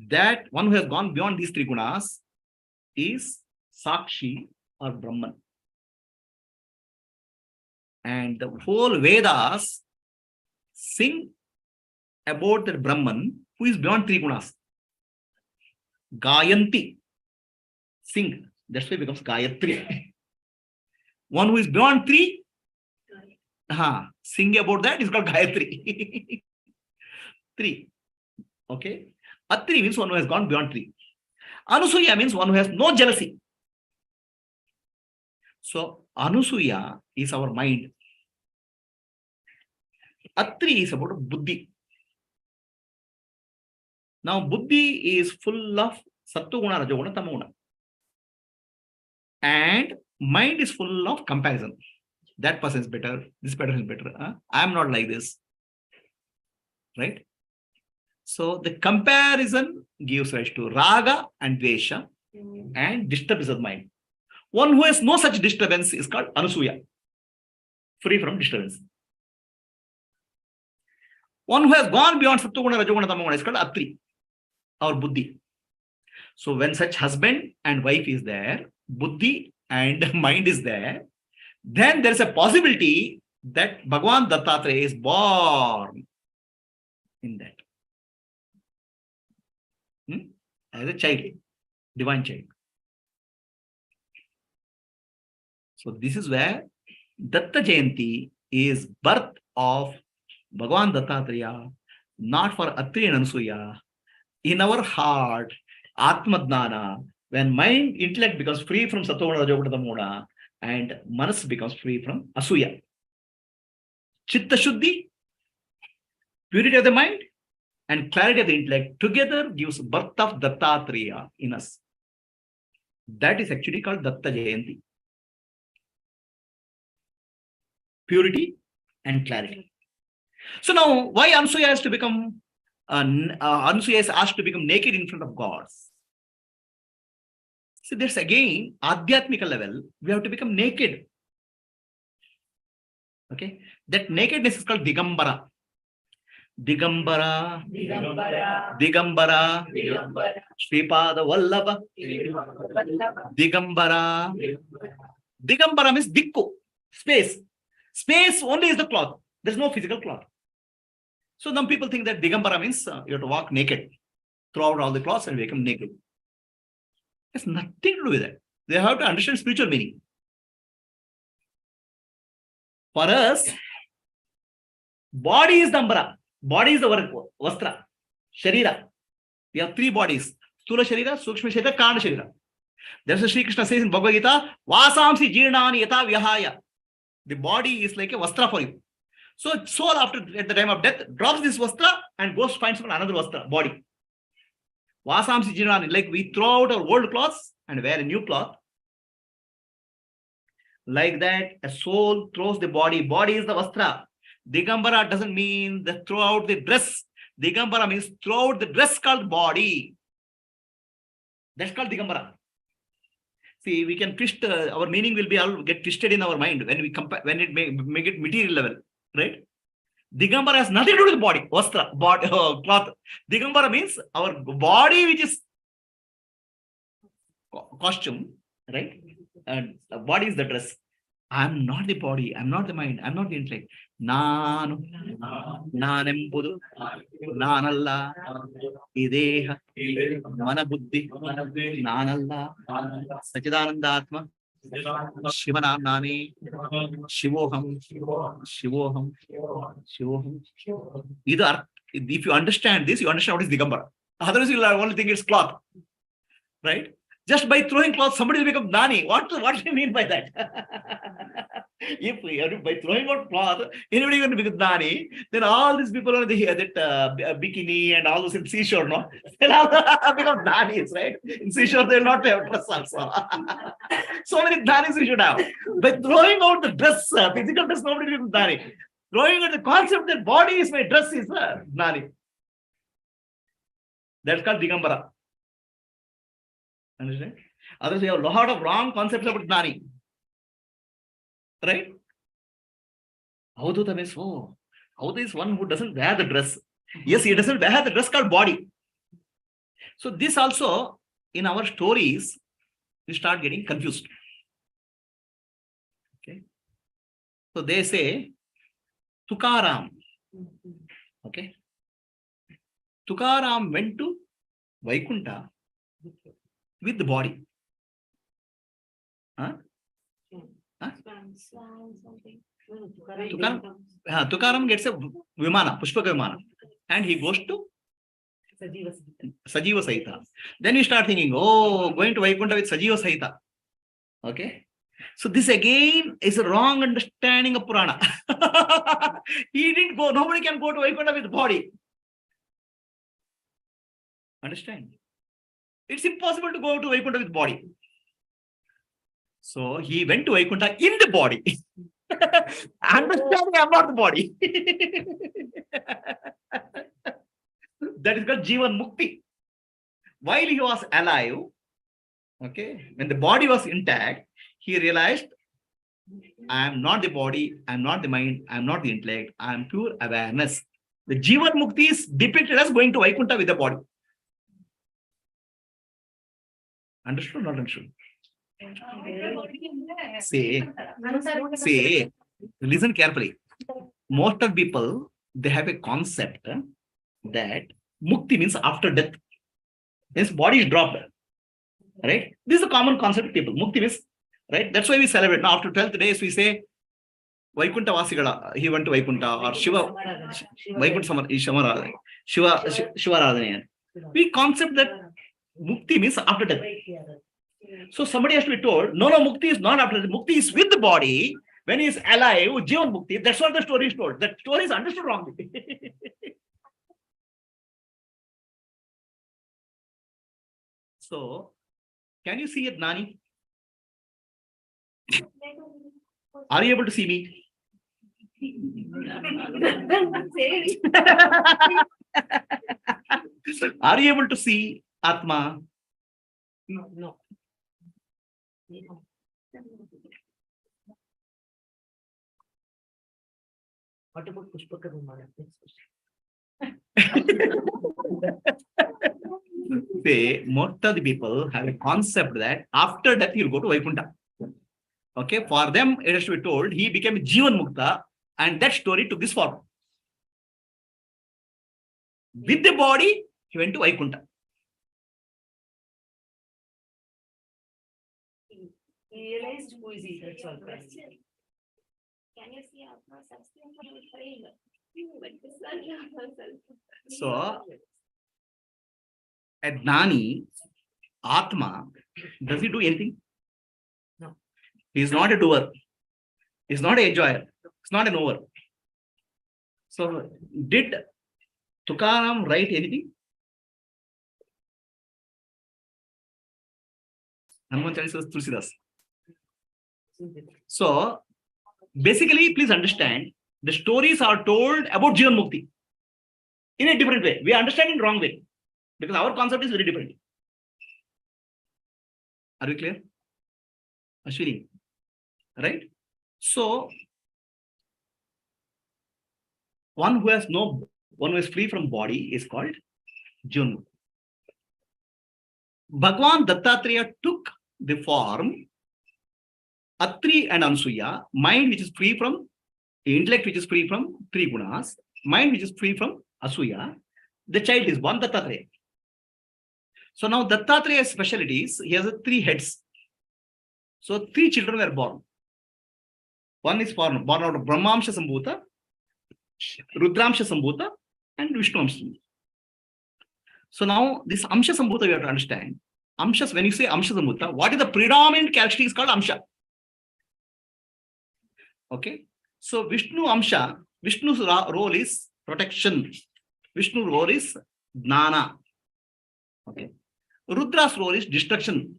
That one who has gone beyond these 3 gunas is Sakshi or Brahman. And the whole Vedas sing about the Brahman who is beyond 3 gunas. Jayanti, sing. That's why it becomes Gayatri. One who is beyond 3, sing about that is called Gayatri. 3. Okay. Atri means one who has gone beyond 3. Anusuya means one who has no jealousy. So Anusuya is our mind. Atri is about buddhi. Now buddhi is full of sattva-guna, rajoguna, tamoguna. And mind is full of comparison. That person is better, this person is better. I am not like this. Right? So the comparison gives rise to raga and dvesha and disturbs the mind. One who has no such disturbance is called Anusuya, free from disturbance. One who has gone beyond Sattva-guna, Rajoguna, Tamoguna is called Atri, or Buddhi. So when such husband and wife is there, Buddhi and mind is there, then there is a possibility that Bhagavan Dattatreya is born in that. As a child, divine child. So this is where Datta Jayanti is birth of Bhagavan Dattatreya, not for Atri and Ansuya. In our heart, Atma Dnana, when mind, intellect becomes free from Sattva-guna, Rajoguna, Tamoguna, and Manas becomes free from Asuya. Chitta Shuddhi, purity of the mind, and clarity of the intellect together gives birth of Dattatreya in us. That is actually called Datta Jayanti. Purity and clarity. So now, why Ansuya has to become Ansuya is asked to become naked in front of gods? So there's again Adhyatmika level, we have to become naked. Okay, that nakedness is called Digambara. Digambara, Digambara, Digambara, Digambara, Sripada Vallabha, Digambara. Digambara means Dikku, space. Space only is the cloth. There's no physical cloth. So some people think that Digambara means you have to walk naked, throw out all the clothes and become naked. It's nothing to do with that. They have to understand spiritual meaning. For us, body is the ambara. Body is the vastra, sharira. We have three bodies: Sthula Sharira, Sukshma Sharira, Karana Sharira. That's what Sri Krishna says in Bhagavad Gita, Vasamsi Jirnani Yata Vyahaya. The body is like a vastra for you. So soul, at the time of death, drops this vastra and goes finds another vastra, body. Vasamsi Jirnani, like we throw out our old clothes and wear a new cloth. Like that, a soul throws the body. Body is the vastra. Digambara doesn't mean the throw out the dress. Digambara means throw out the dress called body. That's called Digambara. See, we can twist, our meaning will be all get twisted in our mind when we compare, when it make it material level, right? Digambara has nothing to do with the body, vastra, body, cloth. Digambara means our body, which is costume, right? And the body is the dress. I'm not the body, I'm not the mind, I'm not the intellect. Nanu, Nanembudu, Nanalla, Ideha, Manabuddhi, Nanalla, Sachidananda Atma, Shivanamnani, Shivoham, Shivoham, Shivoham. Either, if you understand this, you understand what is Digambara. Otherwise, you'll only think it's cloth, right? Just by throwing cloth, somebody will become Nani. What do you mean by that? If by throwing out cloth, anybody going to become Nani, then all these people on the that bikini and all those in seashore, no? They'll all become Nanis, right? In seashore, they'll not have dress also. So many Nanis we should have. By throwing out the dress, physical dress, nobody will become Nani. Throwing out the concept that body is my dress is Nani. That's called Digambara. Understand? Otherwise, we have a lot of wrong concepts about Nani. Right? Avadhuta means, oh, Avadhuta is one who doesn't wear the dress. Yes, he doesn't wear the dress called body. So this also, in our stories, we start getting confused. Okay. So they say, Tukaram. Okay. Tukaram went to Vaikunta with the body. Huh? Huh? Tukaram gets a Vimana, Pushpaka Vimana, and he goes to Sajiva Sahita. Then you start thinking, oh, going to Vaikunta with Sajiva Sahita. Okay. So this again is a wrong understanding of Purana. He didn't go, nobody can go to Vaikunta with body. Understand? It's impossible to go to Vaikunta with body. So he went to Vaikunta in the body. Understanding I'm not the body. That is called Jivan Mukti. While he was alive, okay, when the body was intact, he realized, I am not the body, I am not the mind, I am not the intellect, I am pure awareness. The Jivan Mukti is depicted as going to Vaikuntha with the body. Understood or not understood? Say, listen carefully. Most of people, they have a concept that Mukti means after death. His body is dropped. Right? This is a common concept of people. Mukti means, right? That's why we celebrate. Now, after 12th days, we say, Vaikuntha Vasigala, he went to Vaikuntha, or Shiva, Vaikuntha Samaradhana, Shiva Radhana. We concept that Mukti means after death. So somebody has to be told, no, Mukti is not after death. Mukti is with the body. When he is alive, Jivan Mukti, that's what the story is told. That story is understood wrongly. So, can you see it, Nani? Are you able to see me? Are you able to see Atma? No. What about Pushpaka Vimana? Say, most of the people have a concept that after death he'll go to Vaikuntha. Okay, for them it has to be told he became Jivan Mukta, and that story took this form. With the body, he went to Vaikuntha. He realized who is he, that's all. Can you see Atma substance? So, at Gnani, Atma, does he do anything? No. He is not a doer. He is not an enjoyer. He's not an knower. So, did Tukaram write anything? Hanuman Chalisa Tulsidas. So, basically, please understand, the stories are told about Jivan Mukti in a different way. We understand in wrong way because our concept is very different. Are we clear? Ashwini, right? So, one who is free from body is called Jivan Mukti. Bhagwan Dattatreya took the form Atri and Ansuya, mind which is free from intellect, which is free from three gunas, mind which is free from Asuya. The child is born Dattatreya. So now Dattatreya's specialties, he has three heads. So three children were born. One is born out of Brahmamsha Sambhuta, Rudramsha Sambhuta, and Vishnu Amsha Sambhuta. So now this Amsha Sambhuta you have to understand. Amshas, when you say Amsha Sambhuta, what is the predominant characteristic is called Amsha. Okay. So Vishnu Amsha, Vishnu's role is protection. Vishnu's role is Jnana. Okay. Rudra's role is destruction.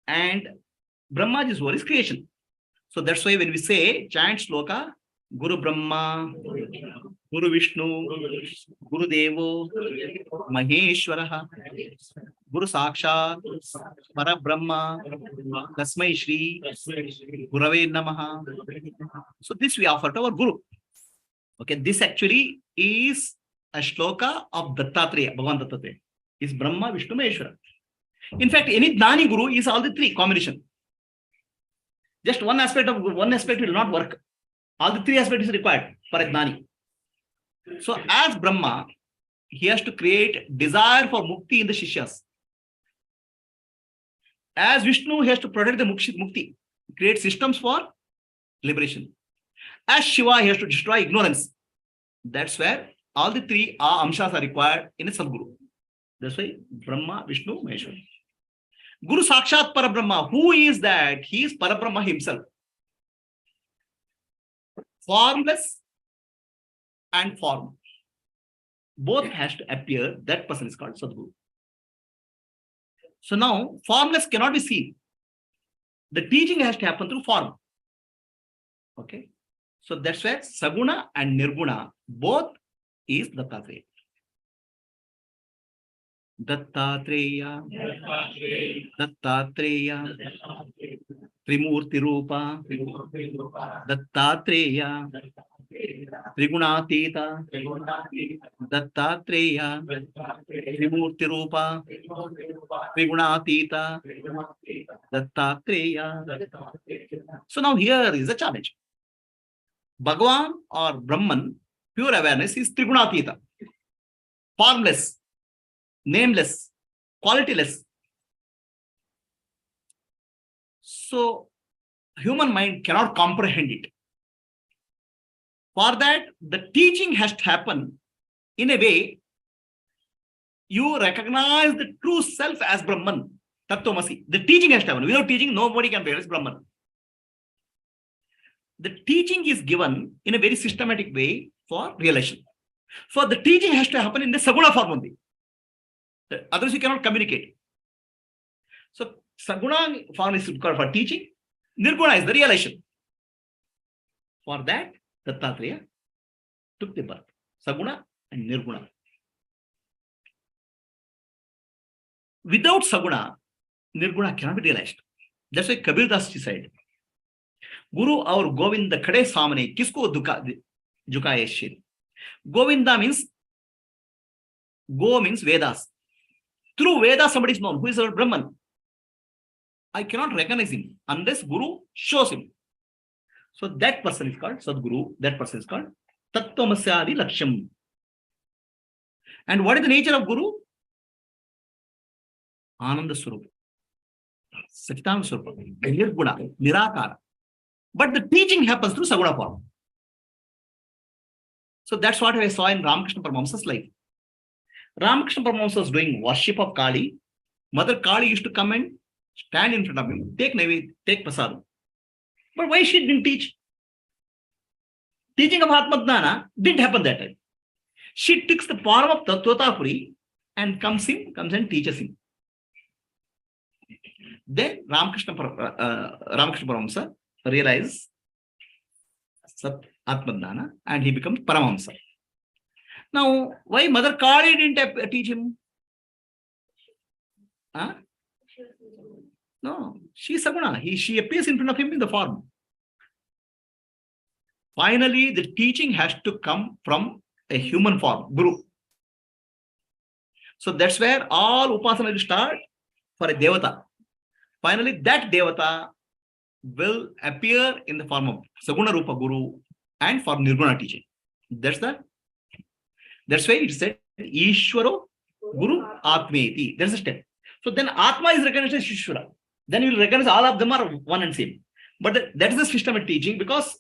And Brahmaji's role is creation. So that's why when we say chant sloka, Guru Brahma, Guru Vishnu, Guru Devo, Maheshwaraha, Guru Sakshat, Para Brahma, Tasmai Shri, Gurave Namaha. So this we offer to our Guru. Okay, this actually is a shloka of Dattatreya, Bhagavan Dattatreya. Is Brahma, Vishnu, Maheshwara. In fact, any Gnani Guru is all the three combination. Just one aspect will not work. All the three aspects is required for a Gnani. So as Brahma, he has to create desire for mukti in the Shishyas. As Vishnu, he has to protect the mukti, create systems for liberation. As Shiva, he has to destroy ignorance. That's where all the three amshas are required in a Sadguru. That's why Brahma, Vishnu, Maheshwara. Guru Sakshat Parabrahma, who is that? He is Parabrahma himself. Formless and form. Both has to appear. That person is called Sadguru. So now, formless cannot be seen. The teaching has to happen through form. Okay. So that's where Saguna and Nirguna, both is Dattatreya. Dattatreya, Dattatreya, Trimurti Rupa, Dattatreya, Trigunatita, Dattatreya, Trimurti Rupa, Trigunatita, Dattatreya. So now here is a challenge. Bhagavan or Brahman, pure awareness, is Trigunatita, formless, nameless, qualityless. So human mind cannot comprehend it. For that, the teaching has to happen in a way you recognize the true self as Brahman, Tattvamasi. The teaching has to happen. Without teaching, nobody can realize Brahman. The teaching is given in a very systematic way for realization. So the teaching has to happen in the Saguna form only. Otherwise, you cannot communicate. So Saguna form is required for teaching. Nirguna is the realization. For that, Dattatreya took the birth. Saguna and Nirguna. Without Saguna, Nirguna cannot be realized. That's why Kabir Das said, Guru or Govinda Kade Samane Kisko Jukaye Shir. Govinda means, Go means Vedas. Through Vedas, somebody is known. Who is our Brahman? I cannot recognize him unless Guru shows him. So that person is called Sadguru. That person is called Tattvamasyadi Laksham. And what is the nature of Guru? Ananda Swarupa. Satchidananda Swarupa. Nirguna. Nirakara. But the teaching happens through Saguna form. So that's what I saw in Ramakrishna Paramahamsa's life. Ramakrishna Paramahamsa was doing worship of Kali. Mother Kali used to come and stand in front of him, take prasadam. But why she didn't teach? Teaching of Atma didn't happen that time. She takes the form of Tattvata and comes and teaches him. Then Ramakrishna Paramahamsa realizes Sat Atma and he becomes Paramahamsa. Now, why Mother Kali didn't teach him? Huh? No, she is Saguna. She appears in front of him in the form. Finally, the teaching has to come from a human form, Guru. So that's where all Upasana will start for a Devata. Finally, that Devata will appear in the form of Saguna Rupa Guru and for Nirguna teaching. That's why it said Ishwaro Guru Atmeti. There's a step. So then Atma is recognized as Ishwara. Then you will recognize all of them are one and same. But that is the systematic teaching, because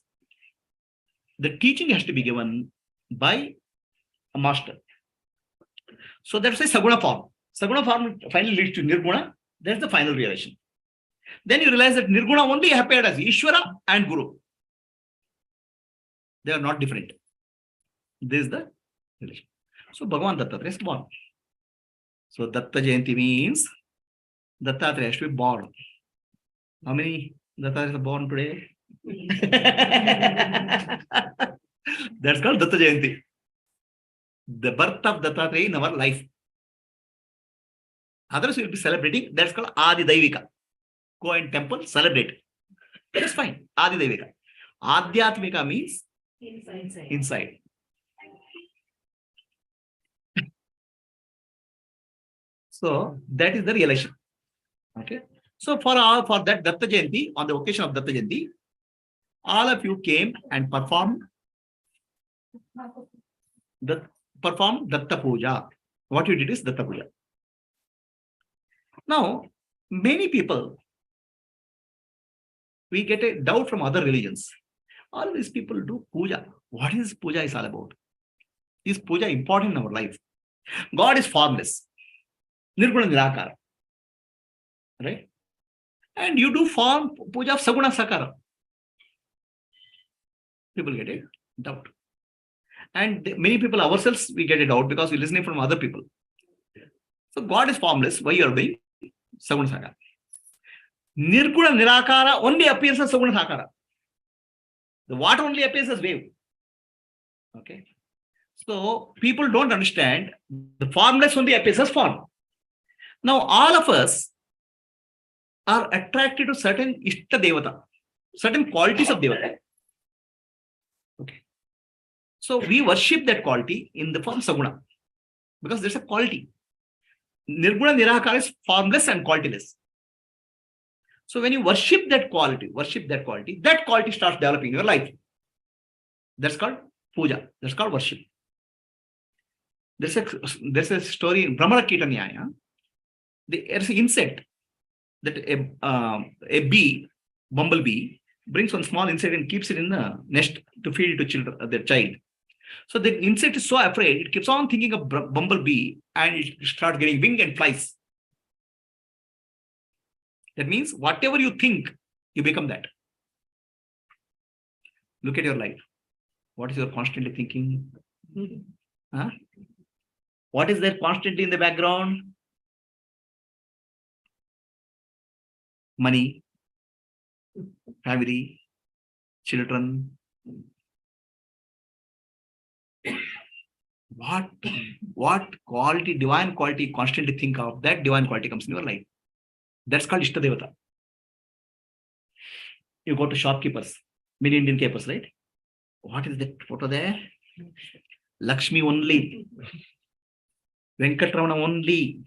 the teaching has to be given by a master. So that's why Saguna form. Saguna form finally leads to Nirguna. That's the final realization. Then you realize that Nirguna only appeared as Ishwara and Guru. They are not different. This is the relation. So Bhagavan Dattatreya is born. So Datta Jayanti means Dattatreya has to be born. How many Dattatreya are born today? That's called Datta Jayanti. The birth of Dattatreya in our life. Others will be celebrating. That's called Adi Daivika. Go in temple, celebrate. That is fine. Adi Daivika. Adhyatmika means inside. So that is the realization. Okay. So for that Datta Jayanti, on the occasion of Datta Jayanti, all of you came and performed Datta Puja. What you did is Datta Puja. Now, many people, we get a doubt from other religions. All these people do puja. What is puja is all about? Is puja important in our life? God is formless. Nirguna Nirakara. Right? And you do form puja of Saguna Sakara. People get a doubt. And many people ourselves, we get a doubt because we're listening from other people. So God is formless. Why you are doing Saguna Sakara? Nirguna Nirakara only appears as Saguna Sakara. The water only appears as wave. Okay. So people don't understand the formless only appears as form. Now, all of us are attracted to certain Ishta Devata, certain qualities of Devata. Okay. So we worship that quality in the form Saguna because there's a quality. Nirguna Nirahakara is formless and qualityless. So when you worship that quality, that quality starts developing in your life. That's called puja. That's called worship. There's a story in Brahmana Kita Nyaya. There's an insect that a bee, bumblebee, brings one small insect and keeps it in the nest to feed it to their child. So the insect is so afraid, it keeps on thinking of bumblebee and it starts getting wing and flies. That means whatever you think, you become that. Look at your life. What is your constantly thinking? Huh? What is there constantly in the background? Money, family, children. What quality, divine quality you constantly think of, that divine quality comes in your life. That's called Ishta Devata. You go to shopkeepers, many Indian keepers, right? What is that photo there? Lakshmi only. Venkatramana only.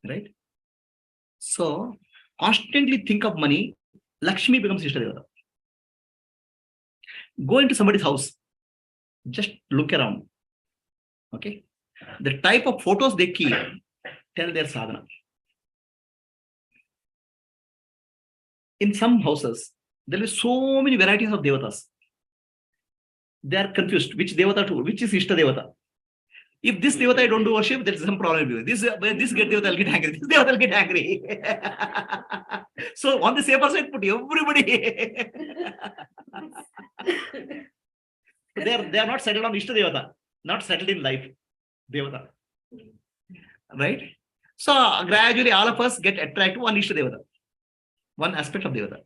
Right? So, constantly think of money, Lakshmi becomes Ishta Devata. Go into somebody's house. Just look around. Okay? The type of photos they keep tell their sadhana. In some houses, there are so many varieties of devatas. They are confused. Which devata to, which is Ishta Devata? If this devata I don't do worship, there is some problem. This devata will get angry. This devata will get angry. So on the safer side, put everybody. They are not settled on Ishta Devata, not settled in life. Devata. Right? So gradually all of us get attracted to one Ishta Devata, one aspect of Devata.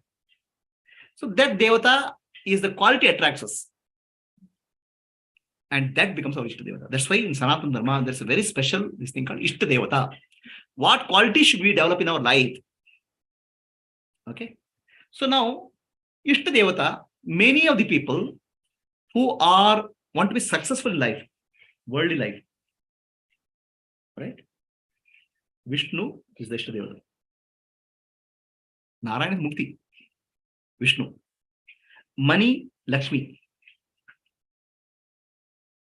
So that Devata is the quality attracts us. And that becomes our Ishta Devata. That's why in Sanatana Dharma, there's a very special this thing called Ishta Devata. What quality should we develop in our life? Okay. So now, Ishta Devata, many of the people who want to be successful in life, worldly life, right? Vishnu is the Ishta Devata. Narayana is Mukti. Vishnu. Money, Lakshmi.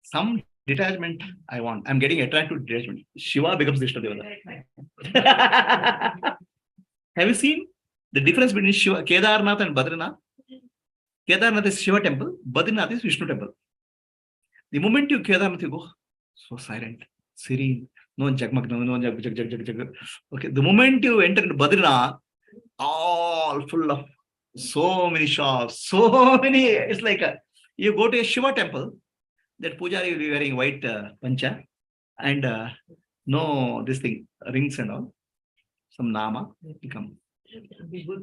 Some detachment I want. I'm getting attracted to detachment. Shiva becomes the Ishta Devata. Have you seen the difference between Shiva, Kedarnath and Badrinath? Kedarnath is Shiva temple, Badrinath is Vishnu temple. The moment you Kedarnath, you go, so silent, serene, no jagmag, no jag. Okay, the moment you enter into Badrinath, all full of so many shops, so many, it's like you go to a Shiva temple, that pujari will be wearing white pancha and no this thing, rings and all, some nama, become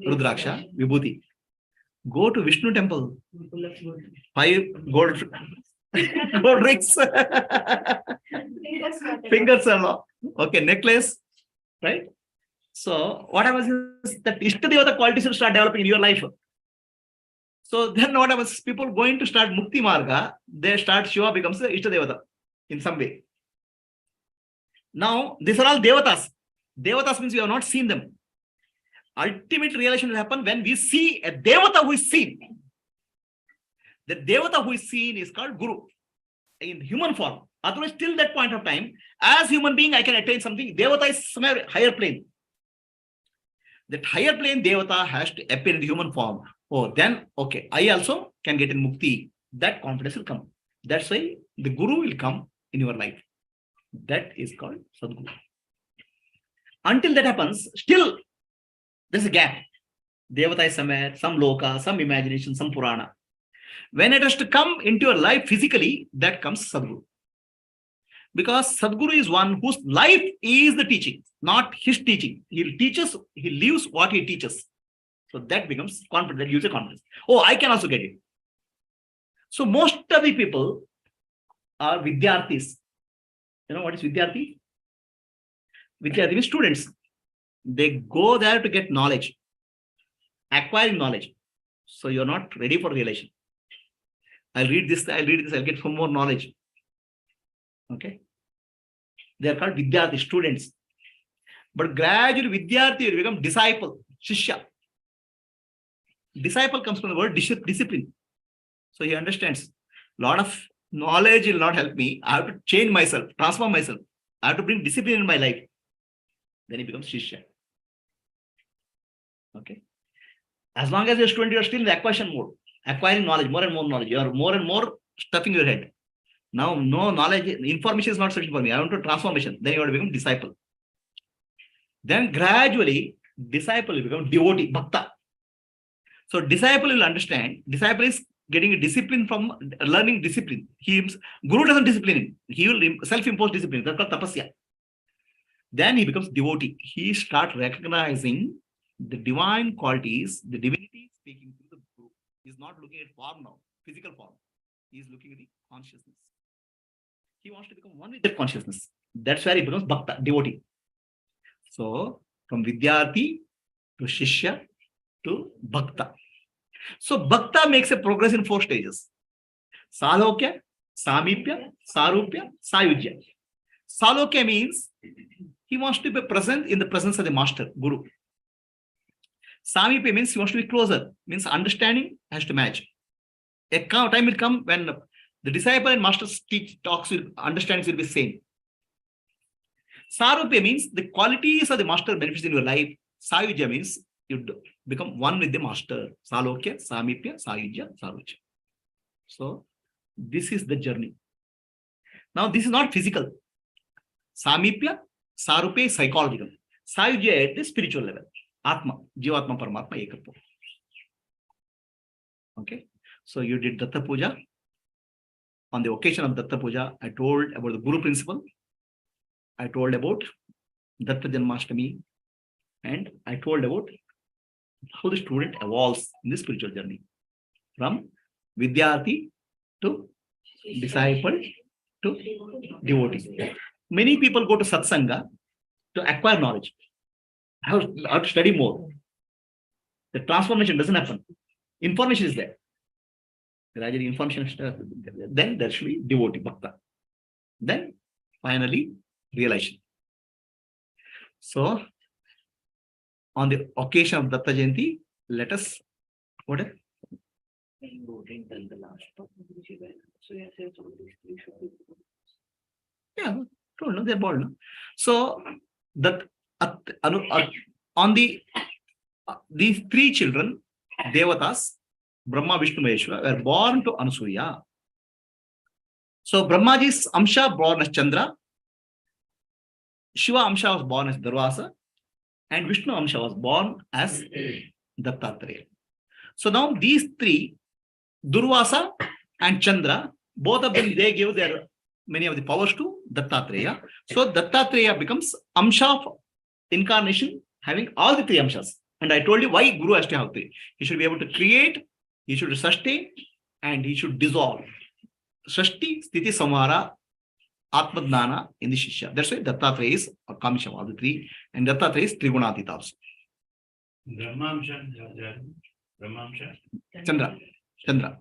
Rudraksha, Vibhuti. Go to Vishnu temple, 5 gold rings, fingers and all. Okay, necklace, right? So what happens is that Ishta Devata qualities will start developing in your life. So then what happens? People going to start Mukti Marga, they start Shiva becomes the Ishta Devata in some way. Now, these are all Devatas. Devatas means we have not seen them. Ultimate realization will happen when we see a Devata who is seen. The Devata who is seen is called Guru in human form. Otherwise, till that point of time, as human being, I can attain something. Devata is somewhere higher plane. That higher plane Devata has to appear in the human form. Oh, then, okay, I also can get in Mukti. That confidence will come. That's why the Guru will come in your life. That is called Sadguru. Until that happens, still there's a gap. Devata is somewhere, some Loka, some imagination, some Purana. When it has to come into your life physically, that comes Sadguru. Because Sadguru is one whose life is the teaching, not his teaching. He teaches, he lives what he teaches. So that becomes confidence, that gives a confidence. Oh, I can also get it. So most of the people are Vidyarthis. You know what is Vidyarthi? Vidyarthi means students. They go there to get knowledge, acquiring knowledge. So you're not ready for realization. I'll read this, I'll get some more knowledge. Okay. They are called Vidyarthi, students. But gradually Vidyarthi will become disciple, Shishya. Disciple comes from the word discipline. So he understands a lot of knowledge will not help me. I have to change myself, transform myself. I have to bring discipline in my life. Then he becomes Shishya. Okay. As long as you're a student, you're still in the acquisition mode, acquiring knowledge, more and more knowledge. You are more and more stuffing your head. Now, no knowledge, information is not sufficient for me. I want to transformation. Then you have to become disciple. Then gradually, disciple will become devotee, bhakta. So disciple will understand. Disciple is getting a discipline from learning discipline. Guru doesn't discipline him. He will self-impose discipline. That's called tapasya. Then he becomes devotee. He starts recognizing the divine qualities, the divinity speaking through the Guru. He's not looking at form now, physical form. He's looking at the consciousness. He wants to become one with that consciousness. That's where he becomes bhakta, devotee. So from Vidyarthi to Shishya to Bhakta. So Bhakta makes a progress in 4 stages. Salokya, Samipya, Sarupya, Sayujya. Salokya means he wants to be present in the presence of the master, Guru. Samipya means he wants to be closer, means understanding has to match. A time will come when the disciple and master talks, understandings will be same. Sarupya means the qualities of the master benefits in your life. Sayujya means you become one with the master. Salokya, Samipya, Sayujya, Sarujya. So this is the journey. Now this is not physical. Samipya, Sarupya is psychological. Sayujya at the spiritual level. Atma, Jivatma, Paramatma, Ekatva. Okay. So you did Datta Puja. On the occasion of Datta Puja, I told about the Guru principle. I told about Datta Janmashtami. And I told about how the student evolves in the spiritual journey. From Vidyarthi to disciple to devotee. Many people go to Satsanga to acquire knowledge. I have to study more. The transformation doesn't happen. Information is there. Gradually, information, then there should be devotee, bhakta. Then finally, realization. So, on the occasion of Datta Jayanti, let us, what? Yeah, told, no, they're born. No? So, that on these 3 children, Devatas, Brahma, Vishnu, Maheshwara, were born to Anasuya. So Brahmaji's Amsha born as Chandra, Shiva Amsha was born as Durvasa, and Vishnu Amsha was born as Dattatreya. So now these 3, Durvasa and Chandra, both of them, they gave their many of the powers to Dattatreya. So Dattatreya becomes Amsha of incarnation, having all the 3 Amshas. And I told you why Guru has to have 3. He should be able to create, he should sustain, and he should dissolve. Srishti, Sthiti, Samhara, Atma Dnana in the Shishya. That's why Dattatreya is a combination of all the 3. And Dattatreya is Trigunatita also. Brahmamsha. Chandra.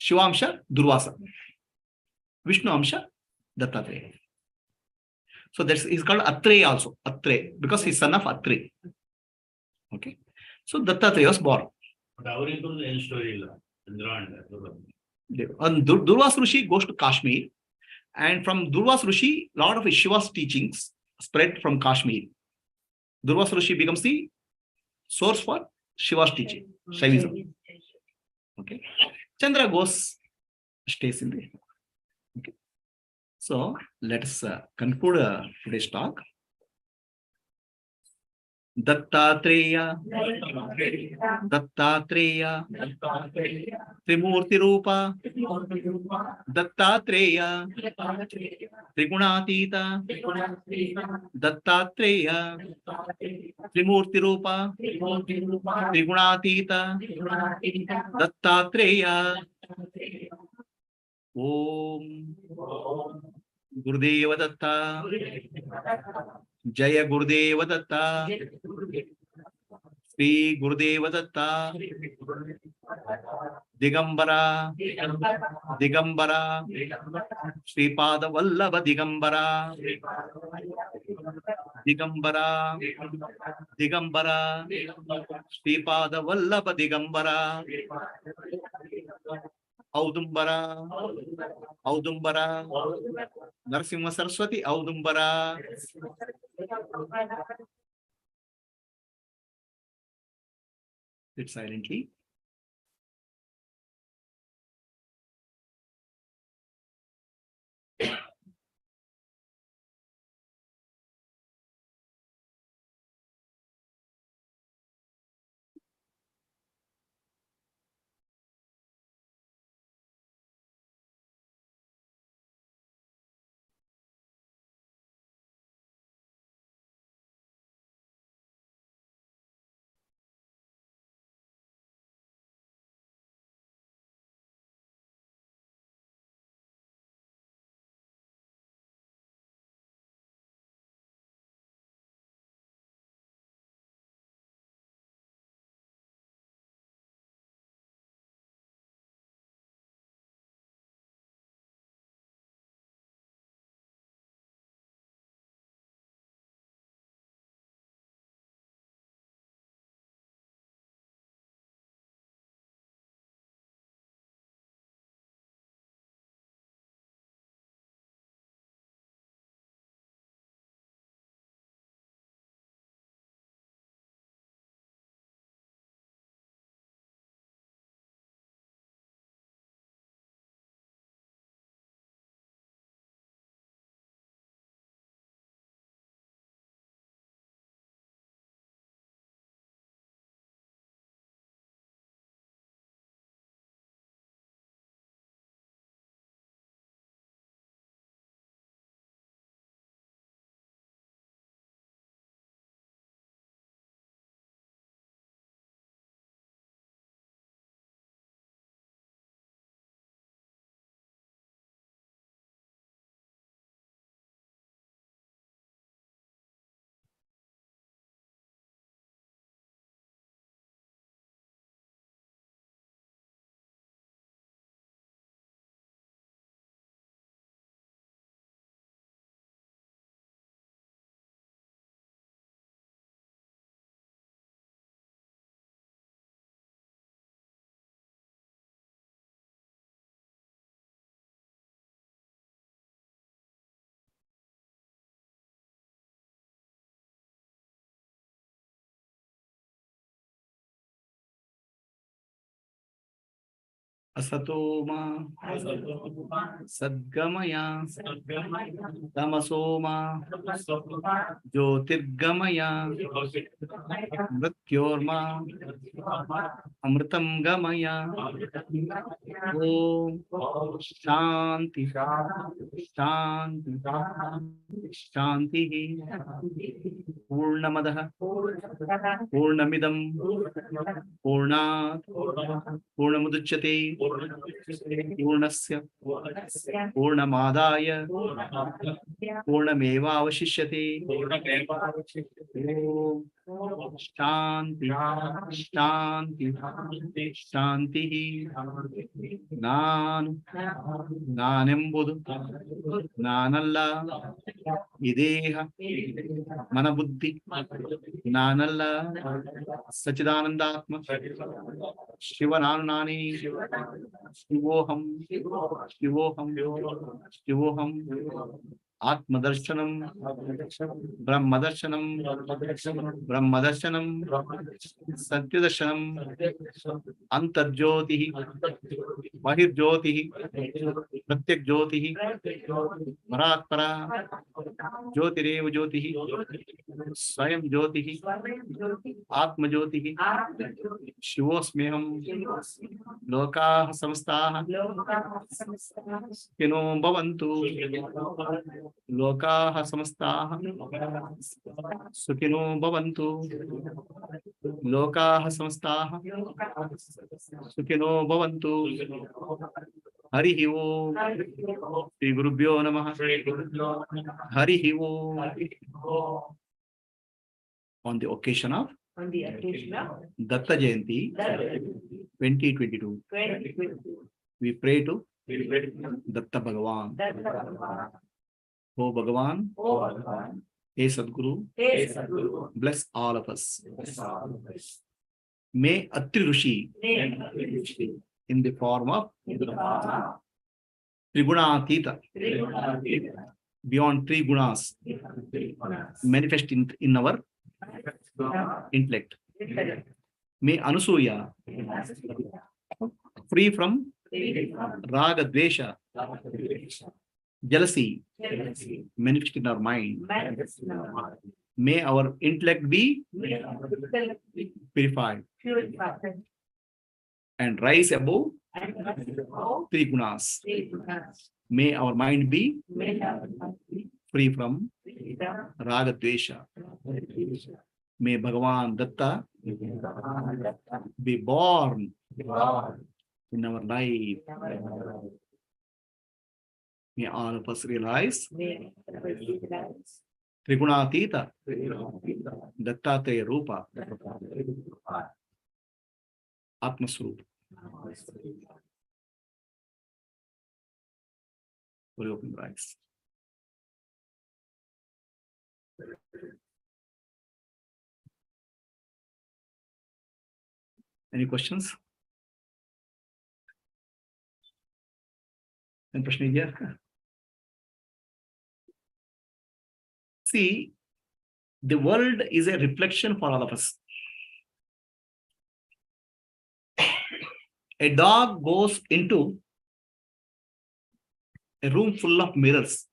Shivamsha, Durvasa. Vishnu Amsha, Dattatreya. So he's called Atreya also. Atreya, because he's son of Atreya. Okay. So Dattatreya was born. But our end story is Chandra and And Durvasa Rishi goes to Kashmir. And from Durvasa Rishi, a lot of Shiva's teachings spread from Kashmir. Durvasa Rishi becomes the source for Shiva's teaching, Shaivism. Okay. Chandra stays in there. Okay. So let us conclude today's talk. Dattatreya, Trimurti Rupa, Dattatreya, Trigunatita, Dattatreya, Trimurti Rupa, Trigunatita, Dattatreya. Om Gurudeva Datta. जय गुरुदेव Dutta Shri Gurudev Dutta Digambara Digambara Shripad Vallabh Digambara Digambara Digambara Shripad Vallabh Digambara औदुंबरा औदुंबरा Narasimha Saraswati औदुंबरा Sit silently. असतो मा सद्गमया तमसो मा ज्योतिर्गमया मृत्योर्मा अमृतं गमया। ओम शांति शांति शांति। पूर्णमदः पूर्णमिदं पूर्णात् पूर्णमुदच्यते पूर्णस्य पूर्णमादाय पूर्णमेवावशिष्यते। ओम शांति शांति शांति। ನಾನೆಂಬುದು ನಾನಲ್ಲ, ಇದೇಹ ಮನ ಬುದ್ಧಿ ನಾನಲ್ಲ, ಸಚ್ಚಿದಾನಂದಾತ್ಮ ಶಿವ ನಾನೇ, ಶಿವೋಹಂ ಶಿವೋಹಂ ಶಿವೋಹಂ। ಆತ್ಮದರ್ಶನಂ ಬ್ರಹ್ಮದರ್ಶನಂ ಬ್ರಹ್ಮದರ್ಶನಂ ಸತ್ಯದರ್ಶನಂ ಅಂತರ್ಜ್ಯೋತಿ ಬಹಿರ್ಜ್ಯೋತಿ ಪ್ರತ್ಯಕ್ ಜ್ಯೋತಿ ಪರಾತ್ಪರ ಜ್ಯೋತಿರೇವ ಜ್ಯೋತಿ ಸ್ವಯಂ ಜ್ಯೋತಿ ಆತ್ಮಜ್ಯೋತಿ ಶಿವೋಸ್ಮ್ಯಹಂ। ಲೋಕಾಃ ಸಮಸ್ತಾಃ ಸುಖಿನೋ ಭವಂತು, ಲೋಕಾಃ ಸಮಸ್ತಾಃ ಸುಖಿನೋ ಭವಂತು, ಲೋಕಾಃ ಸಮಸ್ತಾಃ ಸುಖಿನೋ ಭವಂತು। Harihi Om. Shri Gurubhyo Namaha. Harihi Om. On the occasion of On the occasion of Datta Jayanti 2022, 2022, we pray to Datta Bhagavan. Oh Bhagavan, Hey Sadguru, Hey Sadguru, bless all of us. May Atri Rishi in the form of Triguna beyond three gunas, manifest in our intellect. May Anusuya, free from Raga Dvesha, jealousy, manifest in our mind. May our intellect be purified and rise above three gunas. May our mind be free from Raga Dvesha. May Bhagavan Datta be born in our life. May all of us realize Trigunatita Dattatreya Rupa Atma Swarupa. Will you open your eyes? Any questions? Any question here? See, the world is a reflection for all of us. A dog goes into a room full of mirrors,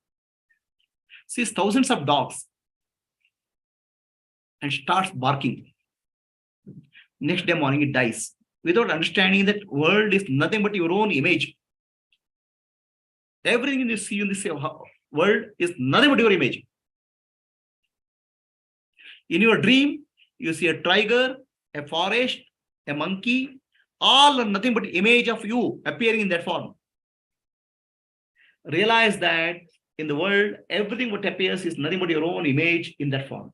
sees thousands of dogs, and starts barking. Next day morning, it dies without understanding that world is nothing but your own image. Everything you see in this world is nothing but your image. In your dream, you see a tiger, a forest, a monkey, all are nothing but image of you appearing in that form. Realize that in the world, everything what appears is nothing but your own image in that form.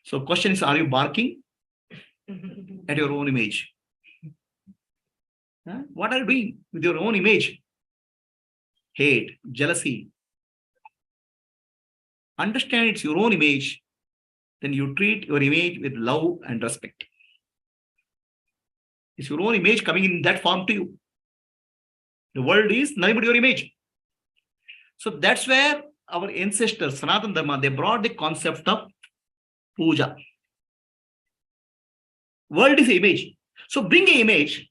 So question is, are you barking at your own image? Huh? What are you doing with your own image? Hate, jealousy. Understand it's your own image. Then you treat your image with love and respect. It's your own image coming in that form to you. The world is nothing but your image. So that's where our ancestors, Sanatana Dharma, they brought the concept of puja. World is image. So bring an image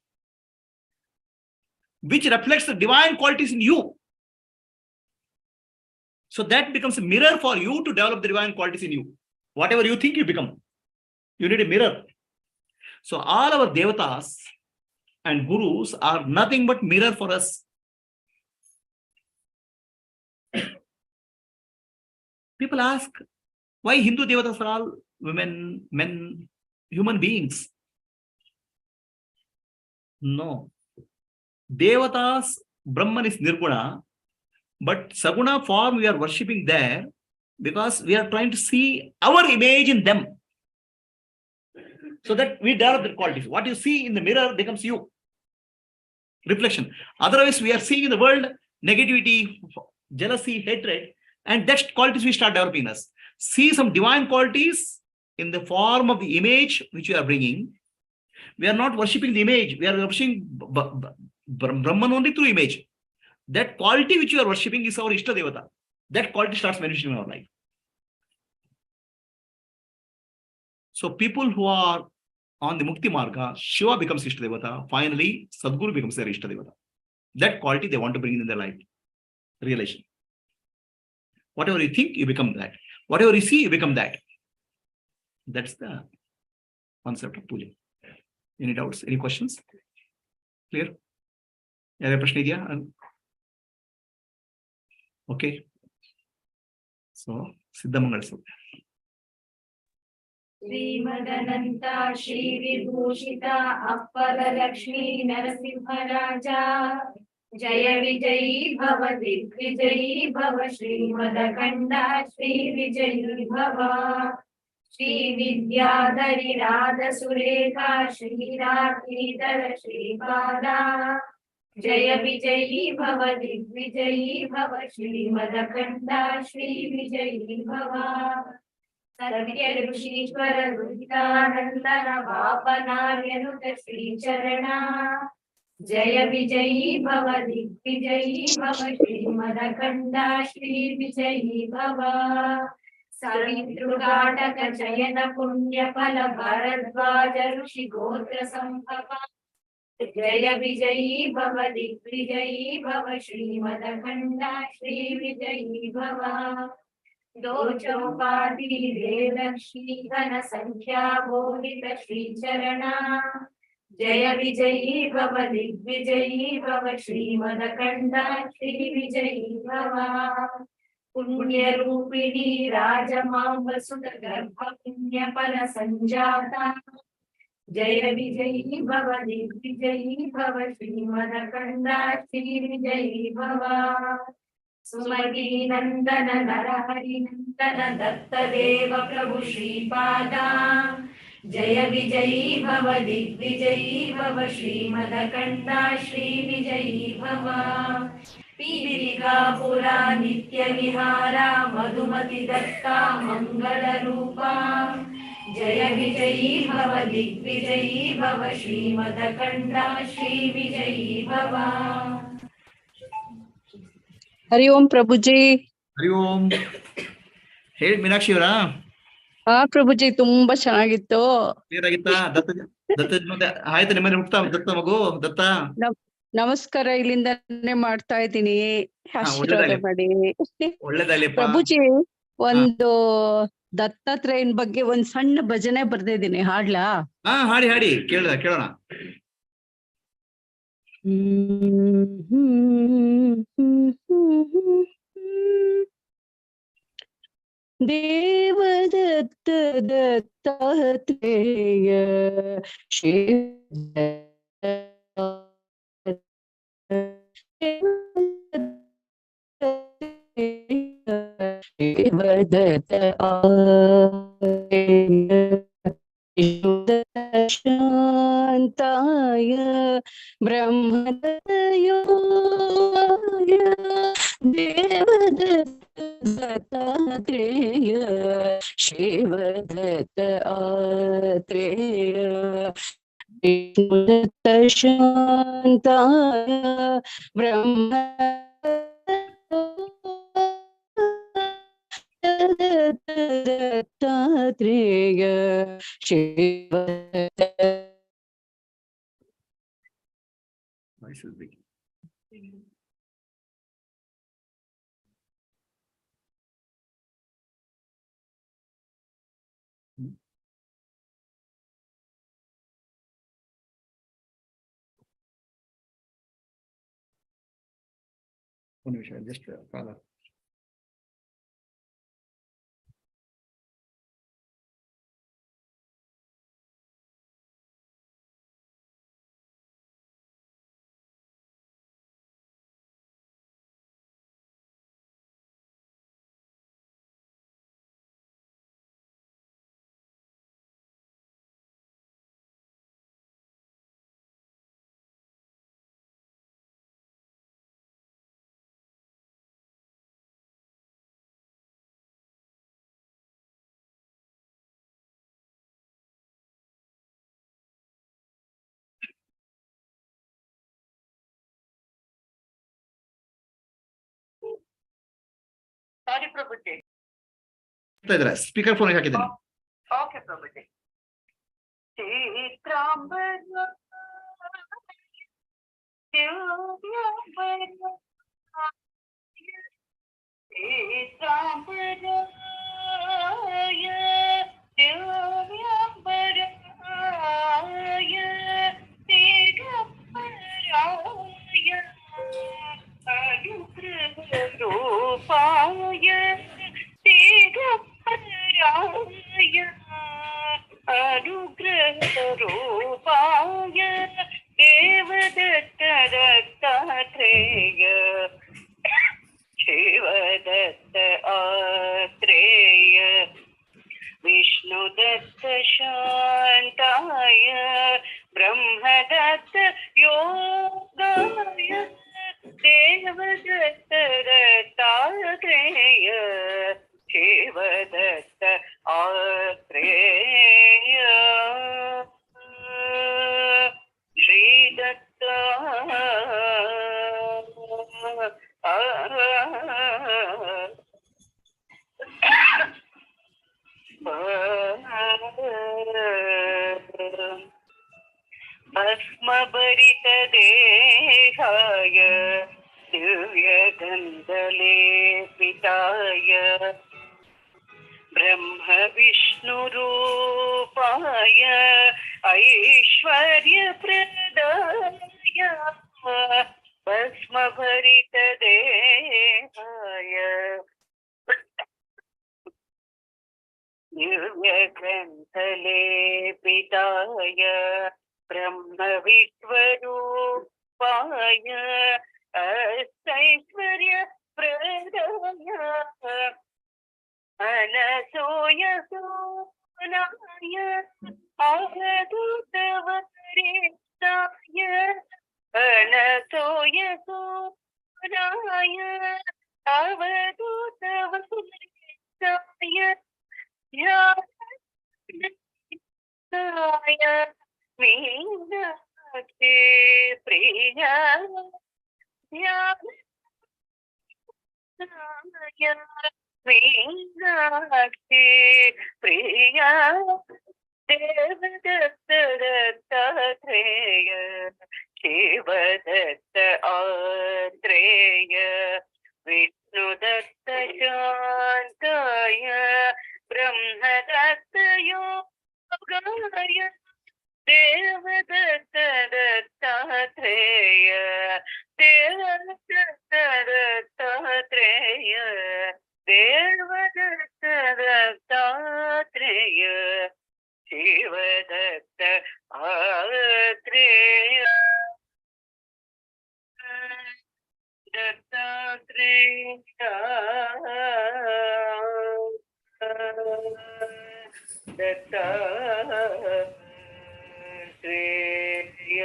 which reflects the divine qualities in you. So that becomes a mirror for you to develop the divine qualities in you. Whatever you think you become, you need a mirror. So all our devatas and gurus are nothing but mirror for us. People ask, why Hindu devatas are all women, men, human beings? No. Devatas, Brahman is Nirguna, but Saguna form we are worshipping there because we are trying to see our image in them. So that we develop the qualities. What you see in the mirror becomes you. Reflection. Otherwise, we are seeing in the world negativity, jealousy, hatred, and that qualities we start developing in us. See some divine qualities in the form of the image which you are bringing. We are not worshipping the image. We are worshipping Brahman only through image. That quality which you are worshipping is our Ishta Devata. That quality starts manifesting in our life. So people who are on the Mukti Marga, Shiva becomes Ishta Devata. Finally, Sadguru becomes their Ishta Devata. That quality they want to bring in their life. Realization. Whatever you think, you become that. Whatever you see, you become that. That's the concept of puja. Any doubts? Any questions? Clear? Any question? Okay. So, Siddha Mangal Sabha. ಶ್ರೀಮದನಂತ Shri ವಿಭೂಷಿತ ಅಪ್ಪರ Lakshmi Narasimharaja ಜಯ ವಿಜಯೀ ಭವ ದಿಗ್ವಿಜಯೀ ಭವ ಶ್ರೀಮದಖಂಡ ಶ್ರೀ ವಿಜಯೀ ಭವ ಶ್ರೀ ವಿದ್ಯಾಧರಿ ರಾಧ ಸುರೇಖಾ ಶ್ರೀರಾತ್ರಿಧರ ಶ್ರೀಪಾದ ಜಯ ವಿಜಯೀ ಭವ ದಿಗ್ವಿಜಯೀ ಭವ ಶ್ರೀಮದಖಂಡ ಶ್ರೀ ವಿಜಯೀ ಭವ ಸತ್ಯ ಋಷೀಶ್ವರ ರುಚಿತಾನಂದನ ಪಾಪನಾರ್ಯನುತ ಶ್ರೀಚರಣ ಜಯ ವಿಜಯೀ ಭವ ದಿಗ್ವಿಜಯೀ ಭವ ಶ್ರೀಮದಖಂಡ ಶ್ರೀ ವಿಜಯೀ ಭವ ಸವಿತೃಗಾಟಕ ಚಯನ ಪುಣ್ಯ ಫಲ ಭಾರದ್ವಾಜ ಋಷಿ ಗೋತ್ರ ಸಂಭವ ಜಯ ವಿಜಯೀ ಭವ ದಿಗ್ವಿಜಯೀ ಭವ ಶ್ರೀಮದಖಂಡ ಶ್ರೀ ವಿಜಯೀ ಭವ दो चौपाटी देवलक्ष्मी घन संख्या बोधित श्री चरणा जय विजयी भव दिग्विजयी भव श्रीमदखंडा श्री विजयी भव पुण्य रूपिणी राजमांब सुत गर्भ पुण्य फल संजाता जय विजयी भव दिग्विजयी भव श्रीमदखंडा श्री विजयी भव सुमती नंदन नरहरि नंदन दत्त देव प्रभु श्रीपादा जय विजयी भव दिग्विजयी भव श्रीमदखंडा श्री विजयी भव पीरिकापुरा नित्य विहारा मधुमति दत्ता मंगल रूपा जय विजयी भव दिग्विजयी भव श्रीमदखंडा श्री विजयी भव ಹರಿ ಓಂ ಪ್ರಭುಜಿ. ಹರಿ ಓಂ. ಹೇಳಿ ಮೀನಾಕ್ಷಿ ಅವರಾ? ಹಾ ಪ್ರಭುಜಿ, ತುಂಬಾ ಚೆನ್ನಾಗಿತ್ತು. ಕ್ಲಿಯರ್ ಆಗಿತ್ತಾ? ದತ್ತ ಮತ್ತೆ ಆಯ್ತು. ನಿಮ್ಮಲ್ಲಿ ಹುಟ್ಟತಾ ದತ್ತ ಮಗು? ದತ್ತ ನಮಸ್ಕಾರ, ಇಲ್ಲಿಂದಾನೇ ಮಾಡ್ತಾ ಇದ್ದೀನಿ. ಆಶೀರ್ವಾದ ಮಾಡಿ. ಒಳ್ಳೇದಾಗ್ಲಿ ಪ್ರಭುಜಿ, ಒಂದು ದತ್ತಾತ್ರೇಯನ್ ಬಗ್ಗೆ ಒಂದ್ ಸಣ್ಣ ಭಜನೆ ಬರ್ದಿದ್ದೀನಿ, ಹಾಡ್ಲಾ? ಹಾ, ಹಾಡಿ ಹಾಡಿ ಕೇಳೋಣ. ದೇವದತ್ತ ದತ್ತಾತ್ರೇಯ ಶಿವ ಶಿವದತ್ತ ಶಾಂತಾಯ ಬ್ರಹ್ಮದಯೋಯ ದೇವದತ್ತಾತ್ರೇಯ ಶಿವದತ್ತ ಆತ್ರೇಯ ವಿಷ್ಣುದತ್ತ ಶಾಂತಾಯ ಬ್ರಹ್ಮ ದತ್ತಾತ್ರೇಯ ಶಿವ ಒಂದು ನಿಮಿಷ, ಜಸ್ಟ್ ಕಾಲ. ಸಾರಿ ಪ್ರಭುಜಿ, ಸ್ಪೀಕರ್ ಫೋನ್ ಹಾಕಿದ್ದೀನಿ. ಓಕೆ ಪ್ರಭುಜಿ. ಚೈತ್ರಾಂಬರ ರೂಪಾಯ ದತ್ತ ಯೋಗಾಯ ದೇವದತ್ತ ದತ್ತಾತ್ರೇಯ ಶಿವದತ್ತ ಆತ್ರೇಯ ಶ್ರೀದತ್ತ ಭಸ್ಮಭರಿತ ದೇಹಾಯ ದಿವ್ಯಗಂಧಲೇಪಿತಾಯ ಬ್ರಹ್ಮ ವಿಷ್ಣು ರೂಪಾಯ ಐಶ್ವರ್ಯ ಪ್ರದಾಯ ಭಸ್ಮಭರಿತ ದೇಹಾಯ ದಿವ್ಯಗ್ರಂಥಲೇಪಿತಾಯ ಬ್ರಹ್ಮ ವಿಶ್ವರೂಪಾಯ ಅಷ್ಟೈಶ್ವರ್ಯ ಪ್ರದಾಯ ಅನಸೂಯ ಸೋನಾಯ ಅವಧೂತವರೇತಾಯ ಅನಸೂಯ ಸೋನಾಯ ಅವಧೂತವರೇತಾಯ ಧ್ಯಾನಾಯ ಮೀನಾಕ್ಷಿ ಪ್ರಿಯ ಧ್ಯಾನಾಯ ಮೀನಾಕ್ಷಿ ಪ್ರಿಯ ದೇವದತ್ತ ದತ್ತಾತ್ರೇಯ ಶಿವದತ್ತ ಆತ್ರೇಯ ವಿಷ್ಣುದತ್ತ ಶಾಂತಾಯ ಬ್ರಹ್ಮದತ್ತ ಯೋಗಾಯ ದೇವದತ್ತ ದತ್ತಾತ್ರೇಯ ದೇವದತ್ತ ದತ್ತಾತ್ರೇಯ ದೇವದತ್ತ ದತ್ತಾತ್ರೇಯ ಶಿವದತ್ತ ಆತ್ರೇಯ ದತ್ತಾತ್ರೇಯ ದತ್ತಾತ್ರೇಯ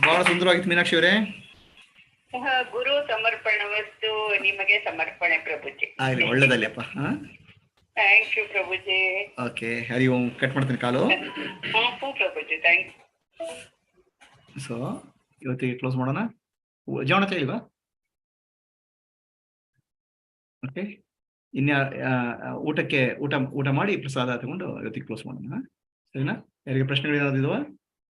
ಬಹಳ ಸುಂದರವಾಗಿತ್ತು ಮೀನಾಕ್ಷಿ ಅವರೇ. ಗುರು ಸಮರ್ಪಣವಸ್ತು ನಿಮಗೆ ಸಮರ್ಪಣೆ ಪ್ರಭುಜಿ. ಆಗ್ಲಿ, ಒಳ್ಳೇದಲ್ಲಪ್ಪ. ಥ್ಯಾಂಕ್ ಯು ಪ್ರಭುಜಿ. ಓಕೆ, ಹರಿ ಓಂ. ಕಟ್ ಮಾಡ್ತೀನಿ ಕಾಲು. ಪ್ರಭುಜಿ, ಥ್ಯಾಂಕ್ ಯು. ಸೊ ಇವತ್ತಿಗೆ ಕ್ಲೋಸ್ ಮಾಡೋಣ. ಜೀವನ ಇಲ್ವಾ? ಓಕೆ, ಇನ್ಯಾ ಊಟ ಮಾಡಿ ಪ್ರಸಾದ ತಗೊಂಡು ಇವತ್ತಿಗೆ ಕ್ಲೋಸ್ ಮಾಡೋಣ. ಸರಿನಾ? ಯಾರಿಗೆ ಪ್ರಶ್ನೆಗಳು ಏನಾದ್ರು ಇದಾವ?